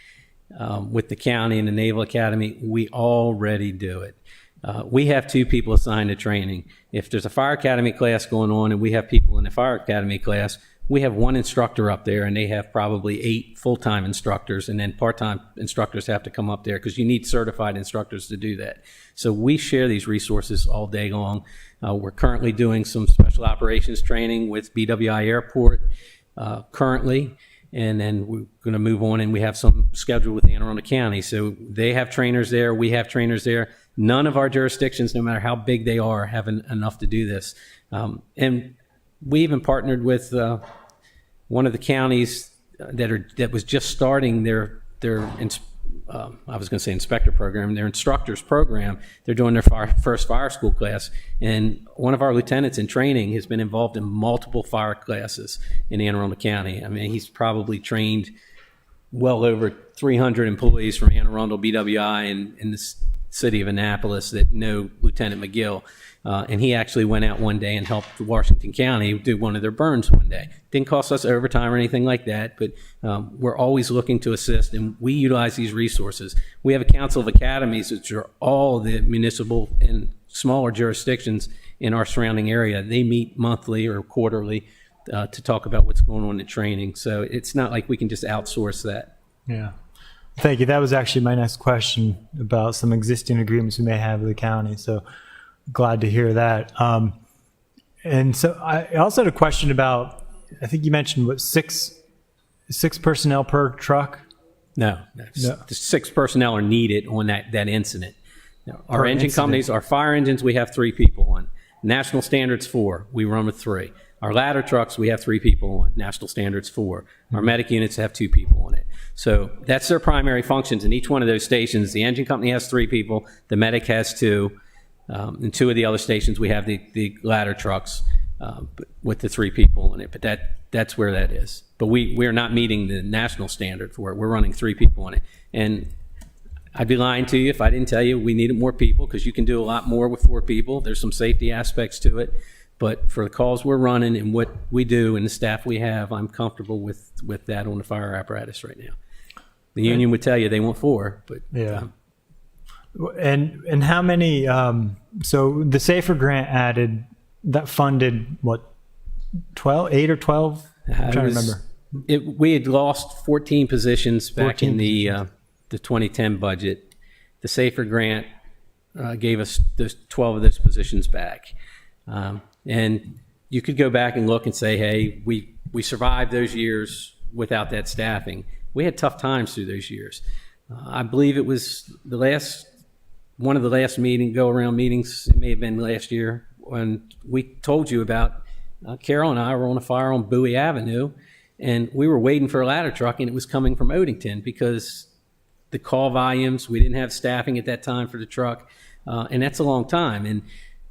with the county and the Naval Academy, we already do it. We have 2 people assigned to training. If there's a fire academy class going on and we have people in the fire academy class, we have 1 instructor up there and they have probably 8 full-time instructors, and then part-time instructors have to come up there because you need certified instructors to do that. So we share these resources all day long. We're currently doing some special operations training with BWI Airport currently, and then we're going to move on, and we have some scheduled with Anne Arundel County. So they have trainers there. We have trainers there. None of our jurisdictions, no matter how big they are, have enough to do this. And we even partnered with one of the counties that was just starting their I was going to say inspector program, their instructors program. They're doing their first fire school class, and one of our lieutenants in training has been involved in multiple fire classes in Anne Arundel County. I mean, he's probably trained well over 300 employees from Anne Arundel, BWI, and in the city of Annapolis that know Lieutenant McGill. And he actually went out one day and helped Washington County do one of their burns one day. Didn't cost us overtime or anything like that, but we're always looking to assist, and we utilize these resources. We have a council of academies, which are all the municipal and smaller jurisdictions in our surrounding area. They meet monthly or quarterly to talk about what's going on in training. So it's not like we can just outsource that. Yeah. Thank you. That was actually my next question about some existing agreements we may have with the county. So glad to hear that. And so I also had a question about, I think you mentioned, six personnel per truck? No. The 6 personnel are needed on that incident. Now, our engine companies, our fire engines, we have 3 people on. National Standards 4, we run with 3. Our ladder trucks, we have 3 people on. National Standards 4. Our medic units have 2 people on it. So that's their primary functions in each one of those stations. The engine company has 3 people. The medic has 2. In 2 of the other stations, we have the ladder trucks with the 3 people in it. But that's where that is. But we are not meeting the national standard for it. We're running 3 people on it. And I'd be lying to you if I didn't tell you we needed more people, because you can do a lot more with 4 people. There's some safety aspects to it. But for the calls we're running and what we do and the staff we have, I'm comfortable with that on the fire apparatus right now. The union would tell you they want 4, but Yeah. And how many, so the SAFER grant added, that funded what, 8 or 12? I'm trying to remember. We had lost 14 positions back in the 2010 budget. The SAFER grant gave us those 12 of those positions back. And you could go back and look and say, hey, we survived those years without that staffing. We had tough times through those years. I believe it was one of the last go-around meetings, it may have been last year, when we told you about Carol and I were on a fire on Bowie Avenue, and we were waiting for a ladder truck, and it was coming from Odenton because the call volumes, we didn't have staffing at that time for the truck, and that's a long time. And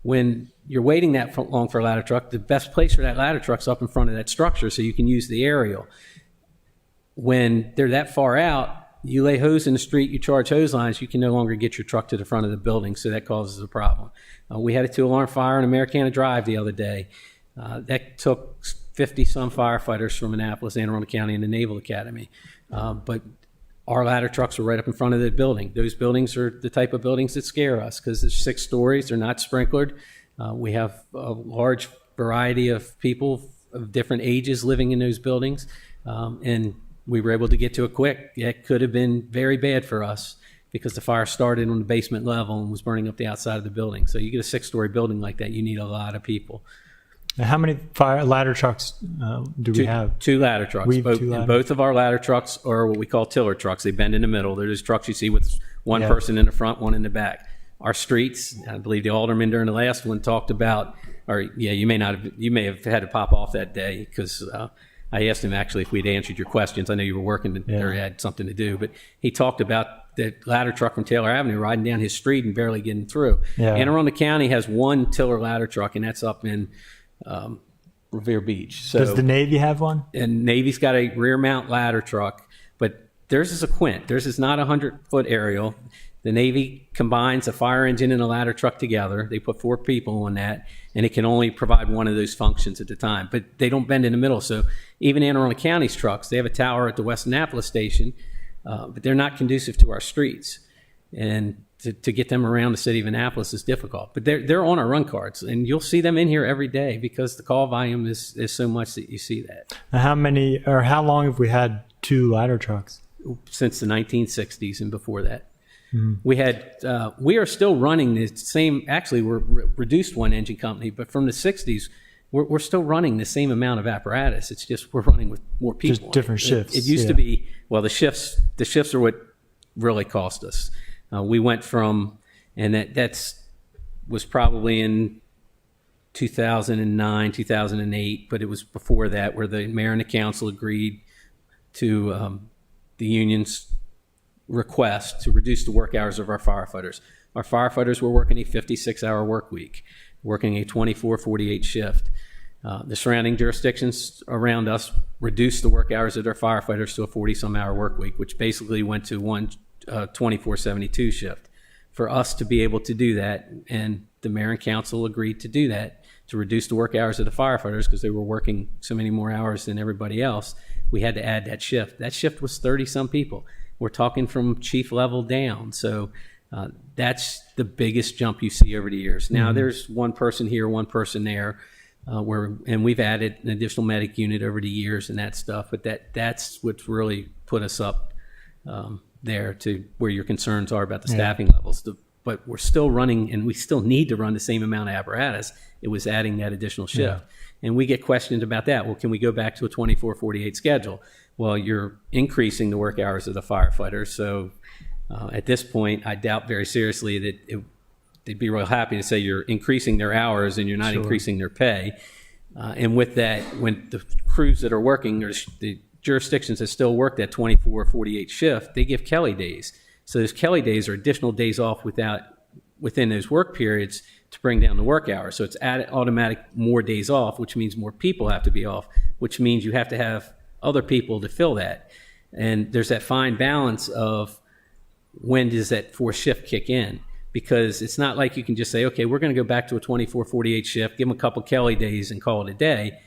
when you're waiting that long for a ladder truck, the best place for that ladder truck's up in front of that structure so you can use the aerial. When they're that far out, you lay hose in the street, you charge hose lines, you can no longer get your truck to the front of the building, so that causes a problem. We had a 2-alarm fire on Americana Drive the other day. That took 50-some firefighters from Annapolis, Anne Arundel County, and the Naval Academy. But our ladder trucks were right up in front of the building. Those buildings are the type of buildings that scare us because there's 6 stories, they're not sprinklered. We have a large variety of people of different ages living in those buildings, and we were able to get to it quick. It could have been very bad for us because the fire started on the basement level and was burning up the outside of the building. So you get a 6-story building like that, you need a lot of people. Now, how many ladder trucks do we have? 2 ladder trucks. Both of our ladder trucks are what we call tiller trucks. They bend in the middle. They're just trucks you see with one person in the front, one in the back. Our streets, I believe the alderman during the last one talked about, you may have had to pop off that day because I asked him actually if we'd answered your questions. I know you were working or had something to do, but he talked about the ladder truck from Taylor Avenue riding down his street and barely getting through. Anne Arundel County has 1 tiller ladder truck, and that's up in Revere Beach. So, does the Navy have one? And Navy's got a rear mount ladder truck, but theirs is a quint. Theirs is not a 100-foot aerial. The Navy combines a fire engine and a ladder truck together. They put 4 people on that, and it can only provide one of those functions at the time. But they don't bend in the middle. So even Anne Arundel County's trucks, they have a tower at the West Annapolis station, but they're not conducive to our streets. And to get them around the city of Annapolis is difficult. But they're on our run cards, and you'll see them in here every day because the call volume is so much that you see that. Now how long have we had 2 ladder trucks? Since the 1960s and before that. We are still running the same, actually we're reduced one engine company, but from the 60s, we're still running the same amount of apparatus. It's just we're running with more people. Just different shifts. It used to be, well, the shifts are what really cost us. We went from, and that was probably in 2009, 2008, but it was before that where the mayor and the council agreed to the union's request to reduce the work hours of our firefighters. Our firefighters were working a 56-hour work week, working a 24-48 shift. The surrounding jurisdictions around us reduced the work hours of their firefighters to a 40-some-hour work week, which basically went to one 24-72 shift. For us to be able to do that, and the mayor and council agreed to do that, to reduce the work hours of the firefighters because they were working so many more hours than everybody else, we had to add that shift. That shift was 30-some people. We're talking from chief level down. So that's the biggest jump you see over the years. Now there's one person here, one person there, and we've added an additional medic unit over the years and that stuff. But that's what's really put us up there to where your concerns are about the staffing levels. But we're still running, and we still need to run the same amount of apparatus. It was adding that additional shift. And we get questioned about that. Well, can we go back to a 24-48 schedule? Well, you're increasing the work hours of the firefighters. So at this point, I doubt very seriously that they'd be real happy to say you're increasing their hours and you're not increasing their pay. And with that, when the crews that are working, or the jurisdictions that still work that 24-48 shift, they give Kelly days. So those Kelly days are additional days off within those work periods to bring down the work hours. So it's automatic more days off, which means more people have to be off, which means you have to have other people to fill that. And there's that fine balance of when does that fourth shift kick in? Because it's not like you can just say, okay, we're going to go back to a 24-48 shift, give them a couple Kelly days and call it a day.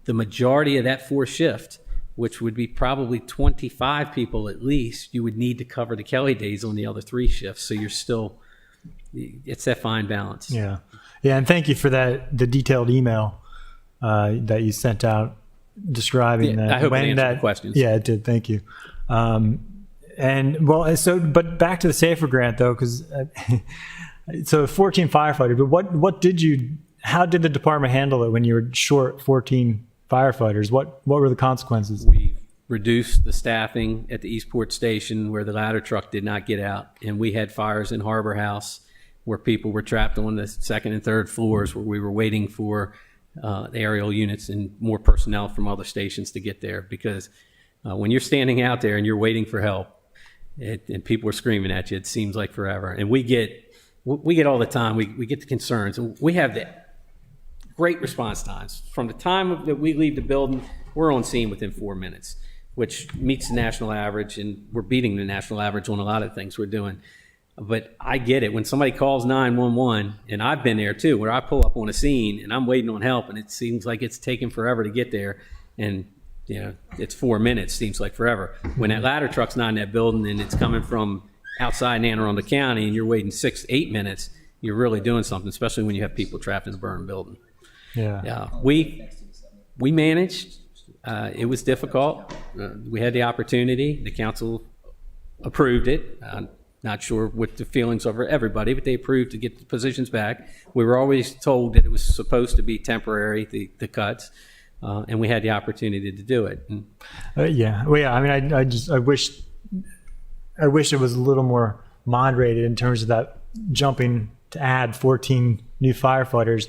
The majority of that fourth shift, which would be probably 25 people at least, you would need to cover the Kelly days on the other 3 shifts. So you're still, it's that fine balance. Yeah. Yeah. And thank you for that, the detailed email that you sent out describing that. I hope it answered the questions. Yeah, it did. Thank you. And well, so, but back to the SAFER grant though, because so 14 firefighters, but how did the department handle it when you were short 14 firefighters? What were the consequences? We reduced the staffing at the Eastport station where the ladder truck did not get out. And we had fires in Harbor House where people were trapped on the second and third floors where we were waiting for the aerial units and more personnel from other stations to get there. Because when you're standing out there and you're waiting for help and people are screaming at you, it seems like forever. And we get all the time, we get the concerns. And we have the great response times. From the time that we leave the building, we're on scene within 4 minutes, which meets the national average, and we're beating the national average on a lot of things we're doing. But I get it. When somebody calls 911, and I've been there too, where I pull up on a scene and I'm waiting on help and it seems like it's taking forever to get there, and it's 4 minutes, seems like forever. When that ladder truck's not in that building and it's coming from outside Anne Arundel County and you're waiting 6 to 8 minutes, you're really doing something, especially when you have people trapped in a burned building. Yeah. We managed. It was difficult. We had the opportunity. The council approved it. I'm not sure what the feelings of everybody, but they approved to get the positions back. We were always told that it was supposed to be temporary, the cuts, and we had the opportunity to do it. Yeah. Well, yeah. I mean, I wish it was a little more moderated in terms of that jumping to add 14 new firefighters.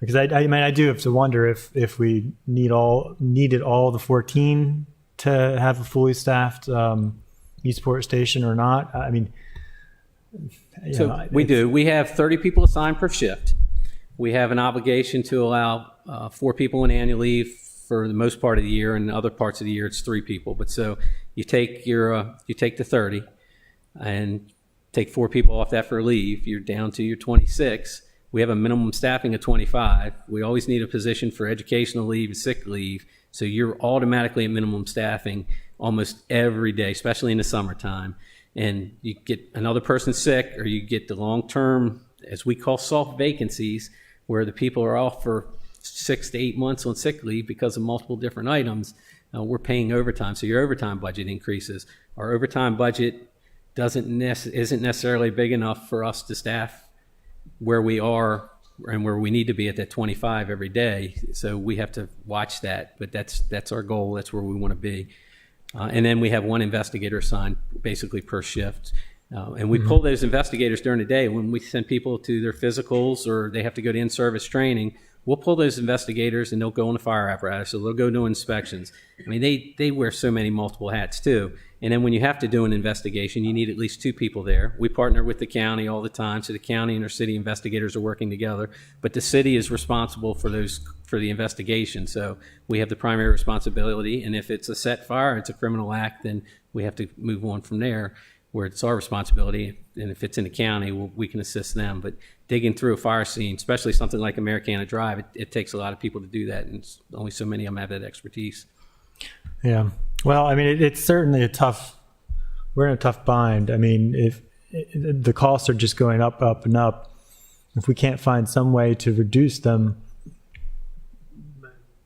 Because I mean, I do have to wonder if we needed all the 14 to have a fully staffed Eastport station or not. I mean, we do. We have 30 people assigned per shift. We have an obligation to allow 4 people on annual leave for the most part of the year, and other parts of the year it's 3 people. But so you take the 30 and take 4 people off that for leave. You're down to your 26. We have a minimum staffing of 25. We always need a position for educational leave and sick leave. So you're automatically at minimum staffing almost every day, especially in the summertime. And you get another person sick, or you get the long-term, as we call soft vacancies, where the people are off for 6 to 8 months on sick leave because of multiple different items. We're paying overtime, so your overtime budget increases. Our overtime budget isn't necessarily big enough for us to staff where we are and where we need to be at that 25 every day. So we have to watch that, but that's our goal. That's where we want to be. And then we have 1 investigator assigned basically per shift. And we pull those investigators during the day. When we send people to their physicals or they have to go to in-service training, we'll pull those investigators and they'll go on the fire apparatus, so they'll go do inspections. I mean, they wear so many multiple hats too. And then when you have to do an investigation, you need at least 2 people there. We partner with the county all the time, so the county and our city investigators are working together. But the city is responsible for the investigation, so we have the primary responsibility. And if it's a set fire, it's a criminal act, then we have to move on from there, where it's our responsibility. And if it's in the county, we can assist them. But digging through a fire scene, especially something like Americana Drive, it takes a lot of people to do that, and only so many of them have that expertise. Yeah. Well, I mean, it's certainly we're in a tough bind. I mean, if the costs are just going up, up, and up, if we can't find some way to reduce them,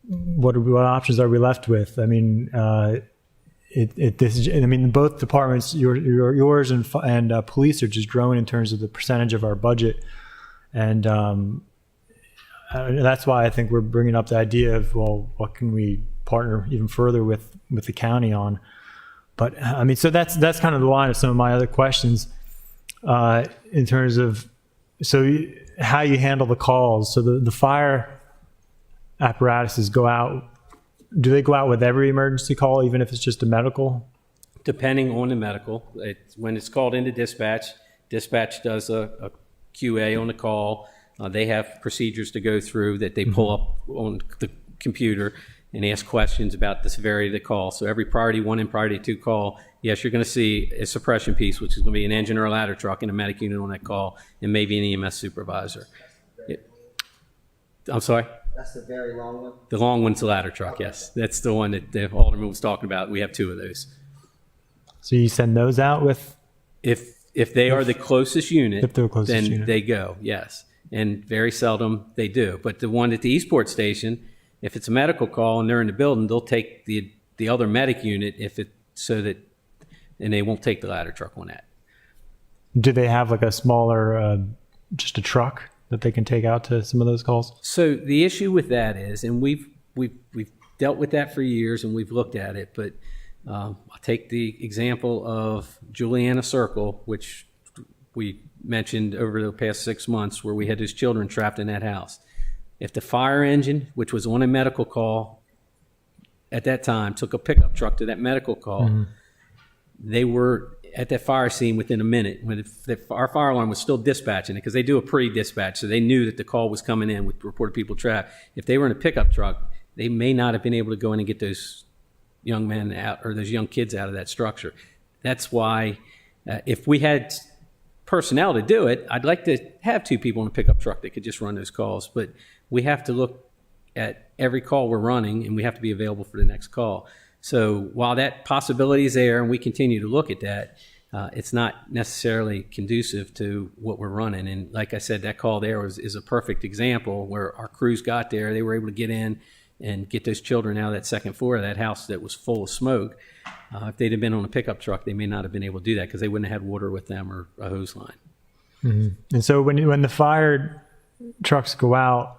what options are we left with? I mean, both departments, yours and police, are just growing in terms of the percentage of our budget, and that's why I think we're bringing up the idea of, well, what can we partner even further with the county on? But I mean, so that's kind of the line of some of my other questions in terms of how you handle the calls. So the fire apparatuses go out. Do they go out with every emergency call, even if it's just a medical? Depending on the medical. When it's called into dispatch does a QA on the call. They have procedures to go through that they pull up on the computer. and ask questions about the severity of the call. So every priority 1 and priority 2 call, yes, you're going to see a suppression piece, which is going to be an engine or a ladder truck and a medic unit on that call, and maybe an EMS supervisor. I'm sorry? That's the very long one? The long one's the ladder truck, yes. That's the one that the Alderman was talking about. We have 2 of those. So you send those out with? If they are the closest unit, If they're the closest then unit. they go, yes. And very seldom they do. But the one at the Eastport station, if it's a medical call and they're in the building, they'll take the other medic unit and they won't take the ladder truck on that. Do they have like a smaller, just a truck that they can take out to some of those calls? So the issue with that is, and we've dealt with that for years and we've looked at it, but I'll take the example of Juliana Circle, which we mentioned over the past 6 months, where we had those children trapped in that house. If the fire engine, which was on a medical call at that time, took a pickup truck to that medical call, they were at that fire scene within a minute. When our fire alarm was still dispatching it, because they do a pre-dispatch, so they knew that the call was coming in with reported people trapped. If they were in a pickup truck, they may not have been able to go in and get those young men out or those young kids out of that structure. That's why if we had personnel to do it, I'd like to have 2 people in a pickup truck that could just run those calls. But we have to look at every call we're running, and we have to be available for the next call. So while that possibility is there and we continue to look at that, it's not necessarily conducive to what we're running. And like I said, that call there is a perfect example where our crews got there. They were able to get in and get those children out of that second floor of that house that was full of smoke. If they'd have been on a pickup truck, they may not have been able to do that because they wouldn't have had water with them or a hose line. And so when the fire trucks go out,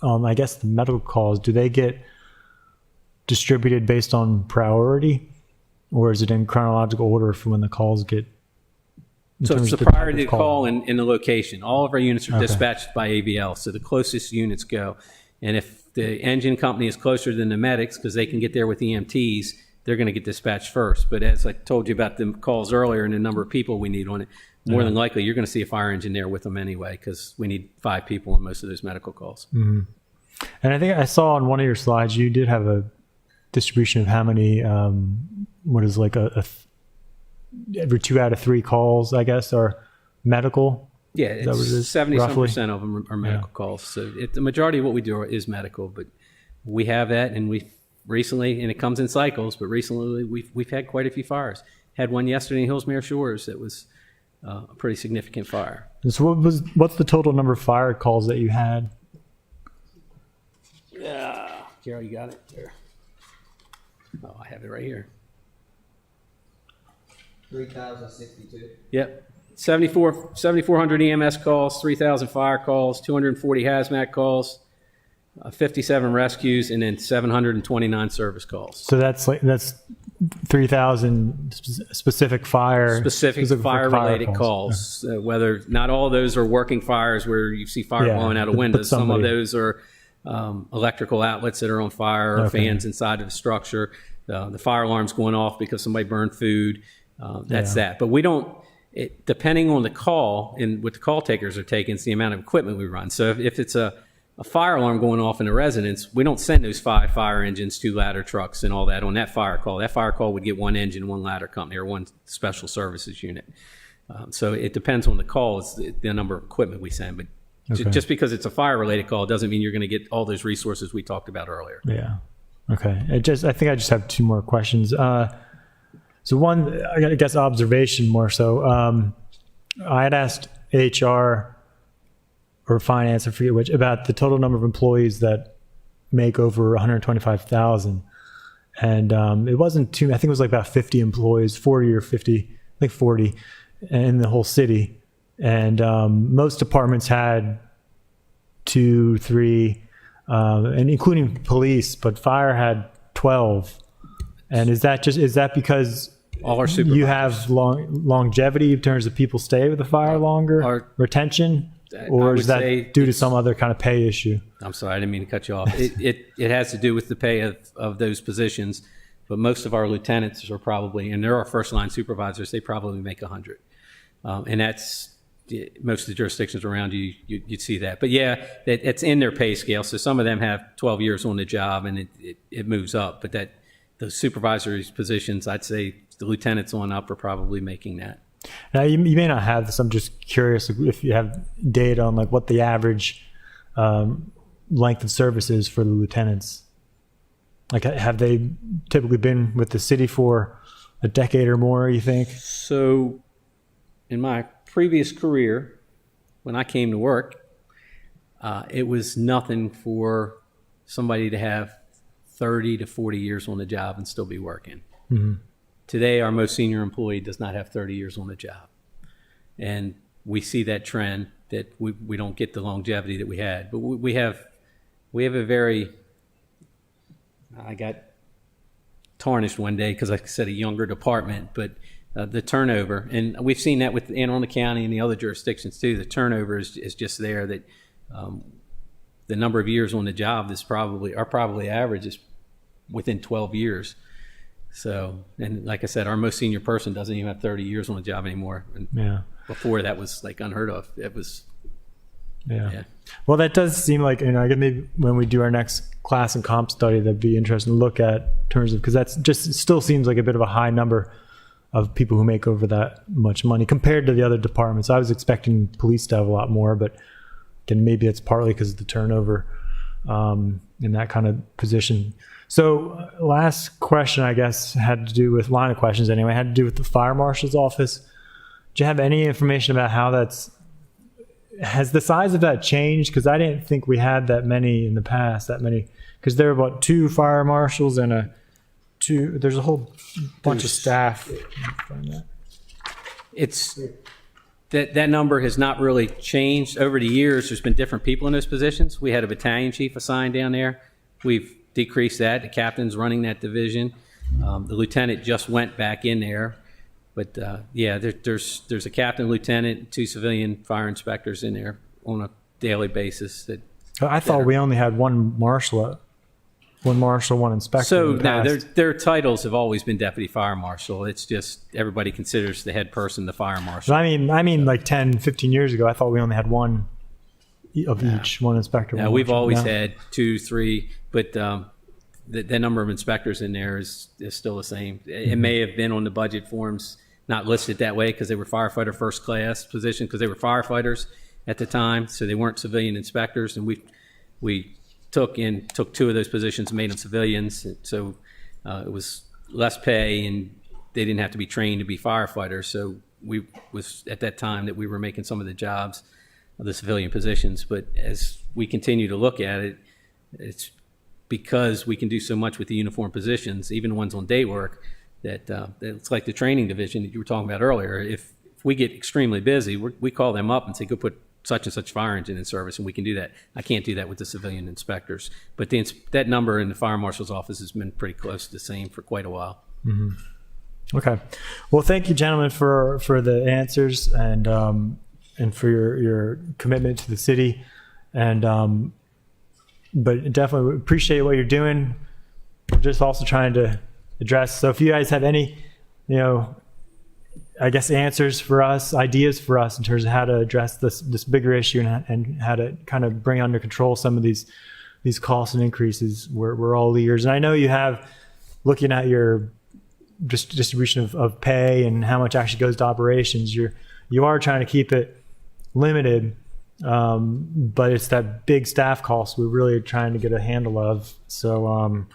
I guess the medical calls, do they get distributed based on priority, or is it in chronological order for when the calls get? So it's the priority to call and the location. All of our units are dispatched by AVL, so the closest units go. And if the engine company is closer than the medics, because they can get there with EMTs, they're going to get dispatched first. But as I told you about the calls earlier and the number of people we need on it, more than likely you're going to see a fire engine there with them anyway, because we need 5 people on most of those medical calls. And I think I saw on one of your slides you did have a distribution of how many, what is like every 2 out of 3 calls, I guess, are medical. Yeah, it's 70% of them are medical calls. So the majority of what we do is medical, but we have that, and we've recently, and it comes in cycles, but recently we've had quite a few fires. Had one yesterday in Hillsmere Shores that was a pretty significant fire. And so what's the total number of fire calls that you had? Yeah, Jarrell, you got it there. Oh, I have it right here. 3,062. Yep. 7,400 EMS calls, 3,000 fire calls, 240 hazmat calls, 57 rescues, and then 729 service calls. So that's 3,000 specific fire related calls. Whether not all of those are working fires where you see fire blowing out of windows. Some of those are electrical outlets that are on fire or fans inside of the structure. The fire alarm's going off because somebody burned food. That's that. But we don't. Depending on the call and what the call takers are taking, it's the amount of equipment we run. So if it's a fire alarm going off in a residence, we don't send those 5 fire engines, 2 ladder trucks, and all that on that fire call. That fire call would get 1 engine, 1 ladder company, or 1 special services unit. So it depends on the call, it's the number of equipment we send. But just because it's a fire-related call doesn't mean you're going to get all those resources we talked about earlier. Yeah. Okay. I think I just have 2 more questions. So one, I guess, observation more so. I had asked HR or finance, I forget which, about the total number of employees that make over 125,000. And it wasn't too, I think it was like about 50 employees, 40 or 50, I think 40 in the whole city. And most departments had 2, 3, and including police, but fire had 12. And is that because all our supervisors, you have longevity in terms of people stay with the fire longer, retention, or is that due to some other kind of pay issue? I'm sorry, I didn't mean to cut you off. It has to do with the pay of those positions, but most of our lieutenants are probably, and they're our first line supervisors, they probably make 100. And that's most of the jurisdictions around you, you'd see that. But yeah, it's in their pay scale. So some of them have 12 years on the job, and it moves up. But those supervisory positions, I'd say the lieutenants on up are probably making that. Now, you may not have this. I'm just curious if you have data on like what the average length of service is for the lieutenants. Like, have they typically been with the city for a decade or more, you think? So in my previous career, when I came to work, it was nothing for somebody to have 30 to 40 years on the job and still be working. Mm-hmm. Today, our most senior employee does not have 30 years on the job. And we see that trend that we don't get the longevity that we had. But we have a very, I got tarnished one day because I said a younger department, but the turnover, and we've seen that with Anne Arundel County and the other jurisdictions too, the turnover is just there, that the number of years on the job is probably average is within 12 years. So, and like I said, our most senior person doesn't even have 30 years on the job anymore. And yeah. Before that was like unheard of. It was. Yeah. Well, that does seem like, I guess maybe when we do our next class and comp study, that'd be interesting to look at in terms of, because that's just, it still seems like a bit of a high number of people who make over that much money compared to the other departments. I was expecting police to have a lot more, but again, maybe it's partly because of the turnover in that kind of position. So last question, I guess, had to do with line of questions anyway, had to do with the fire marshal's office. Do you have any information about how has the size of that changed? Because I didn't think we had that many in the past, because there were about 2 fire marshals and there's a whole bunch of staff. It's that number has not really changed over the years. There's been different people in those positions. We had a battalion chief assigned down there. We've decreased that. The captain's running that division. The lieutenant just went back in there. But yeah, there's a captain, lieutenant, 2 civilian fire inspectors in there on a daily basis. I thought we only had one marshal, one inspector. So no, their titles have always been deputy fire marshal. It's just everybody considers the head person the fire marshal. But I mean, like 10, 15 years ago, I thought we only had one of each, one inspector. Now we've always had 2, 3, but the number of inspectors in there is still the same. It may have been on the budget forms not listed that way because they were firefighter first class position, because they were firefighters at the time, so they weren't civilian inspectors, and we took 2 of those positions and made them civilians, so it was less pay and they didn't have to be trained to be firefighters. So we was at that time that we were making some of the jobs of the civilian positions. But as we continue to look at it, it's because we can do so much with the uniform positions, even the ones on day work, that it's like the training division that you were talking about earlier. If we get extremely busy, we call them up and say, go put such and such fire engine in service, and we can do that. I can't do that with the civilian inspectors. But that number in the fire marshal's office has been pretty close to the same for quite a while. Mm-hmm. Okay. Well, thank you, gentlemen, for the answers and for your commitment to the city. And but definitely appreciate what you're doing. We're just also trying to address. So if you guys have any, I guess, answers for us, ideas for us in terms of how to address this bigger issue and how to kind of bring under control some of these costs and increases, we're all ears. And I know you have, looking at your distribution of pay and how much actually goes to operations, you are trying to keep it limited, but it's that big staff cost we're really trying to get a handle of. So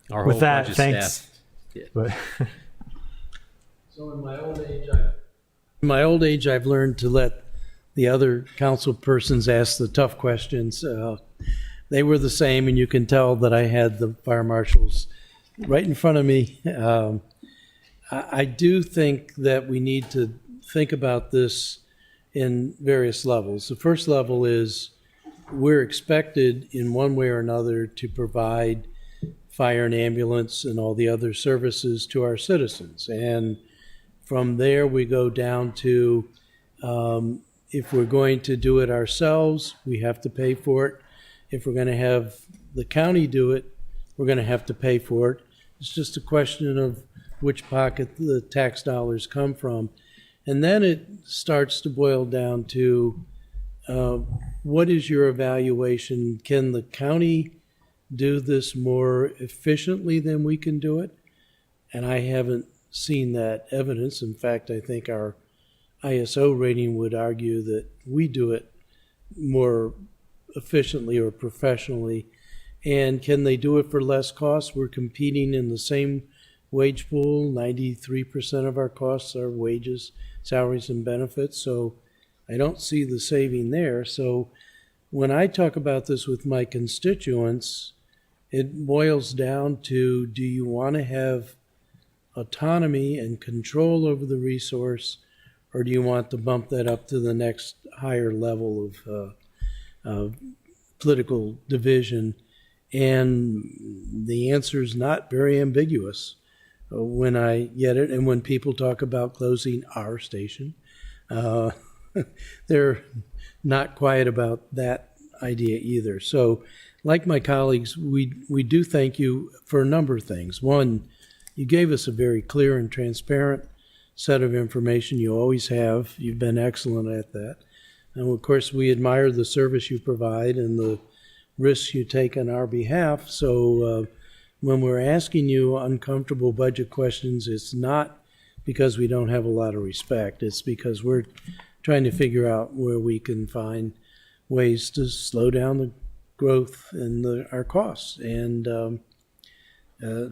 with that, thanks. Yeah. But So in my old age, I've learned to let the other council persons ask the tough questions. They were the same, and you can tell that I had the fire marshals right in front of me. I do think that we need to think about this in various levels. The first level is we're expected in one way or another to provide fire and ambulance and all the other services to our citizens. And from there, we go down to if we're going to do it ourselves, we have to pay for it. If we're going to have the county do it, we're going to have to pay for it. It's just a question of which pocket the tax dollars come from. And then it starts to boil down to what is your evaluation? Can the county do this more efficiently than we can do it? And I haven't seen that evidence. In fact, I think our ISO rating would argue that we do it more efficiently or professionally. And can they do it for less cost? We're competing in the same wage pool. 93% of our costs are wages, salaries, and benefits. So I don't see the saving there. So when I talk about this with my constituents, it boils down to, do you want to have autonomy and control over the resource, or do you want to bump that up to the next higher level of political division? And the answer is not very ambiguous when I get it. And when people talk about closing our station, they're not quiet about that idea either. So like my colleagues, we do thank you for a number of things. One, you gave us a very clear and transparent set of information. You always have. You've been excellent at that. And of course, we admire the service you provide and the risks you take on our behalf. So when we're asking you uncomfortable budget questions, it's not because we don't have a lot of respect. It's because we're trying to figure out where we can find ways to slow down the growth in our costs. And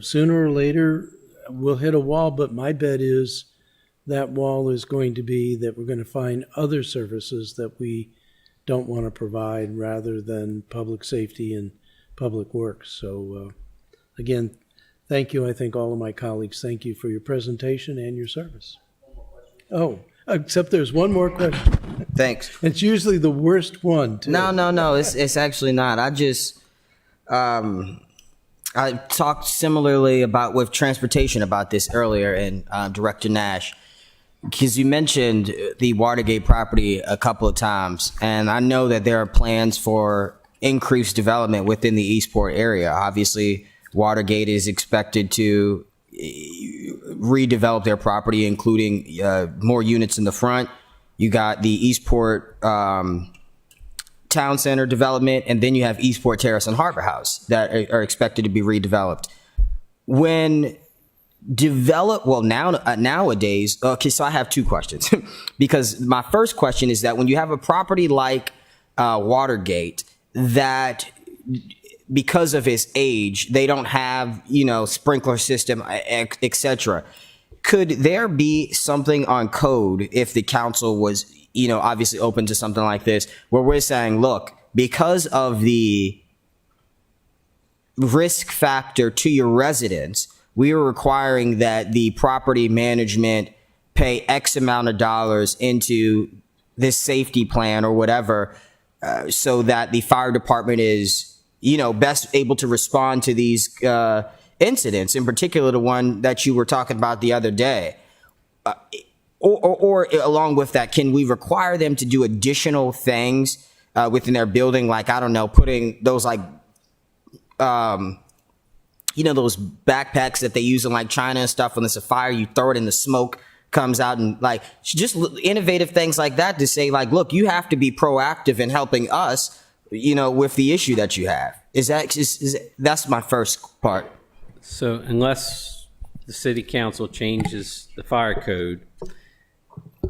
sooner or later, we'll hit a wall, but my bet is that wall is going to be that we're going to find other services that we don't want to provide rather than public safety and public works. So again, thank you. I think all of my colleagues, thank you for your presentation and your service. Oh, except there's one more question. Thanks. It's usually the worst one, too. No. It's actually not. I just, I talked similarly with transportation about this earlier, and Director Nash, because you mentioned the Watergate property a couple of times, and I know that there are plans for increased development within the Eastport area. Obviously, Watergate is expected to redevelop their property, including more units in the front. You got the Eastport Town Center development, and then you have Eastport Terrace and Harbor House that are expected to be redeveloped. When nowadays, okay, so I have two questions. Because my first question is that when you have a property like Watergate, that because of its age, they don't have, sprinkler system, etc. Could there be something on code if the council was, obviously open to something like this, where we're saying, look, because of the risk factor to your residents, we are requiring that the property management pay X amount of dollars into this safety plan or whatever, so that the fire department is, best able to respond to these incidents, in particular the one that you were talking about the other day. Or along with that, can we require them to do additional things within their building, like, I don't know, putting those those backpacks that they use in like China and stuff, when there's a fire, you throw it in, the smoke comes out, and like just innovative things like that to say, like, look, you have to be proactive in helping us, with the issue that you have. That's my first part. So unless the city council changes the fire code,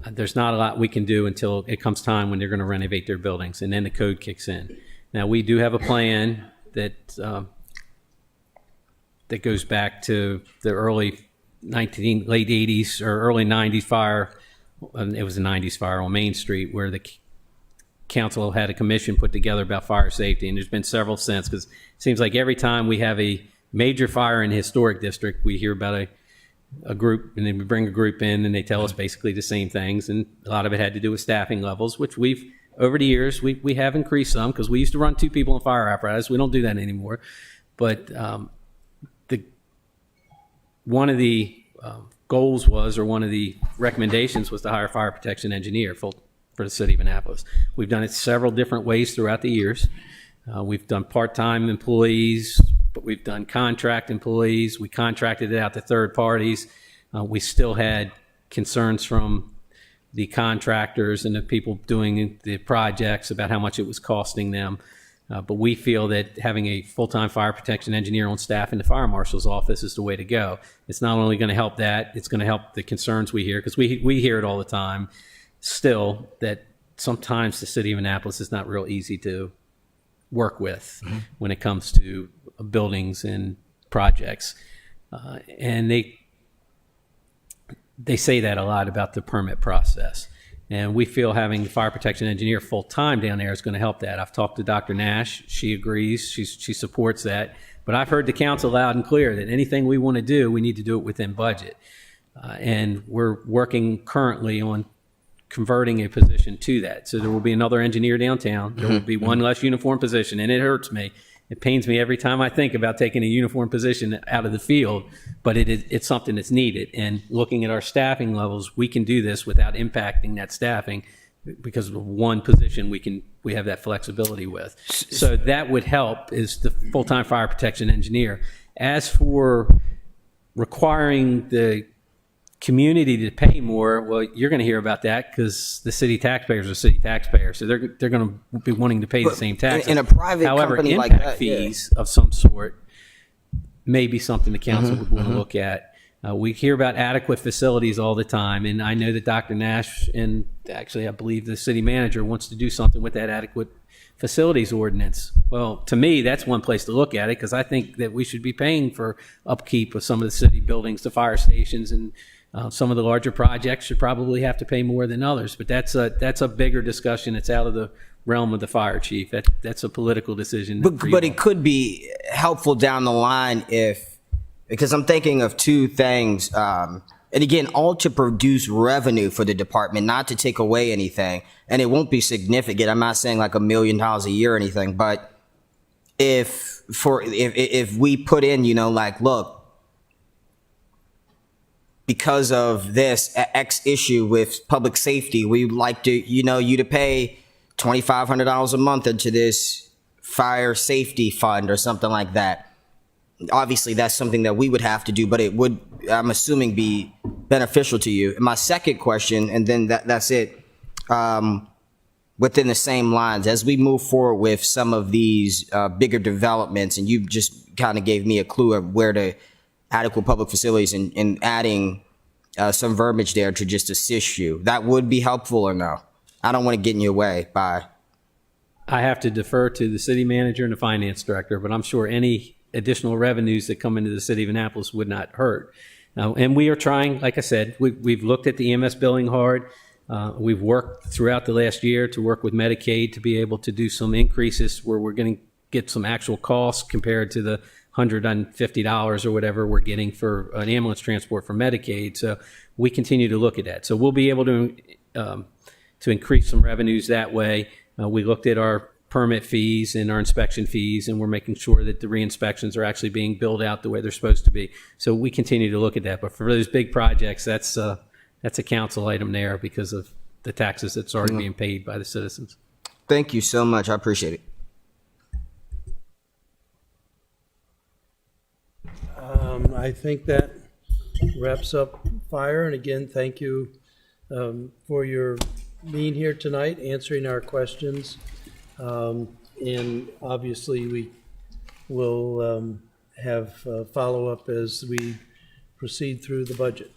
there's not a lot we can do until it comes time when they're going to renovate their buildings, and then the code kicks in. Now, we do have a plan that goes back to the late 80s or early 90s fire. It was a 90s fire on Main Street, where the council had a commission put together about fire safety, and there's been several since, because it seems like every time we have a major fire in a historic district, we hear about a group, and then we bring a group in and they tell us basically the same things, and a lot of it had to do with staffing levels, which we've, over the years, we have increased some, because we used to run 2 people in fire apparatus. We don't do that anymore. But one of the goals was, or one of the recommendations was, to hire a fire protection engineer for the city of Annapolis. We've done it several different ways throughout the years. We've done part-time employees, but we've done contract employees. We contracted it out to third parties. We still had concerns from the contractors and the people doing the projects about how much it was costing them. But we feel that having a full-time fire protection engineer on staff in the fire marshal's office is the way to go. It's not only going to help that, it's going to help the concerns we hear, because we hear it all the time still, that sometimes the city of Annapolis is not real easy to work with when it comes to buildings and projects. And they say that a lot about the permit process. And we feel having the fire protection engineer full-time down there is going to help that. I've talked to Dr. Nash. She agrees. She supports that. But I've heard the council loud and clear that anything we want to do, we need to do it within budget. And we're working currently on converting a position to that. So there will be another engineer downtown. There will be one less uniform position, and it hurts me. It pains me every time I think about taking a uniform position out of the field, but it's something that's needed. And looking at our staffing levels, we can do this without impacting that staffing, because of one position we have that flexibility with. So that would help, is the full-time fire protection engineer. As for requiring the community to pay more, well, you're going to hear about that, because the city taxpayers are city taxpayers, so they're going to be wanting to pay the same taxes. In a private However, company impact like that, fees of some sort may be something the council would want to look at. We hear about adequate facilities all the time, and I know that Dr. Nash, and actually I believe the city manager, wants to do something with that adequate facilities ordinance. Well, to me, that's one place to look at it, because I think that we should be paying for upkeep of some of the city buildings, the fire stations, and some of the larger projects should probably have to pay more than others. But that's a bigger discussion. It's out of the realm of the fire chief. That's a political decision. But it could be helpful down the line because I'm thinking of two things. And again, all to produce revenue for the department, not to take away anything. And it won't be significant. I'm not saying like $1 million a year or anything, but if we put in, like, look, because of this X issue with public safety, we'd like to, you to pay $2,500 a month into this fire safety fund or something like that. Obviously, that's something that we would have to do, but it would, I'm assuming, be beneficial to you. And my second question, and then that's it, within the same lines, as we move forward with some of these bigger developments, and you just kind of gave me a clue of where to adequate public facilities and adding some verbiage there to just assist you. That would be helpful, or no? I don't want to get in your way. Bye. I have to defer to the city manager and the finance director, but I'm sure any additional revenues that come into the city of Annapolis would not hurt. And we are trying, like I said, we've looked at the EMS billing hard. We've worked throughout the last year to work with Medicaid to be able to do some increases where we're going to get some actual costs compared to the $150 or whatever we're getting for an ambulance transport for Medicaid. So we continue to look at that. So we'll be able to increase some revenues that way. We looked at our permit fees and our inspection fees, and we're making sure that the re-inspections are actually being billed out the way they're supposed to be. So we continue to look at that. But for those big projects, that's a council item there because of the taxes that's already being paid by the citizens. Thank you so much. I appreciate it. I think that wraps up fire. And again, thank you for your being here tonight, answering our questions. And obviously, we will have follow-up as we proceed through the budget.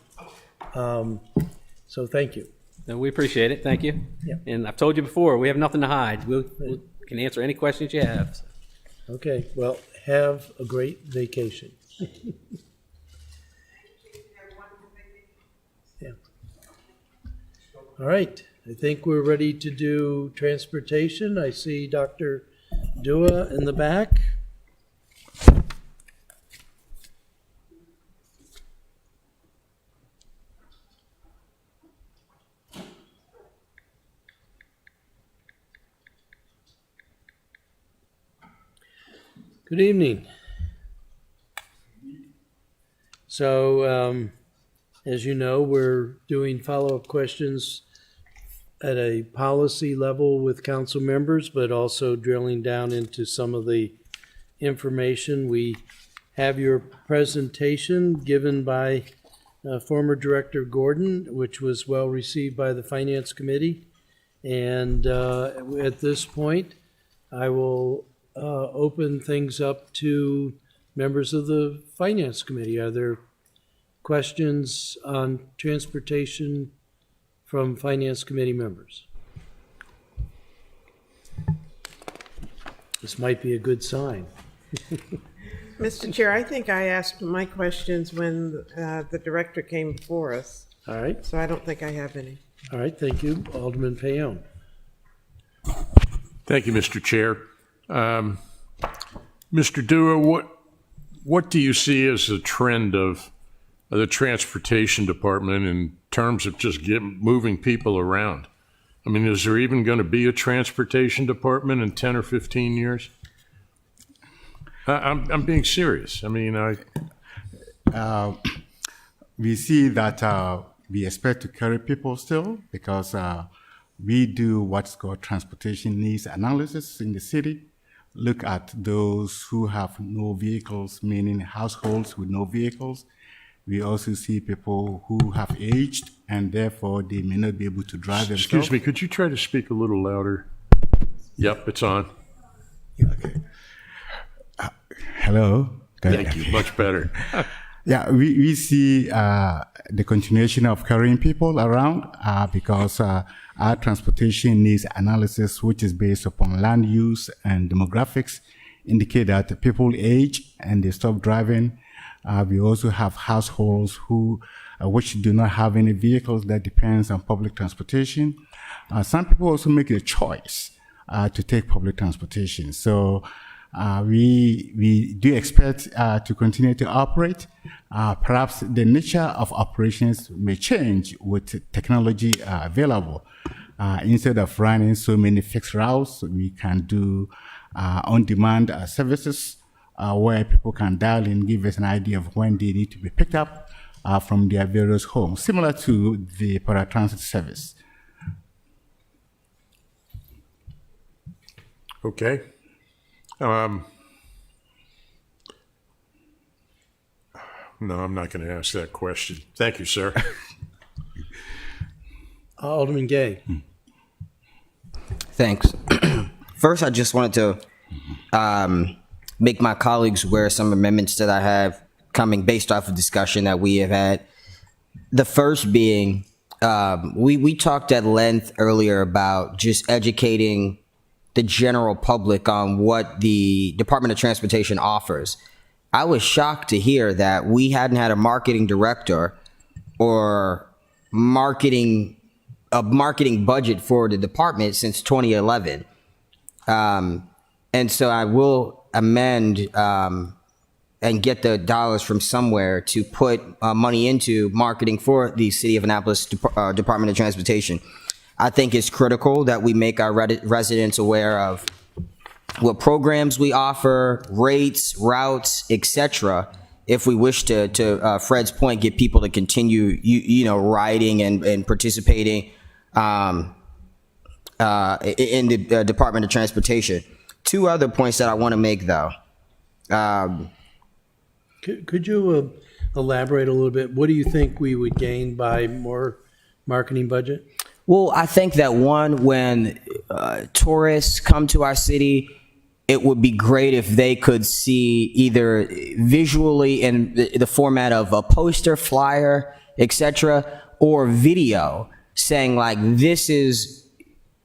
So thank you. And we appreciate it. Thank you. Yeah. And I've told you before, we have nothing to hide. We can answer any questions you have. Okay, well, have a great vacation. Yeah. All right, I think we're ready to do transportation. I see Dr. Dua in the back. Good evening. So, as you know, we're doing follow-up questions at a policy level with council members, but also drilling down into some of the information. We have your presentation given by former Director Gordon, which was well received by the Finance Committee. And at this point, I will open things up to members of the Finance Committee. Are there questions on transportation from Finance Committee members? This might be a good sign. Mr. Chair, I think I asked my questions when the director came before us, All right, so I don't think I have any. all right, thank you. Alderman Paone. Thank you, Mr. Chair. Mr. Dua, what do you see as a trend of the Transportation Department in terms of just moving people around? I mean, is there even going to be a Transportation Department in 10 or 15 years? I'm being serious. I mean, we see that we expect to carry people still because we do what's called transportation needs analysis in the city. Look at those who have no vehicles, meaning households with no vehicles. We also see people who have aged and therefore they may not be able to drive themselves. Excuse me, could you try to speak a little louder? Yep, it's on. Okay. Hello. Thank you, much better. Yeah, we see the continuation of carrying people around because our transportation needs analysis, which is based upon land use and demographics, indicate that people age and they stop driving. We also have households which do not have any vehicles that depends on public transportation. Some people also make a choice to take public transportation. So we do expect to continue to operate. Perhaps the nature of operations may change with technology available. Instead of running so many fixed routes, we can do on-demand services where people can dial in, give us an idea of when they need to be picked up from their various homes, similar to the paratransit service. Okay. No, I'm not going to ask that question. Thank you, sir. Alderman Gay. Thanks. First, I just wanted to make my colleagues aware of some amendments that I have coming based off of discussion that we have had. The first being, we talked at length earlier about just educating the general public on what the Department of Transportation offers. I was shocked to hear that we hadn't had a marketing director or marketing budget for the department since 2011. And so I will amend and get the dollars from somewhere to put money into marketing for the City of Annapolis Department of Transportation. I think it's critical that we make our residents aware of what programs we offer, rates, routes, etc. If we wish to Fred's point, get people to continue, riding and participating in the Department of Transportation. Two other points that I want to make, though. Could you elaborate a little bit? What do you think we would gain by more marketing budget? Well, I think that when tourists come to our city, it would be great if they could see either visually in the format of a poster, flyer, etc., or video saying like, this is,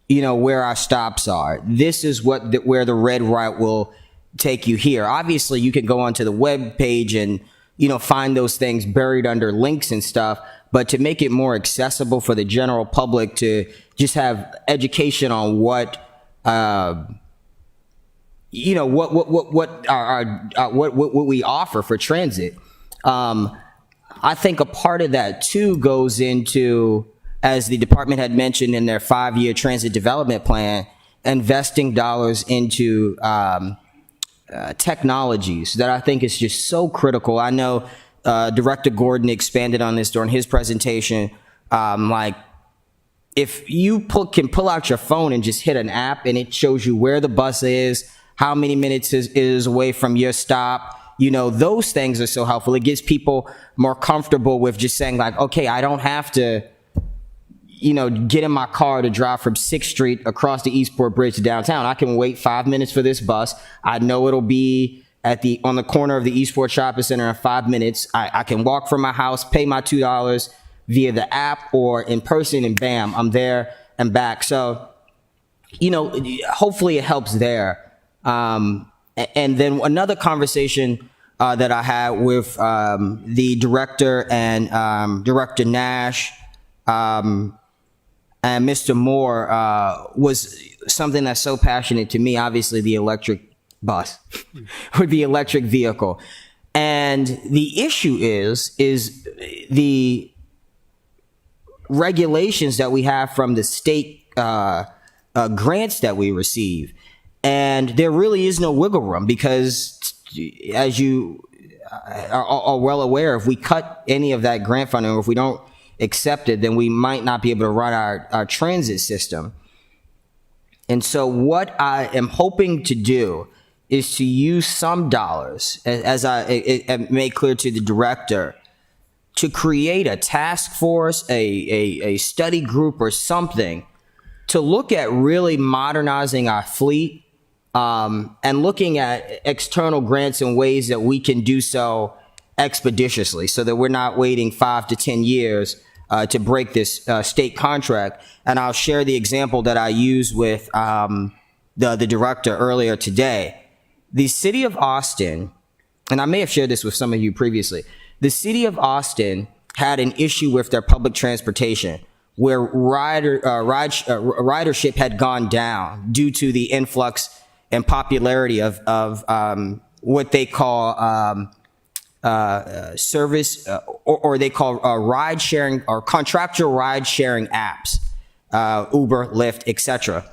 where our stops are. This is where the red route will take you here. Obviously, you can go onto the web page and, find those things buried under links and stuff. But to make it more accessible for the general public to just have education on what we offer for transit. I think a part of that too goes into, as the department had mentioned in their 5-year transit development plan, investing dollars into technologies that I think is just so critical. I know Director Gordon expanded on this during his presentation. If you can pull out your phone and just hit an app and it shows you where the bus is, how many minutes it is away from your stop, those things are so helpful. It gives people more comfortable with just saying like, okay, I don't have to, get in my car to drive from 6th Street across the Eastport Bridge to downtown. I can wait 5 minutes for this bus. I know it'll be on the corner of the Eastport Shopping Center in 5 minutes. I can walk from my house, pay my $2 via the app or in person, and bam, I'm there and back. So, hopefully it helps there. And then another conversation that I had with the director and Director Nash and Mr. Moore was something that's so passionate to me. Obviously, the electric bus or the electric vehicle. And the issue is the regulations that we have from the state grants that we receive. And there really is no wiggle room because, as you are well aware, if we cut any of that grant funding or if we don't accept it, then we might not be able to run our transit system. And so what I am hoping to do is to use some dollars, as I made clear to the director, to create a task force, a study group or something to look at really modernizing our fleet and looking at external grants and ways that we can do so expeditiously so that we're not waiting 5 to 10 years to break this state contract. And I'll share the example that I used with the director earlier today. The city of Austin, and I may have shared this with some of you previously, the city of Austin had an issue with their public transportation where ridership had gone down due to the influx and popularity of what they call service or they call ride sharing or contractual ride sharing apps, Uber, Lyft, etc.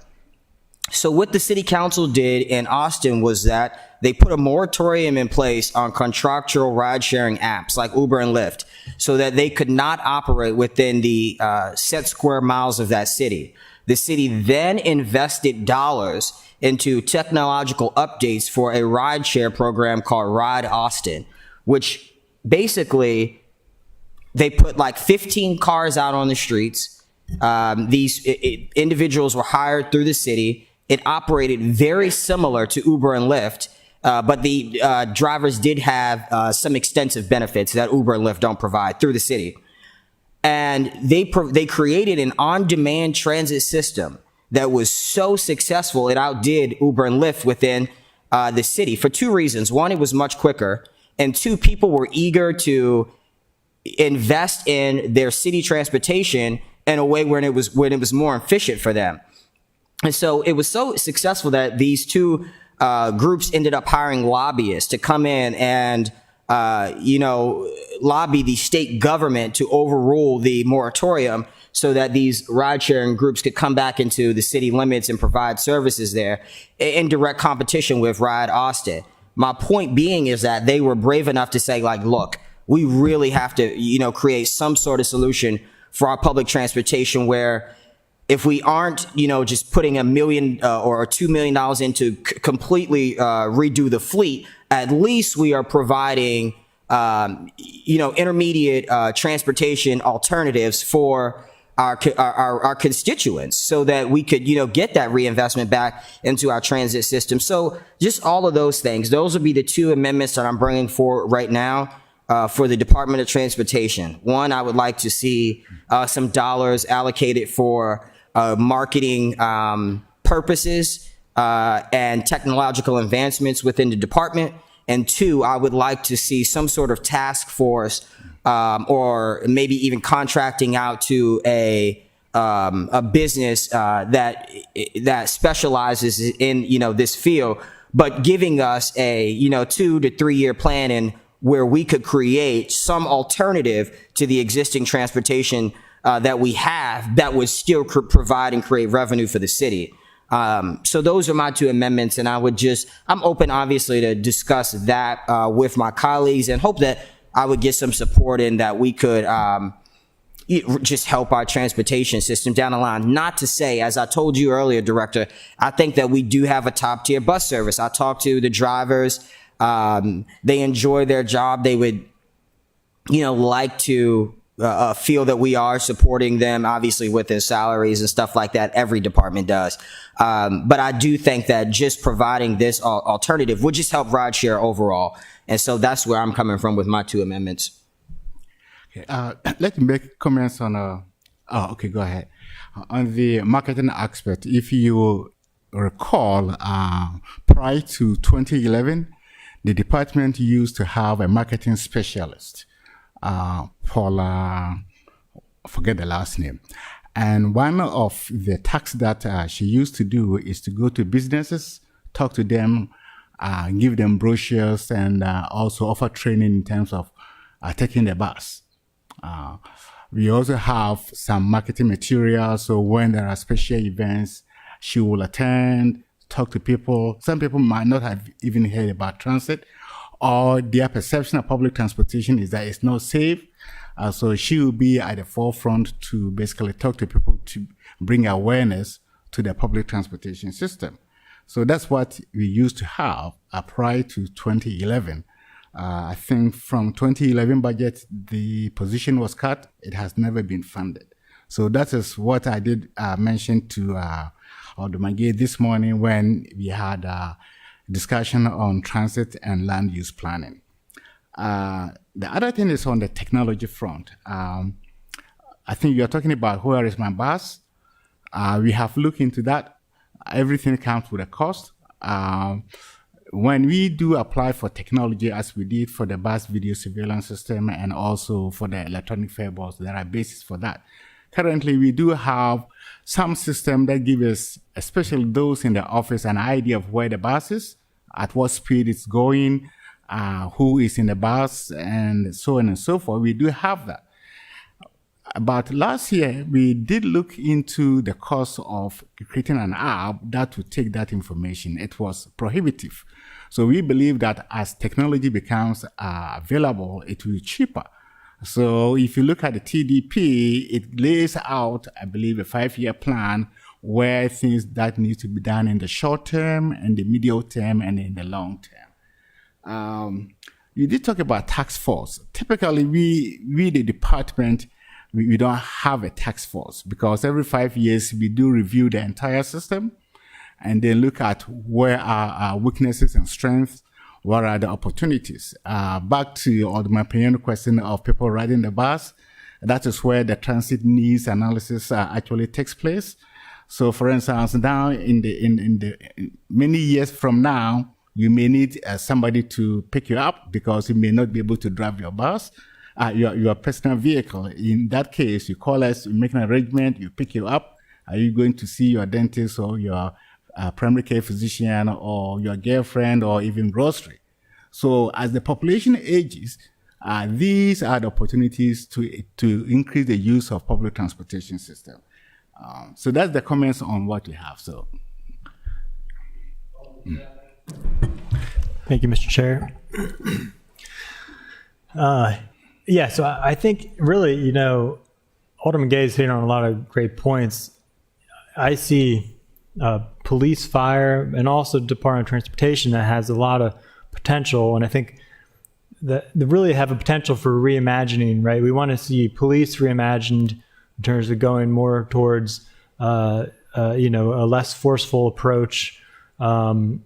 So what the city council did in Austin was that they put a moratorium in place on contractual ride sharing apps like Uber and Lyft so that they could not operate within the set square miles of that city. The city then invested dollars into technological updates for a rideshare program called Ride Austin, which basically they put like 15 cars out on the streets. These individuals were hired through the city. It operated very similar to Uber and Lyft, but the drivers did have some extensive benefits that Uber and Lyft don't provide through the city. And they created an on-demand transit system that was so successful it outdid Uber and Lyft within the city for two reasons. One, it was much quicker, and two, people were eager to invest in their city transportation in a way when it was more efficient for them. And so it was so successful that these two groups ended up hiring lobbyists to come in and, lobby the state government to overrule the moratorium so that these ride-sharing groups could come back into the city limits and provide services there in direct competition with Ride Austin. My point being is that they were brave enough to say, like, look, we really have to, create some sort of solution for our public transportation where if we aren't, just putting $1 million or $2 million into completely redo the fleet, at least we are providing, intermediate transportation alternatives for our constituents so that we could, get that reinvestment back into our transit system. So just all of those things, those would be the two amendments that I'm bringing forward right now for the Department of Transportation. One, I would like to see some dollars allocated for marketing purposes and technological advancements within the department. And two, I would like to see some sort of task force or maybe even contracting out to a business that specializes in this field, but giving us a 2 to 3 year plan in where we could create some alternative to the existing transportation that we have that would still provide and create revenue for the city. So those are my two amendments, and I'm open, obviously, to discuss that with my colleagues and hope that I would get some support in that we could just help our transportation system down the line. Not to say, as I told you earlier, Director, I think that we do have a top-tier bus service. I talked to the drivers They enjoy their job. They would, like to feel that we are supporting them, obviously with their salaries and stuff like that. Every department does. But I do think that just providing this alternative would just help rideshare overall. And so that's where I'm coming from with my 2 amendments. Okay, let me make comments on, okay, go ahead. On the marketing aspect, if you recall, prior to 2011, the department used to have a marketing specialist, Paula, forget the last name. And one of the tasks that she used to do is to go to businesses, talk to them, give them brochures, and also offer training in terms of taking the bus. We also have some marketing materials, so when there are special events, she will attend, talk to people. Some people might not have even heard about transit, or their perception of public transportation is that it's not safe. So she will be at the forefront to basically talk to people to bring awareness to the public transportation system. So that's what we used to have prior to 2011. I think from 2011 budget, the position was cut. It has never been funded. So that is what I did mention to Alderman Gay this morning when we had a discussion on transit and land use planning. The other thing is on the technology front. I think you're talking about where is my bus. We have looked into that. Everything comes with a cost. When we do apply for technology, as we did for the bus video surveillance system and also for the electronic fare boards, there are bases for that. Currently, we do have some system that give us, especially those in the office, an idea of where the bus is, at what speed it's going, who is in the bus, and so on and so forth. We do have that. But last year, we did look into the cost of creating an app that would take that information. It was prohibitive. So we believe that as technology becomes available, it will be cheaper. So if you look at the TDP, it lays out, I believe, a 5-year plan where things that need to be done in the short term, and the medium term, and in the long term. You did talk about task force. Typically, we the department, we don't have a task force because every 5 years we do review the entire system and then look at where are our weaknesses and strengths, what are the opportunities. Back to Alderman Paone question of people riding the bus, that is where the transit needs analysis actually takes place. So for instance, now in the many years from now, you may need somebody to pick you up because you may not be able to drive your bus. Your personal vehicle. In that case, you call us, you make an arrangement, you pick you up. Are you going to see your dentist or your primary care physician or your girlfriend or even grocery? So as the population ages, these are the opportunities to increase the use of public transportation system. So that's the comments on what we have. So. Thank you, Mr. Chair. Yeah, so I think really, Alderman Gay is hitting on a lot of great points. I see police, fire, and also Department of Transportation that has a lot of potential, and I think that they really have a potential for reimagining, right? We want to see police reimagined in terms of going more towards, a less forceful approach, and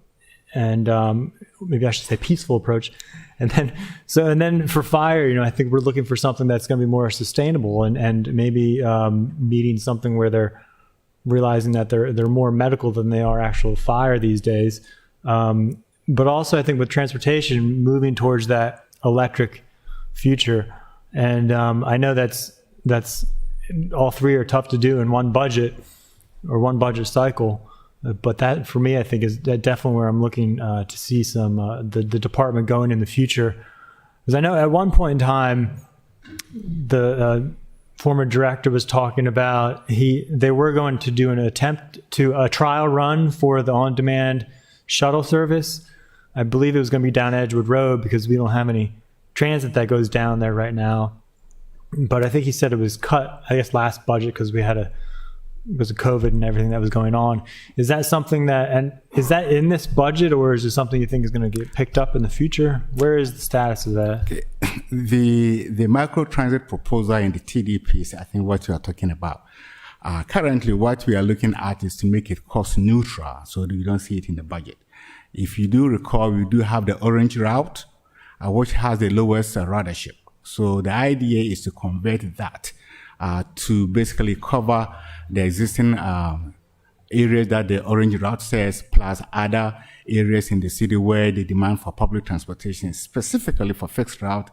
maybe I should say peaceful approach. And then for fire, I think we're looking for something that's going to be more sustainable and maybe meeting something where they're realizing that they're more medical than they are actual fire these days. But also I think with transportation moving towards that electric future. And I know that's all three are tough to do in one budget or one budget cycle. But that, for me, I think is definitely where I'm looking to see some the department going in the future. Because I know at one point in time, the former director was talking about they were going to do a trial run for the on-demand shuttle service. I believe it was going to be down Edgewood Road because we don't have any transit that goes down there right now. But I think he said it was cut, I guess, last budget because we had because of COVID and everything that was going on. Is that something is that in this budget, or is it something you think is going to get picked up in the future? Where is the status of that? The micro transit proposal in the TDP is, I think, what you are talking about. Currently, what we are looking at is to make it cost neutral, so that you don't see it in the budget. If you do recall, we do have the orange route, which has the lowest ridership. So the idea is to convert that to basically cover the existing areas that the orange route says, plus other areas in the city where the demand for public transportation, specifically for fixed route,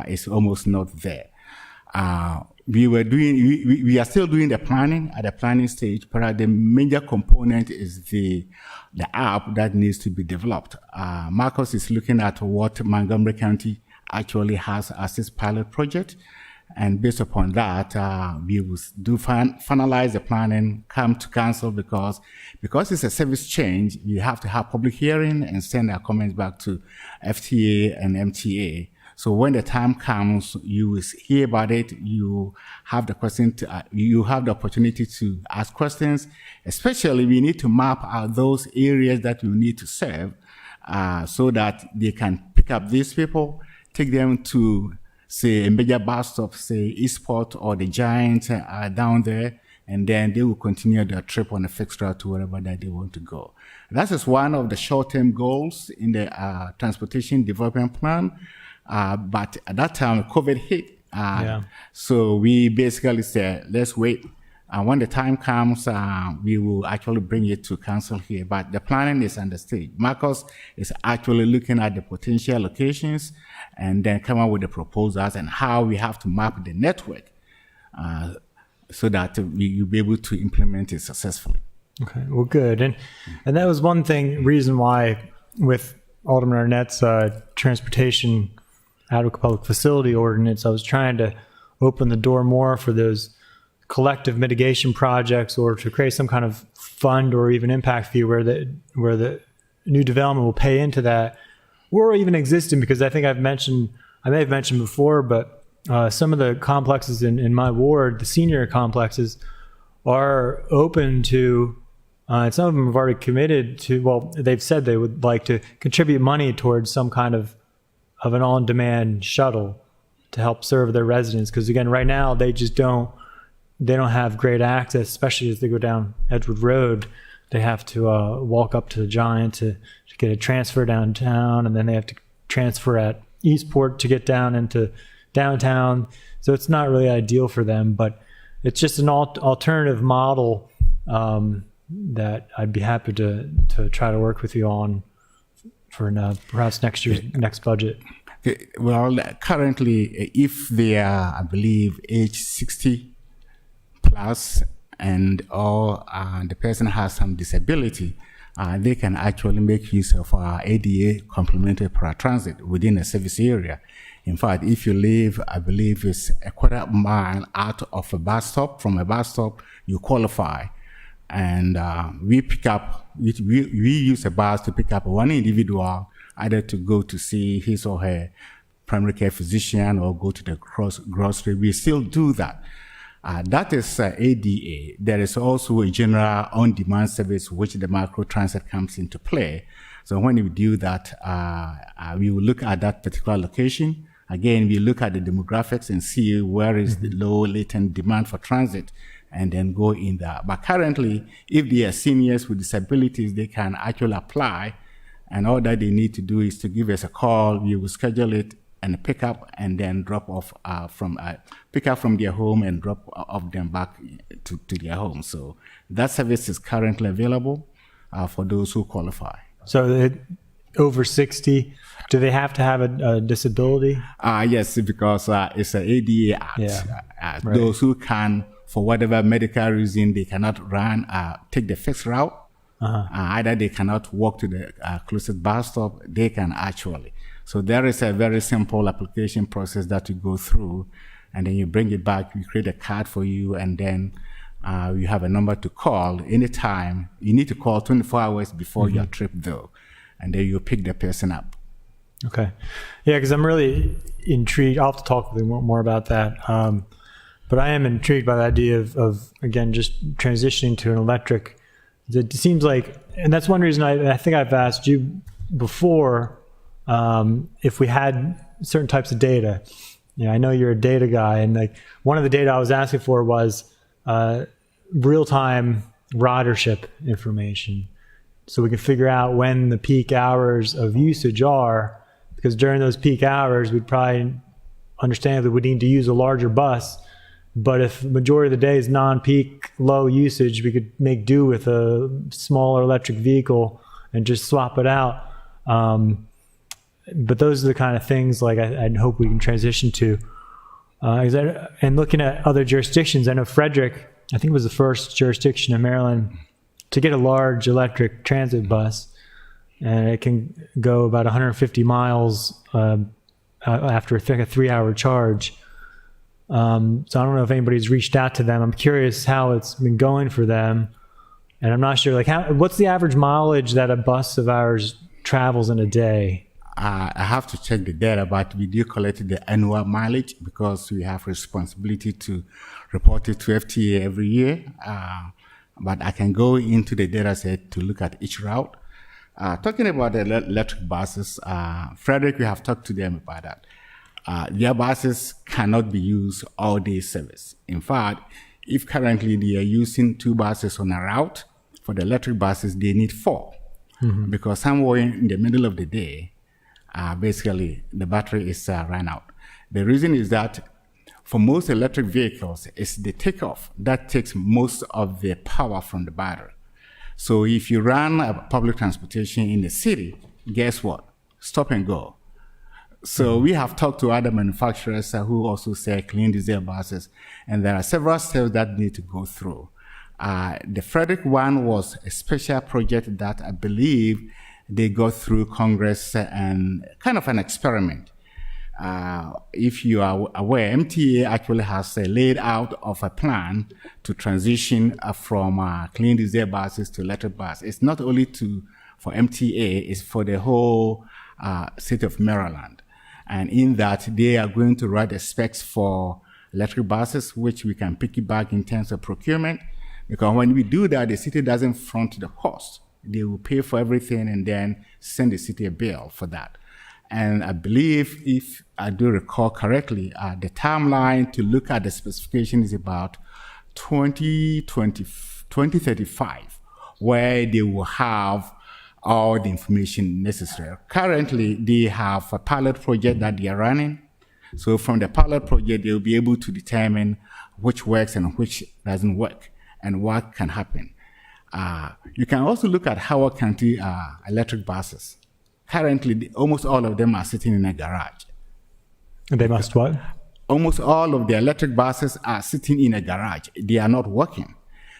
is almost not there. We are still doing the planning at the planning stage, but the major component is the app that needs to be developed. Marcus is looking at what Montgomery County actually has as its pilot project. And based upon that, we will finalize the planning, come to council because it's a service change. We have to have public hearing and send our comments back to FTA and MTA. So when the time comes, you will hear about it. You have the you have the opportunity to ask questions. Especially, we need to map out those areas that we need to serve, so that they can pick up these people, take them to, say, a major bus stop, say Eastport or the Giant down there, and then they will continue their trip on a fixed route to wherever that they want to go. That is one of the short-term goals in the transportation development plan. But at that time, COVID hit. So we basically said, let's wait. When the time comes, we will actually bring it to council here. But the planning is understood. Marcus is actually looking at the potential locations and then come up with the proposals and how we have to map the network so that you'll be able to implement it successfully. Okay, well, good. And that was one reason why with Alderman Arnett's transportation adequate public facility ordinance, I was trying to open the door more for those collective mitigation projects, or to create some kind of fund or even impact fee where the new development will pay into that, or even existing, because I think I may have mentioned before, but some of the complexes in my ward, the senior complexes, are open to, and some of them have already committed to, well, they've said they would like to contribute money towards some kind of an on-demand shuttle to help serve their residents. Because again, right now they don't have great access, especially as they go down Edgewood Road. They have to walk up to the Giant to get a transfer downtown, and then they have to transfer at Eastport to get down into downtown. So it's not really ideal for them, but it's just an alternative model that I'd be happy to try to work with you on for perhaps next year's next budget. Okay. Well, currently, if they are, I believe, age 60 plus, and or the person has some disability, they can actually make use of our ADA complementary paratransit within a service area. In fact, if you live, I believe it's a quarter mile out of a bus stop, from a bus stop, you qualify. And we use a bus to pick up one individual, either to go to see his or her primary care physician or go to the grocery. We still do that. That is ADA. There is also a general on-demand service which the micro transit comes into play. So when we do that, we will look at that particular location. Again, we look at the demographics and see where is the low latent demand for transit, and then go in there. But currently, if they are seniors with disabilities, they can actually apply, and all that they need to do is to give us a call. We will schedule it and pick up and then drop off pick up from their home and drop off them back to their home. So that service is currently available for those who qualify. So over 60, do they have to have a disability? Yes, because it's an ADA Act. Yeah. Right. Those who can, for whatever medical reason, they cannot take the fixed route. Either they cannot walk to the closest bus stop, they can actually. So there is a very simple application process that you go through, and then you bring it back, we create a card for you, and then you have a number to call anytime. You need to call 24 hours before your trip though, and then you pick the person up. Okay. Yeah, because I'm really intrigued. I'll have to talk with you more about that. But I am intrigued by the idea of again, just transitioning to an electric. It seems like, and that's one reason I think I've asked you before, if we had certain types of data. I know you're a data guy, and like one of the data I was asking for was real-time ridership information, so we can figure out when the peak hours of usage are, because during those peak hours, we'd probably understand that we need to use a larger bus. But if the majority of the day is non-peak, low usage, we could make do with a smaller electric vehicle and just swap it out. But those are the kind of things like I'd hope we can transition to. And looking at other jurisdictions, I know Frederick, I think, was the first jurisdiction in Maryland to get a large electric transit bus, and it can go about 150 miles after I think a 3-hour charge. So I don't know if anybody's reached out to them. I'm curious how it's been going for them, and I'm not sure like what's the average mileage that a bus of ours travels in a day. I have to check the data, but we do collect the annual mileage because we have responsibility to report it to FTA every year. But I can go into the data set to look at each route. Talking about the electric buses, Frederick, we have talked to them about that. Their buses cannot be used all day service. In fact, if currently they are using 2 buses on a route, for the electric buses, they need 4. Mm-hmm. Because somewhere in the middle of the day, basically the battery is run out. The reason is that for most electric vehicles, it's the takeoff that takes most of the power from the battery. So if you run a public transportation in the city, guess what? Stop and go. So we have talked to other manufacturers who also sell clean diesel buses, and there are several steps that need to go through. The Frederick one was a special project that I believe they go through Congress and kind of an experiment. If you are aware, MTA actually has laid out of a plan to transition from clean diesel buses to electric buses. It's not only for MTA, it's for the whole state of Maryland. And in that, they are going to write the specs for electric buses, which we can piggyback in terms of procurement. Because when we do that, the city doesn't front the cost. They will pay for everything and then send the city a bill for that. And I believe, if I do recall correctly, the timeline to look at the specification is about 2035, where they will have all the information necessary. Currently, they have a pilot project that they are running. So from the pilot project, they'll be able to determine which works and which doesn't work and what can happen. You can also look at Howard County electric buses. Currently, almost all of them are sitting in a garage. They must what? Almost all of the electric buses are sitting in a garage. They are not working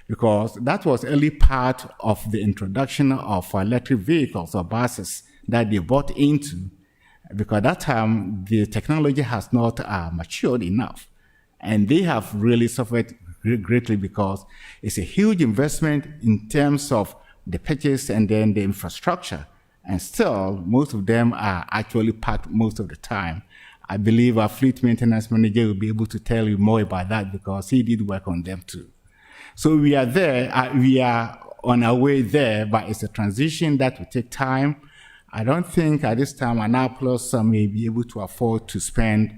because that was early part of the introduction of electric vehicles or buses that they bought into, because at that time the technology has not matured enough, and they have really suffered greatly because it's a huge investment in terms of the purchase and then the infrastructure. And still, most of them are actually parked most of the time. I believe our fleet maintenance manager will be able to tell you more about that because he did work on them too. So we are there, we are on our way there, but it's a transition that will take time. I don't think at this time Annapolis may be able to afford to spend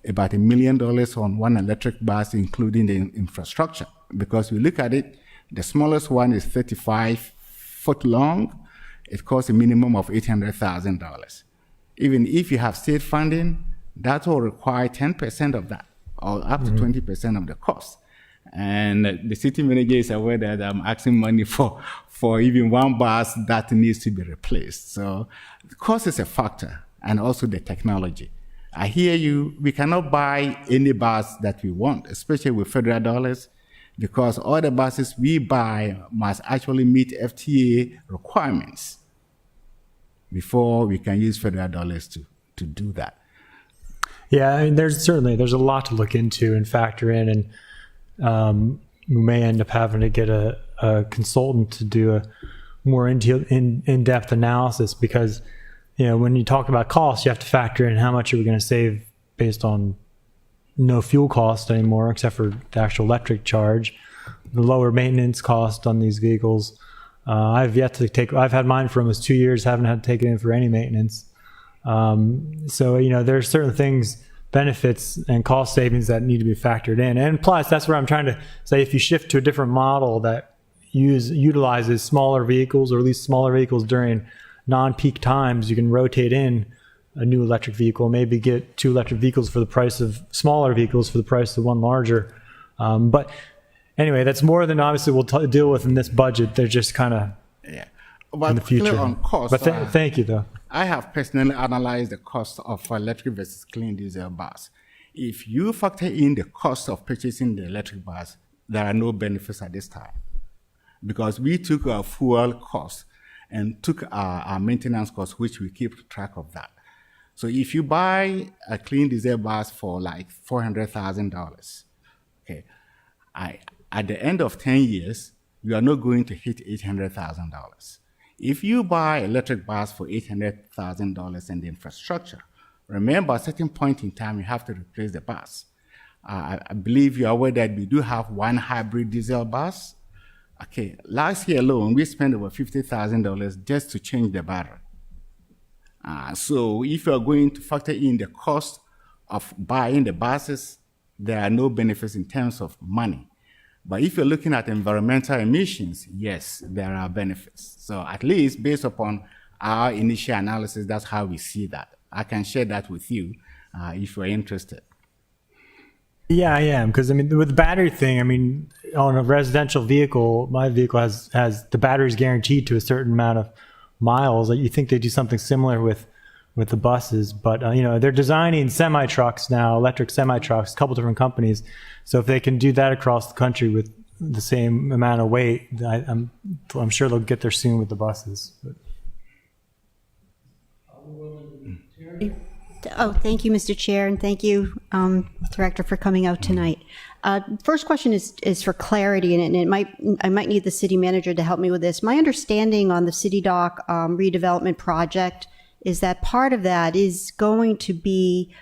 about $1 million on one electric bus, including the infrastructure. Because we look at it, the smallest one is 35 foot long. It costs a minimum of $800,000. Even if you have state funding, that will require 10% of that, or up to 20% of the cost. And the city manager is aware that I'm asking money for even one bus that needs to be replaced. So the cost is a factor, and also the technology. I hear you, we cannot buy any bus that we want, especially with federal dollars, because all the buses we buy must actually meet FTA requirements before we can use federal dollars to do that. Yeah, I mean, there's a lot to look into and factor in, and we may end up having to get a consultant to do a more in-depth analysis, because when you talk about costs, you have to factor in how much are we going to save based on no fuel cost anymore, except for the actual electric charge. The lower maintenance cost on these vehicles. I've had mine for almost 2 years, haven't had to take it in for any maintenance. So, there's certain things, benefits and cost savings that need to be factored in. And plus, that's where I'm trying to say, if you shift to a different model that utilizes smaller vehicles, or at least smaller vehicles during non-peak times, you can rotate in a new electric vehicle, maybe get 2 electric vehicles for the price of smaller vehicles for the price of one larger. But anyway, that's more than obviously we'll deal with in this budget. They're just kind of in the future. On cost, but thank you, though. I have personally analyzed the cost of electric versus clean diesel bus. If you factor in the cost of purchasing the electric bus, there are no benefits at this time, because we took our fuel costs and took our maintenance costs, which we keep track of that. So if you buy a clean diesel bus for like $400,000, okay, at the end of 10 years, you are not going to hit $800,000. If you buy electric bus for $800,000 and the infrastructure, remember at a certain point in time, you have to replace the bus. I believe you are aware that we do have one hybrid diesel bus. Okay, last year alone, we spent over $50,000 just to change the battery. So if you are going to factor in the cost of buying the buses, there are no benefits in terms of money. But if you're looking at environmental emissions, yes, there are benefits. So at least based upon our initial analysis, that's how we see that. I can share that with you if you're interested. Yeah, I am, because with the battery thing, on a residential vehicle, my vehicle has the battery's guaranteed to a certain amount of miles. You think they do something similar with the buses, but they're designing semi-trucks now, electric semi-trucks, a couple different companies. So if they can do that across the country with the same amount of weight, I'm sure they'll get there soon with the buses. Oh, thank you, Mr. Chair, and thank you, Director, for coming out tonight. First question is for clarity, and I might need the city manager to help me with this. My understanding on the City Dock redevelopment project is that part of that is going to be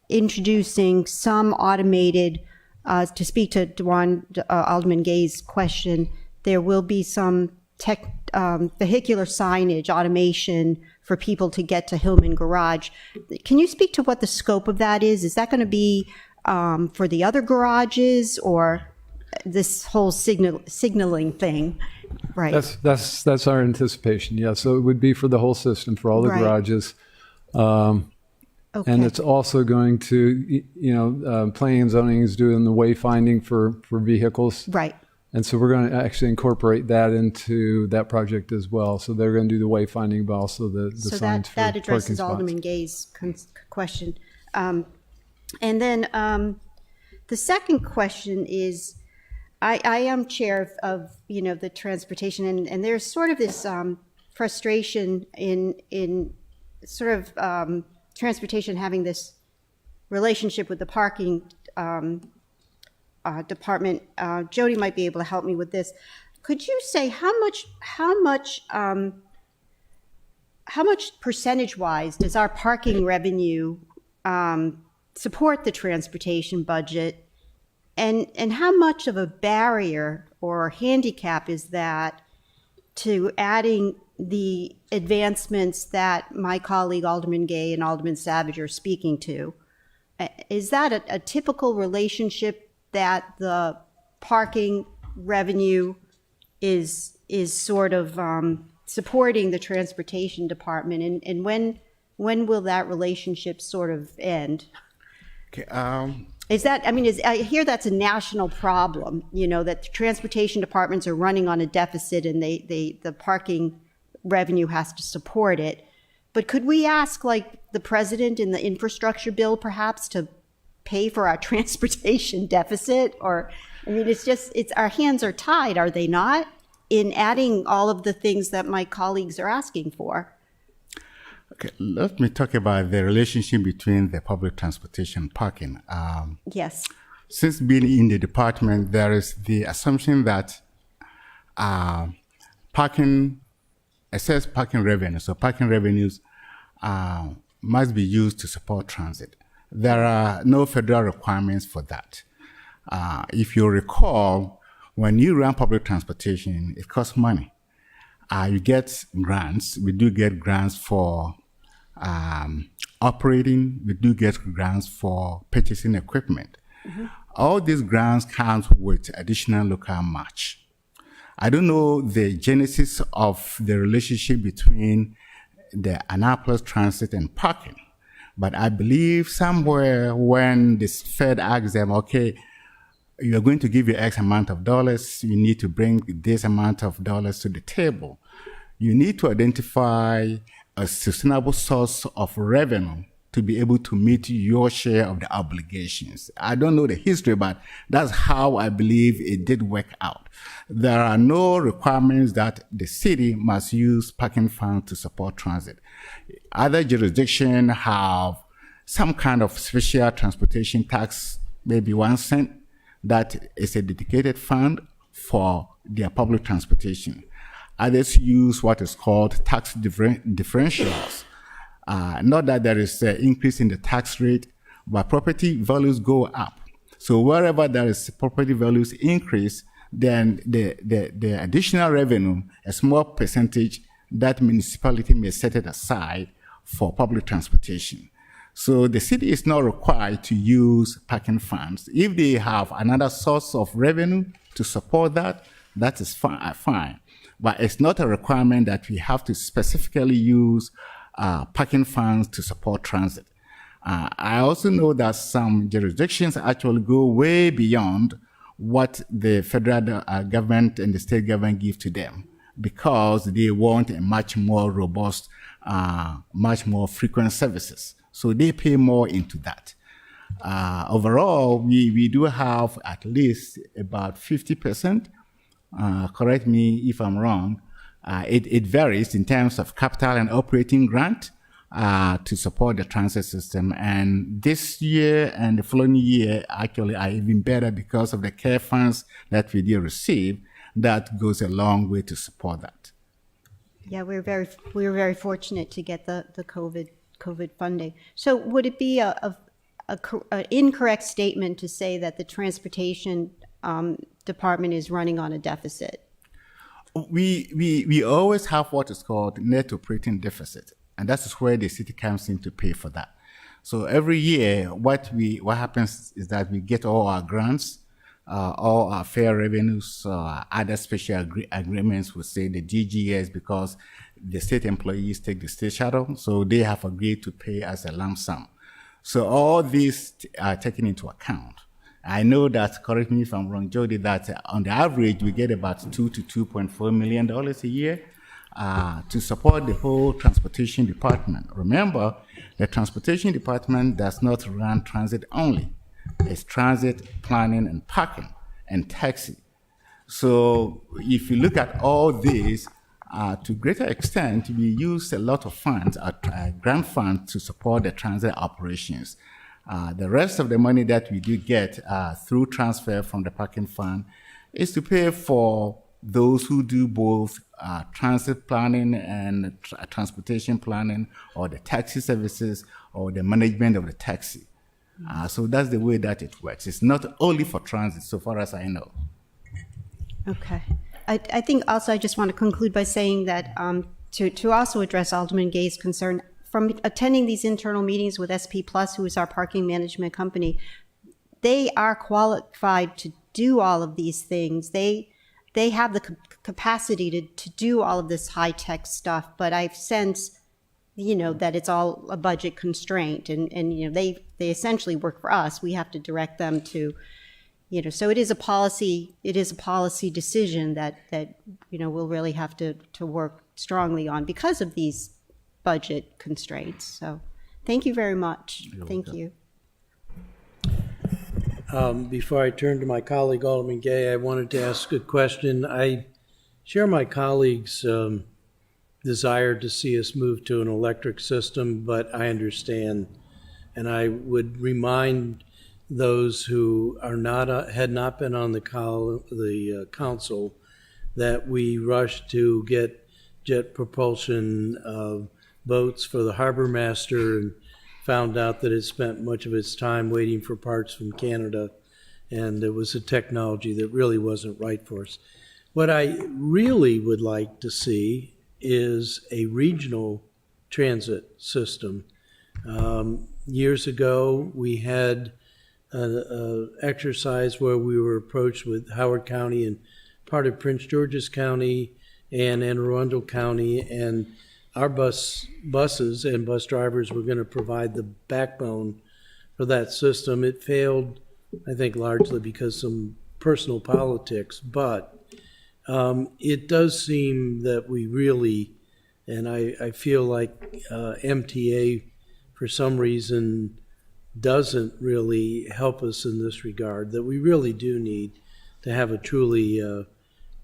introducing some automated, to speak to Alderman Gay's question, there will be some vehicular signage automation for people to get to Hillman Garage. Can you speak to what the scope of that is? Is that going to be for the other garages, or this whole signaling thing? Right. That's our anticipation. Yeah. So it would be for the whole system, for all the garages. Okay. And it's also going to, planning and zoning is doing the wayfinding for vehicles. Right. And so we're going to actually incorporate that into that project as well. So they're going to do the wayfinding, but also the signs for that addresses parking Alderman Gay's question. And then the second question is, I am chair of the transportation, and there's sort of this frustration in sort of transportation having this relationship with the parking department. Jody might be able to help me with this. Could you say how much percentage-wise does our parking revenue support the transportation budget, and how much of a barrier or handicap is that to adding the advancements that my colleague Alderman Gay and Alderman Savidge are speaking to? Is that a typical relationship that the parking revenue is sort of supporting the transportation department, and when will that relationship sort of end? Okay. Is that, I hear that's a national problem, that the transportation departments are running on a deficit and the parking revenue has to support it. But could we ask, like, the president in the infrastructure bill perhaps to pay for our transportation deficit? Or, it's our hands are tied, are they not, in adding all of the things that my colleagues are asking for? Okay, let me talk about the relationship between the public transportation and parking. Yes. Since being in the department, there is the assumption that excess parking revenues, so parking revenues must be used to support transit. There are no federal requirements for that. If you recall, when you run public transportation, it costs money. You get grants. We do get grants for operating. We do get grants for purchasing equipment. All these grants come with additional local match. I don't know the genesis of the relationship between the Annapolis Transit and parking, but I believe somewhere when the Fed asks them, okay, you're going to give you X amount of dollars, you need to bring this amount of dollars to the table. You need to identify a sustainable source of revenue to be able to meet your share of the obligations. I don't know the history, but that's how I believe it did work out. There are no requirements that the city must use parking funds to support transit. Other jurisdictions have some kind of special transportation tax, maybe 1 cent, that is a dedicated fund for their public transportation. Others use what is called tax differentials. Not that there is an increase in the tax rate, but property values go up. So wherever there is property values increase, then the additional revenue, a small percentage, that municipality may set it aside for public transportation. So the city is not required to use parking funds. If they have another source of revenue to support that, that is fine. But it's not a requirement that we have to specifically use parking funds to support transit. I also know that some jurisdictions actually go way beyond what the federal government and the state government give to them because they want a much more robust, much more frequent services. So they pay more into that. Overall, we do have at least about 50%. Correct me if I'm wrong. It varies in terms of capital and operating grant to support the transit system. And this year and the following year actually are even better because of the care funds that we did receive. That goes a long way to support that. Yeah, we were very fortunate to get the COVID funding. So would it be an incorrect statement to say that the transportation department is running on a deficit? We always have what is called net operating deficit, and that is where the city comes in to pay for that. So every year, what happens is that we get all our grants, all our fair revenues, other special agreements with, say, the DGS, because the state employees take the state shuttle, so they have agreed to pay us a lump sum. So all these are taken into account. I know that, correct me if I'm wrong, Jody, that on the average, we get about $2 to $2.4 million a year to support the whole transportation department. Remember, the transportation department does not run transit only. It's transit, planning, and parking, and taxi. So if you look at all this, to greater extent, we use a lot of funds, grant funds, to support the transit operations. The rest of the money that we do get through transfer from the parking fund is to pay for those who do both transit planning and transportation planning, or the taxi services, or the management of the taxi. So that's the way that it works. It's not only for transit, so far as I know. Okay. I think also I just want to conclude by saying that to also address Alderman Gay's concern, from attending these internal meetings with SP Plus, who is our parking management company, they are qualified to do all of these things. They have the capacity to do all of this high-tech stuff, but I've sensed, that it's all a budget constraint, and they essentially work for us. We have to direct them to, so it is a policy decision that we'll really have to work strongly on because of these budget constraints. So thank you very much. Thank you. Before I turn to my colleague, Alderman Gay, I wanted to ask a question. I share my colleagues' desire to see us move to an electric system, but I understand, and I would remind those who are not had not been on the council that we rushed to get jet propulsion boats for the harbor master and found out that it spent much of its time waiting for parts from Canada, and it was a technology that really wasn't right for us. What I really would like to see is a regional transit system. Years ago, we had an exercise where we were approached with Howard County and part of Prince George's County and Anne Arundel County, and our buses and bus drivers were going to provide the backbone for that system. It failed, I think, largely because some personal politics, but it does seem that we really, and I feel like MTA, for some reason, doesn't really help us in this regard, that we really do need to have a truly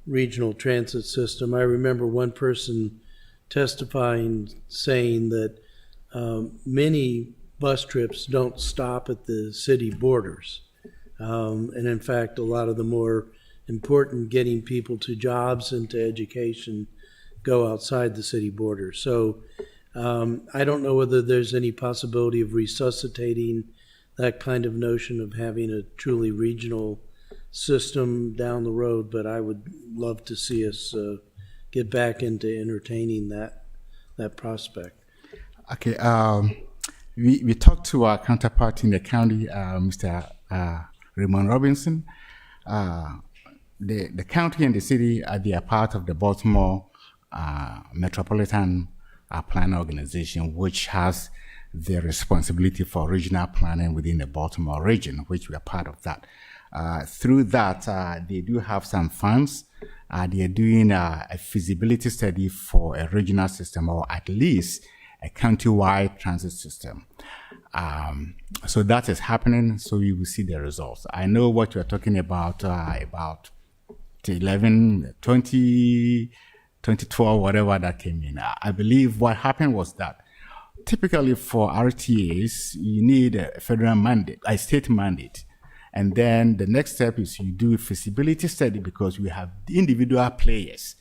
regional transit system. I remember one person testifying saying that many bus trips don't stop at the city borders. And in fact, a lot of the more important getting people to jobs and to education go outside the city borders. So I don't know whether there's any possibility of resuscitating that kind of notion of having a truly regional system down the road, but I would love to see us get back into entertaining that prospect. Okay. We talked to our counterpart in the county, Mr. Raymond Robinson. The county and the city they are part of the Baltimore Metropolitan Planning Organization, which has the responsibility for regional planning within the Baltimore region, which we are part of that. Through that, they do have some funds. They are doing a feasibility study for a regional system, or at least a county-wide transit system. So that is happening, so you will see the results. I know what you are talking about 2012, whatever that came in. I believe what happened was that typically for RTAs, you need a federal mandate, a state mandate. And then the next step is you do a feasibility study, because we have individual players.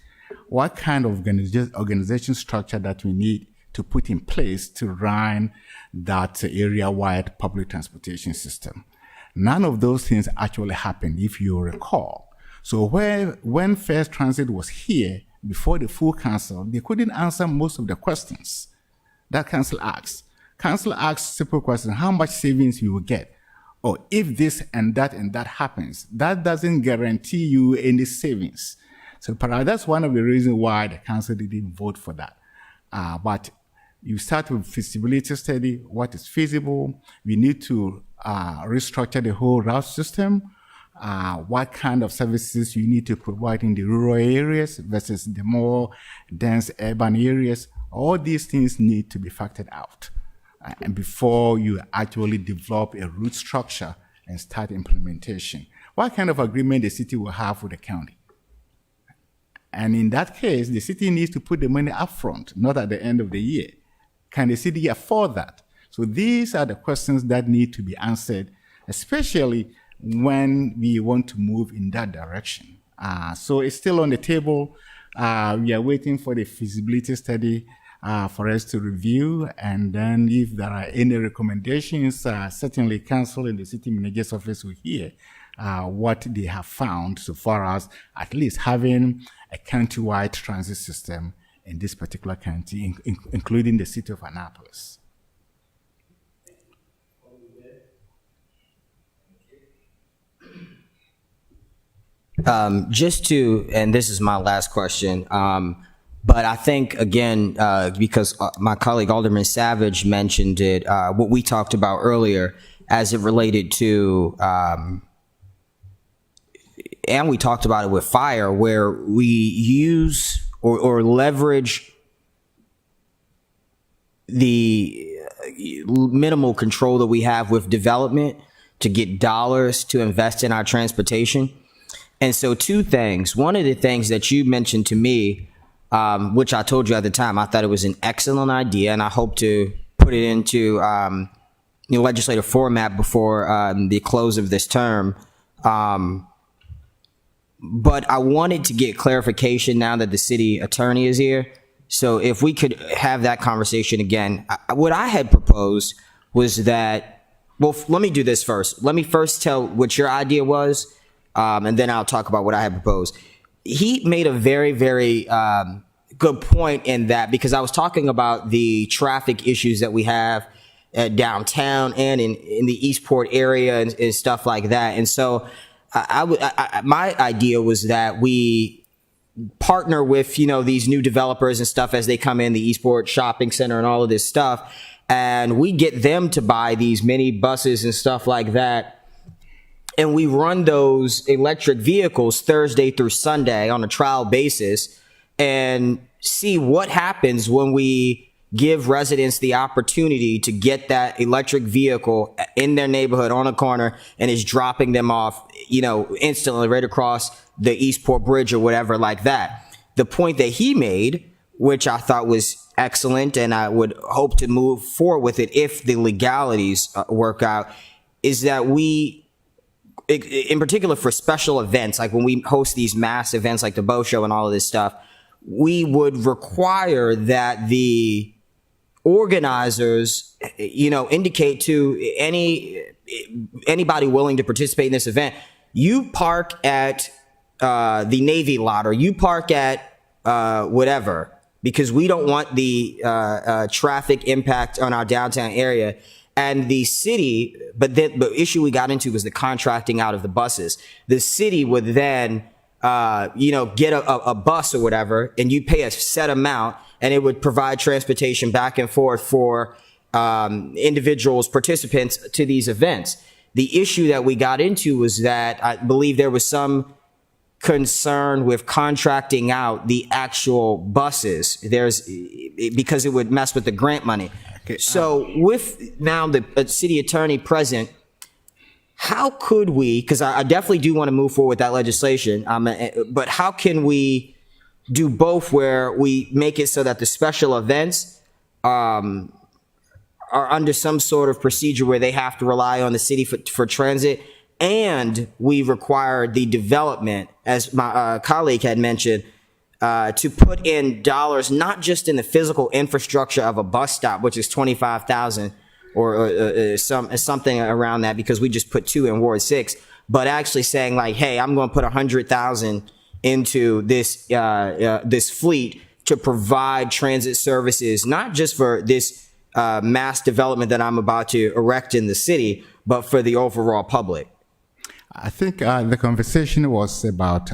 What kind of organization structure that we need to put in place to run that area-wide public transportation system? None of those things actually happened, if you recall. So when First Transit was here, before the full council, they couldn't answer most of the questions that council asked. Council asked simple questions: how much savings you will get? Or if this and that happens, that doesn't guarantee you any savings. So perhaps that's one of the reasons why the council didn't vote for that. But you start with feasibility study, what is feasible. We need to restructure the whole route system. What kind of services you need to provide in the rural areas versus the more dense urban areas. All these things need to be factored out and before you actually develop a route structure and start implementation. What kind of agreement the city will have with the county? And in that case, the city needs to put the money up front, not at the end of the year. Can the city afford that? So these are the questions that need to be answered, especially when we want to move in that direction. So it's still on the table. We are waiting for the feasibility study for us to review, and then if there are any recommendations, certainly council and the city manager's office will hear what they have found so far as at least having a county-wide transit system in this particular county, including the city of Annapolis. Just to, and this is my last question, but I think, again, because my colleague Alderman Savidge mentioned it, what we talked about earlier as it related to, and we talked about it with fire, where we use or leverage the minimal control that we have with development to get dollars to invest in our transportation. And so two things. One of the things that you mentioned to me, which I told you at the time, I thought it was an excellent idea, and I hope to put it into legislative format before the close of this term. But I wanted to get clarification now that the city attorney is here. So if we could have that conversation again, what I had proposed was that, well, let me do this first. Let me first tell what your idea was, and then I'll talk about what I have proposed. He made a very, very good point in that, because I was talking about the traffic issues that we have at downtown and in the Eastport area and stuff like that. And so my idea was that we partner with, these new developers and stuff as they come in, the Eastport Shopping Center and all of this stuff, and we get them to buy these mini buses and stuff like that. And we run those electric vehicles Thursday through Sunday on a trial basis and see what happens when we give residents the opportunity to get that electric vehicle in their neighborhood on a corner and is dropping them off, instantly right across the Eastport Bridge or whatever like that. The point that he made, which I thought was excellent, and I would hope to move forward with it if the legalities work out, is that we, in particular for special events, like when we host these mass events like the Bow Show and all of this stuff, we would require that the organizers, indicate to anybody willing to participate in this event, you park at the Navy lot, or you park at whatever, because we don't want the traffic impact on our downtown area. And the city, but the issue we got into was the contracting out of the buses. The city would then, get a bus or whatever, and you pay a set amount, and it would provide transportation back and forth for individuals, participants to these events. The issue that we got into was that I believe there was some concern with contracting out the actual buses. Because it would mess with the grant money. Okay. So with now the city attorney present, how could we, because I definitely do want to move forward with that legislation, but how can we do both, where we make it so that the special events are under some sort of procedure where they have to rely on the city for transit, and we require the development, as my colleague had mentioned, to put in dollars, not just in the physical infrastructure of a bus stop, which is $25,000 or something around that, because we just put 2 in Ward 6, but actually saying like, hey, I'm going to put $100,000 into this this fleet to provide transit services, not just for this mass development that I'm about to erect in the city, but for the overall public. I think the conversation was about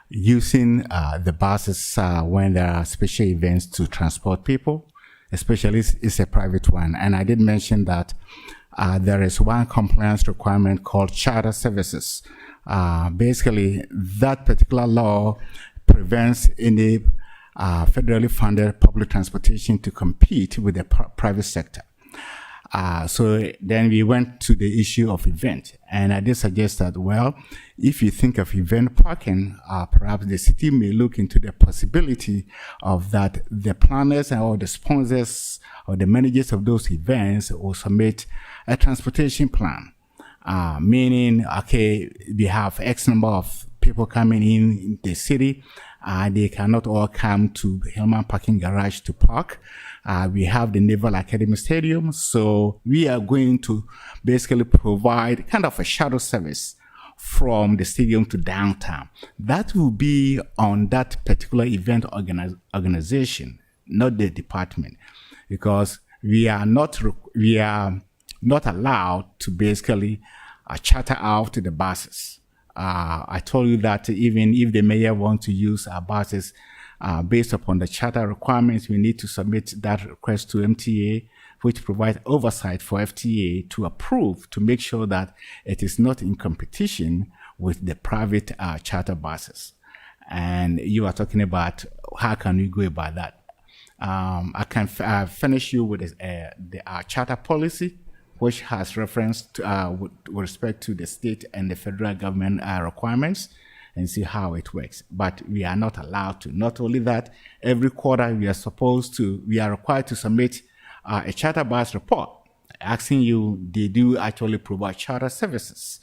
using the buses when there are special events to transport people, especially it's a private one. And I did mention that there is one compliance requirement called charter services. Basically, that particular law prevents any federally funded public transportation to compete with the private sector. So then we went to the issue of event, and I did suggest that, well, if you think of event parking, perhaps the city may look into the possibility of that the planners or the sponsors or the managers of those events will submit a transportation plan, meaning, okay, we have X number of people coming in the city. They cannot all come to Hillman Parking Garage to park. We have the Naval Academy Stadium, so we are going to basically provide kind of a shuttle service from the stadium to downtown. That will be on that particular event organization, not the department, because we are not allowed to basically charter out the buses. I told you that even if the mayor wants to use our buses, based upon the charter requirements, we need to submit that request to MTA, which provides oversight for FTA to approve, to make sure that it is not in competition with the private charter buses. And you are talking about how can we go about that. I can finish you with the charter policy, which has reference to, with respect to the state and the federal government requirements, and see how it works. But we are not allowed to. Not only that, every quarter we are required to submit a charter bus report asking you, they do actually provide charter services.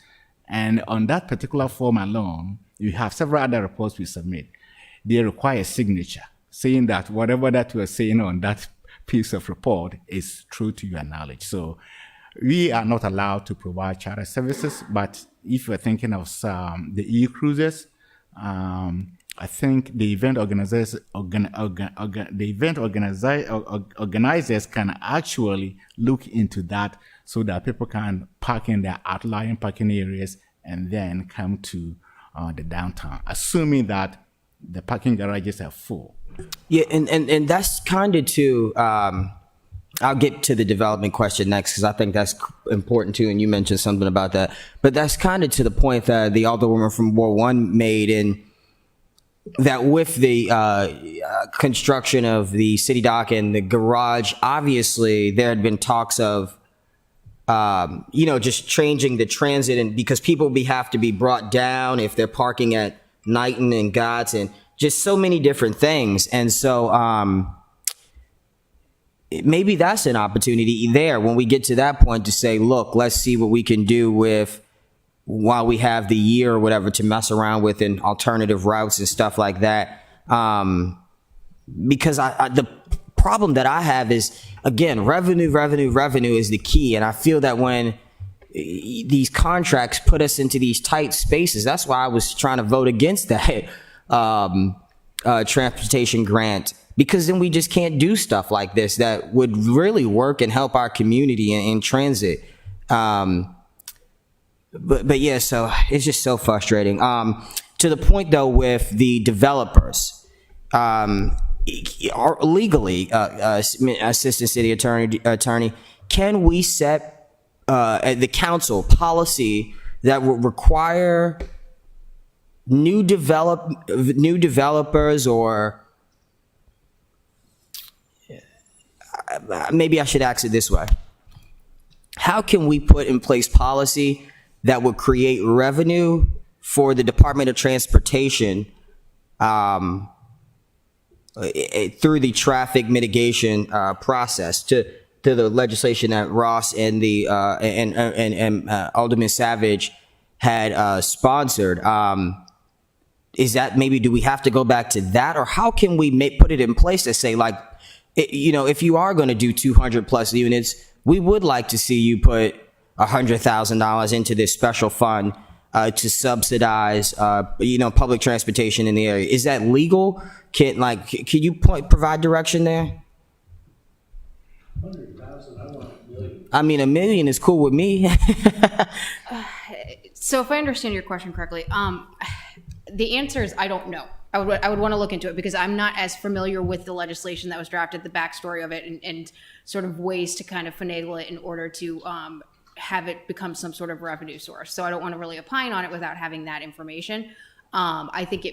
And on that particular form alone, you have several other reports we submit. They require a signature saying that whatever that we are saying on that piece of report is true to your knowledge. So we are not allowed to provide charter services, but if you're thinking of the e-cruises, I think the event organizers can actually look into that so that people can park in their outlying parking areas and then come to the downtown, assuming that the parking garages are full. Yeah, and that's kind of to, I'll get to the development question next because I think that's important too, and you mentioned something about that. But that's kind of to the point that the Alderwoman from Ward 1 made, in that with the construction of the city dock and the garage, obviously there had been talks of, just changing the transit, and because people have to be brought down if they're parking at Knighton and Gotts and just so many different things. And so maybe that's an opportunity there when we get to that point to say, look, let's see what we can do with, while we have the year or whatever to mess around with in alternative routes and stuff like that. Because the problem that I have is, again, revenue is the key. And I feel that when these contracts put us into these tight spaces, that's why I was trying to vote against that transportation grant, because then we just can't do stuff like this that would really work and help our community in transit. But yeah, so it's just so frustrating. To the point though, with the developers, legally, Assistant City Attorney, can we set the council policy that would require new developers, or maybe I should ask it this way: how can we put in place policy that would create revenue for the Department of Transportation through the traffic mitigation process to the legislation that Ross and the and Alderman Savidge had sponsored? Is that, maybe do we have to go back to that, or how can we put it in place to say, like, if you are going to do 200 plus units, we would like to see you put $100,000 into this special fund to subsidize, public transportation in the area. Is that legal? Can you provide direction there? 100,000, I want $1 million. I mean, $1 million is cool with me. So if I understand your question correctly, the answer is I don't know. I would want to look into it because I'm not as familiar with the legislation that was drafted, the backstory of it, and sort of ways to kind of finagle it in order to have it become some sort of revenue source. So I don't want to really opine on it without having that information. I think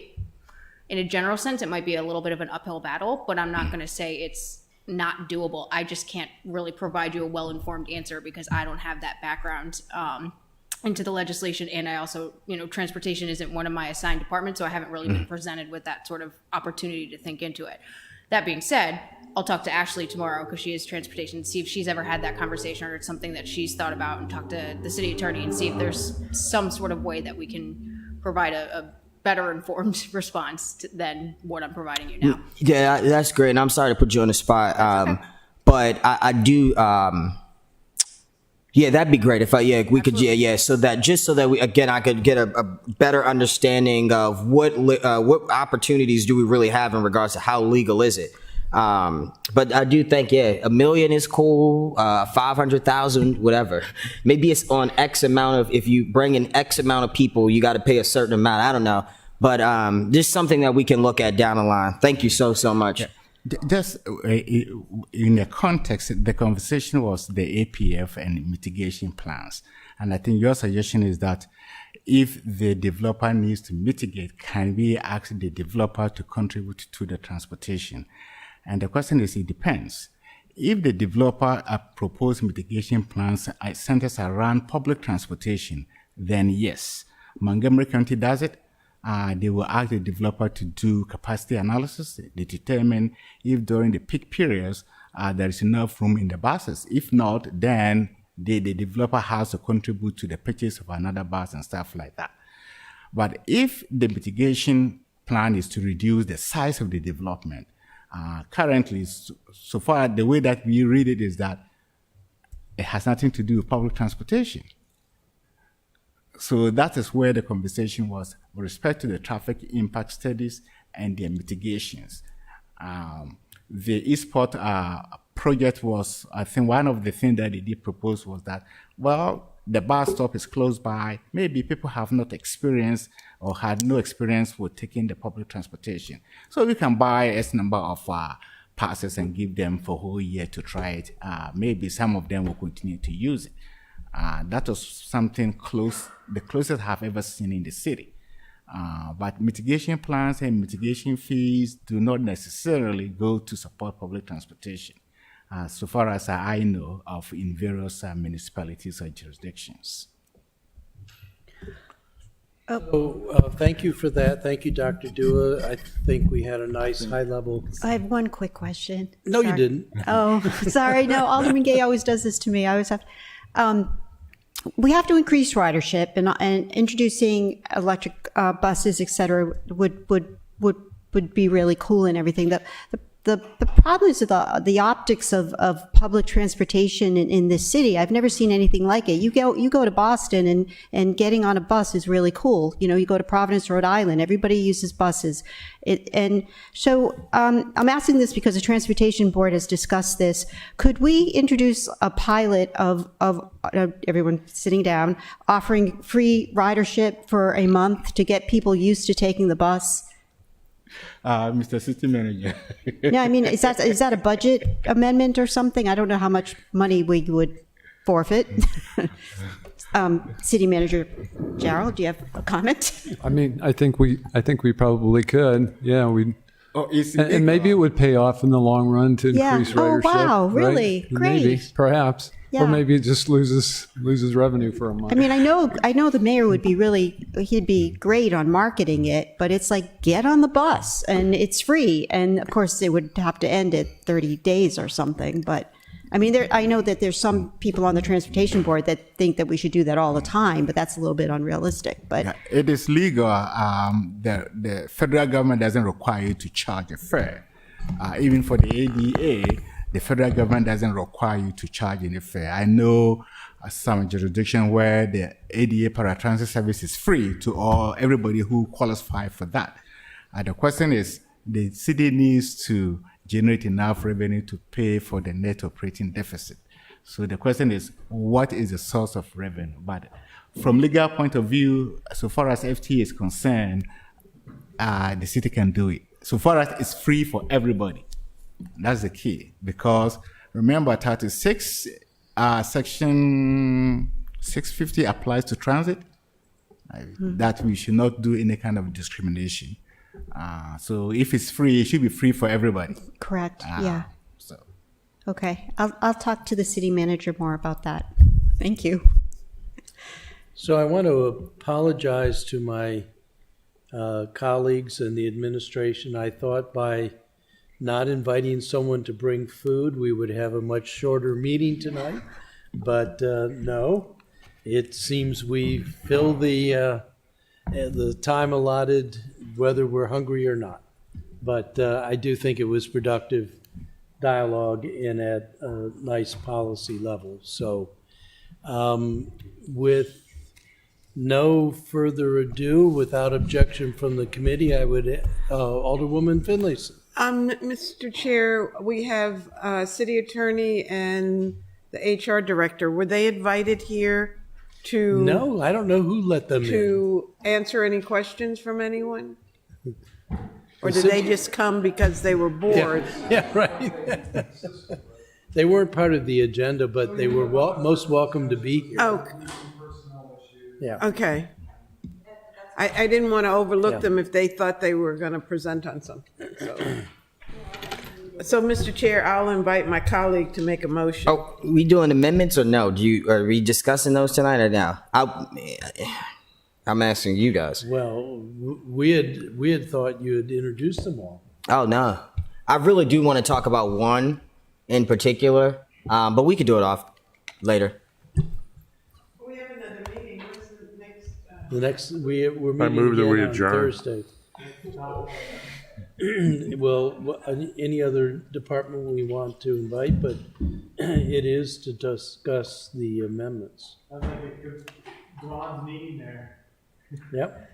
in a general sense, it might be a little bit of an uphill battle, but I'm not going to say it's not doable. I just can't really provide you a well-informed answer because I don't have that background into the legislation. And I also, transportation isn't one of my assigned departments, so I haven't really been presented with that sort of opportunity to think into it. That being said, I'll talk to Ashley tomorrow because she is transportation, see if she's ever had that conversation or it's something that she's thought about, and talk to the city attorney and see if there's some sort of way that we can provide a better informed response than what I'm providing you now. Yeah, that's great. And I'm sorry to put you on the spot. Okay. But I do, yeah, that'd be great if we could, so that we, again, I could get a better understanding of what opportunities do we really have in regards to how legal is it. But I do think, $1 million is cool, 500,000, whatever. Maybe it's on X amount of, if you bring in X amount of people, you got to pay a certain amount. I don't know. But just something that we can look at down the line. Thank you so much. Yeah. Just in the context, the conversation was the APF and mitigation plans. And I think your suggestion is that if the developer needs to mitigate, can we ask the developer to contribute to the transportation? And the question is, it depends. If the developer proposed mitigation plans centers around public transportation, then yes, Montgomery County does it. They will ask the developer to do capacity analysis. They determine if during the peak periods there is enough room in the buses. If not, then the developer has to contribute to the purchase of another bus and stuff like that. But if the mitigation plan is to reduce the size of the development, Currently, so far, the way that we read it is that it has nothing to do with public transportation. So that is where the conversation was with respect to the traffic impact studies and their mitigations. The Eastport project was, I think one of the things that they did propose was that, well, the bus stop is close by. Maybe people have not experienced or had no experience with taking the public transportation. So we can buy S number of passes and give them for a whole year to try it. Maybe some of them will continue to use it. That was something close, the closest I've ever seen in the city. But mitigation plans and mitigation fees do not necessarily go to support public transportation, so far as I know of in various municipalities or jurisdictions. Thank you for that. Thank you, Dr. Dua. I think we had a nice high level. I have one quick question. No, you Sorry. didn't. Oh, sorry. No, Alderman Gay always does this to me. I always have. We have to increase ridership, and introducing electric buses, et cetera, would be really cool and everything. The problem is the optics of public transportation in this city. I've never seen anything like it. You go to Boston and getting on a bus is really cool. You know, you go to Providence, Rhode Island, everybody uses buses. I'm asking this because the Transportation Board has discussed this. Could we introduce a pilot of everyone sitting down, offering free ridership for a month to get people used to taking the bus? Mr. City Manager. Yeah, I mean, is that a budget amendment or something? I don't know how much money we would forfeit. City Manager Jarrell, do you have a comment? I mean, I think we probably could. Yeah, we. And maybe it would pay off in the long run to increase ridership. Oh, wow, really? Right? Great. Maybe, perhaps. Yeah. Or maybe it just loses revenue for a month. I mean, I know the mayor would be he'd be great on marketing it, but it's like, get on the bus and it's free. And of course it would have to end at 30 days or something. But I mean, I know that there's some people on the Transportation Board that think that we should do that all the time, but that's a little bit unrealistic. But yeah, it is legal. The federal government doesn't require you to charge a fare. Even for the ADA, the federal government doesn't require you to charge any fare. I know some jurisdiction where the ADA paratransit service is free to everybody who qualifies for that. The question is, the city needs to generate enough revenue to pay for the net operating deficit. So the question is, what is the source of revenue? But from legal point of view, so far as FTA is concerned, the city can do it. So far as it's free for everybody. That's the key, because remember, 36 section 650 applies to transit. That we should not do any kind of discrimination. So if it's free, it should be free for everybody. correct, yeah. So Okay, I'll talk to the city manager more about that. Thank you. So I want to apologize to my colleagues and the administration. I thought by not inviting someone to bring food, we would have a much shorter meeting tonight. But no, it seems we fill the time allotted, whether we're hungry or not. But I do think it was productive dialogue and at a nice policy level. So with no further ado, without objection from the committee, I would, Alderwoman Finlayson. Mr. Chair, we have City Attorney and the HR Director. Were they invited here to? No, I don't know who let them to answer any questions from anyone? Or did they just come because they were bored? Yeah, right. They weren't part of the agenda, but they were most welcome to be here. Oh, yeah. Okay. I didn't want to overlook them if they thought they were going to present on something. So, Mr. Chair, I'll invite my colleague to make a motion. Oh, we doing amendments or no? Are we discussing those tonight or now? I'm asking you guys. Well, we had thought you had introduced them all. Oh, no. I really do want to talk about one in particular, but we could do it off later. We have another meeting. What's the next? The next, we're I meeting move that again we on adjourn. Thursday. well, any other department we want to invite, but it is to discuss the amendments. Sounds like a good broad meeting there. Yep.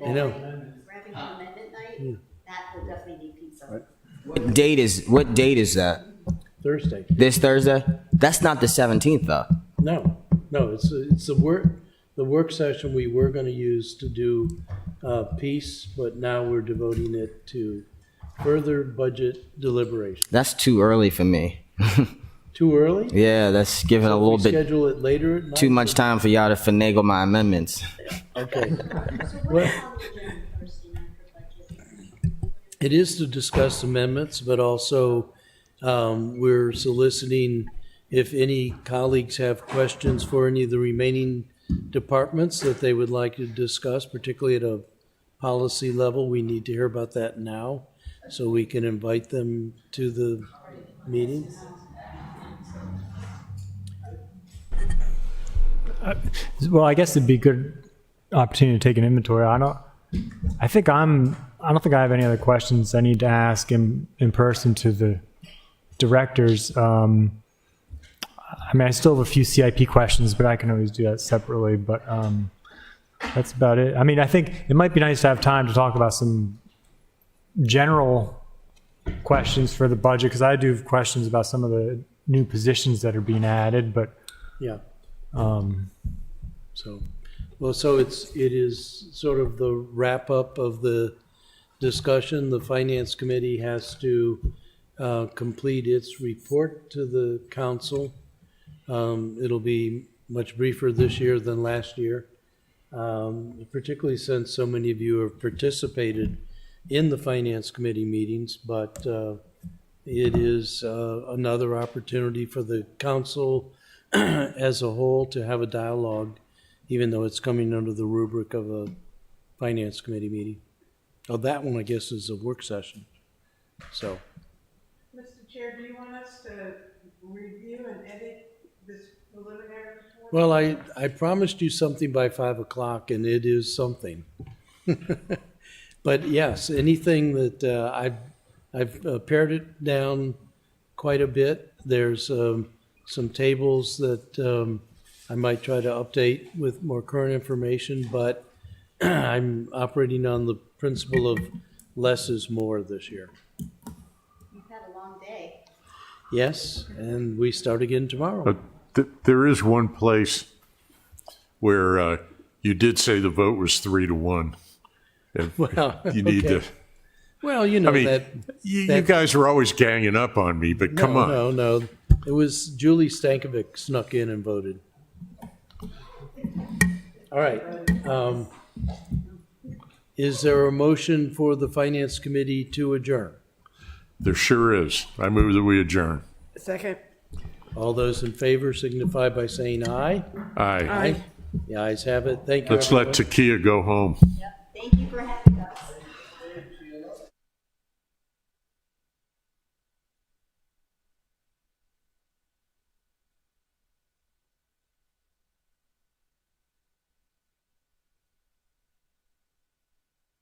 I know. We're having an amendment night. That will definitely need pizza. Right. What date is that? Thursday. This Thursday? That's not the 17th, though. No, it's the work session we were going to use to do peace, but now we're devoting it to further budget deliberation. That's too early for me. Too early? Yeah, that's giving a little bit Schedule it later at night? too much time for y'all to finagle my amendments. Okay. Well, it is to discuss amendments, but also we're soliciting if any colleagues have questions for any of the remaining departments that they would like to discuss, particularly at a policy level. We need to hear about that now so we can invite them to the meeting. Well, I guess it'd be a good opportunity to take an inventory. I don't think I have any other questions I need to ask in person to the directors. I mean, I still have a few CIP questions, but I can always do that separately. But that's about it. I mean, I think it might be nice to have time to talk about some general questions for the budget, because I do have questions about some of the new positions that are being added. But yeah. So it is sort of the wrap up of the discussion. The Finance Committee has to complete its report to the council. It'll be much briefer this year than last year, particularly since so many of you have participated in the Finance Committee meetings, but it is another opportunity for the council as a whole to have a dialogue, even though it's coming under the rubric of a Finance Committee meeting. Oh, that one, I guess, is a work session. So, Mr. Chair, do you want us to review and edit this preliminary report? well, I promised you something by 5 o'clock, and it is something. But yes, anything that I've pared it down quite a bit. There's some tables that I might try to update with more current information, but I'm operating on the principle of less is more this year. You've had a long day. Yes, and we start again tomorrow. There is one place where you did say the vote was 3-1. Well, you need okay. to. Well, you know, I mean, that you guys are always ganging up on me, but come on. No. It was Julie Stankovic snuck in and voted. All right. Is there a motion for the Finance Committee to adjourn? There sure is. I move that we adjourn. Second. All those in favor signify by saying aye. Aye. The ayes have it. Thank you, Let's let everyone. Takia go home. Thank you for having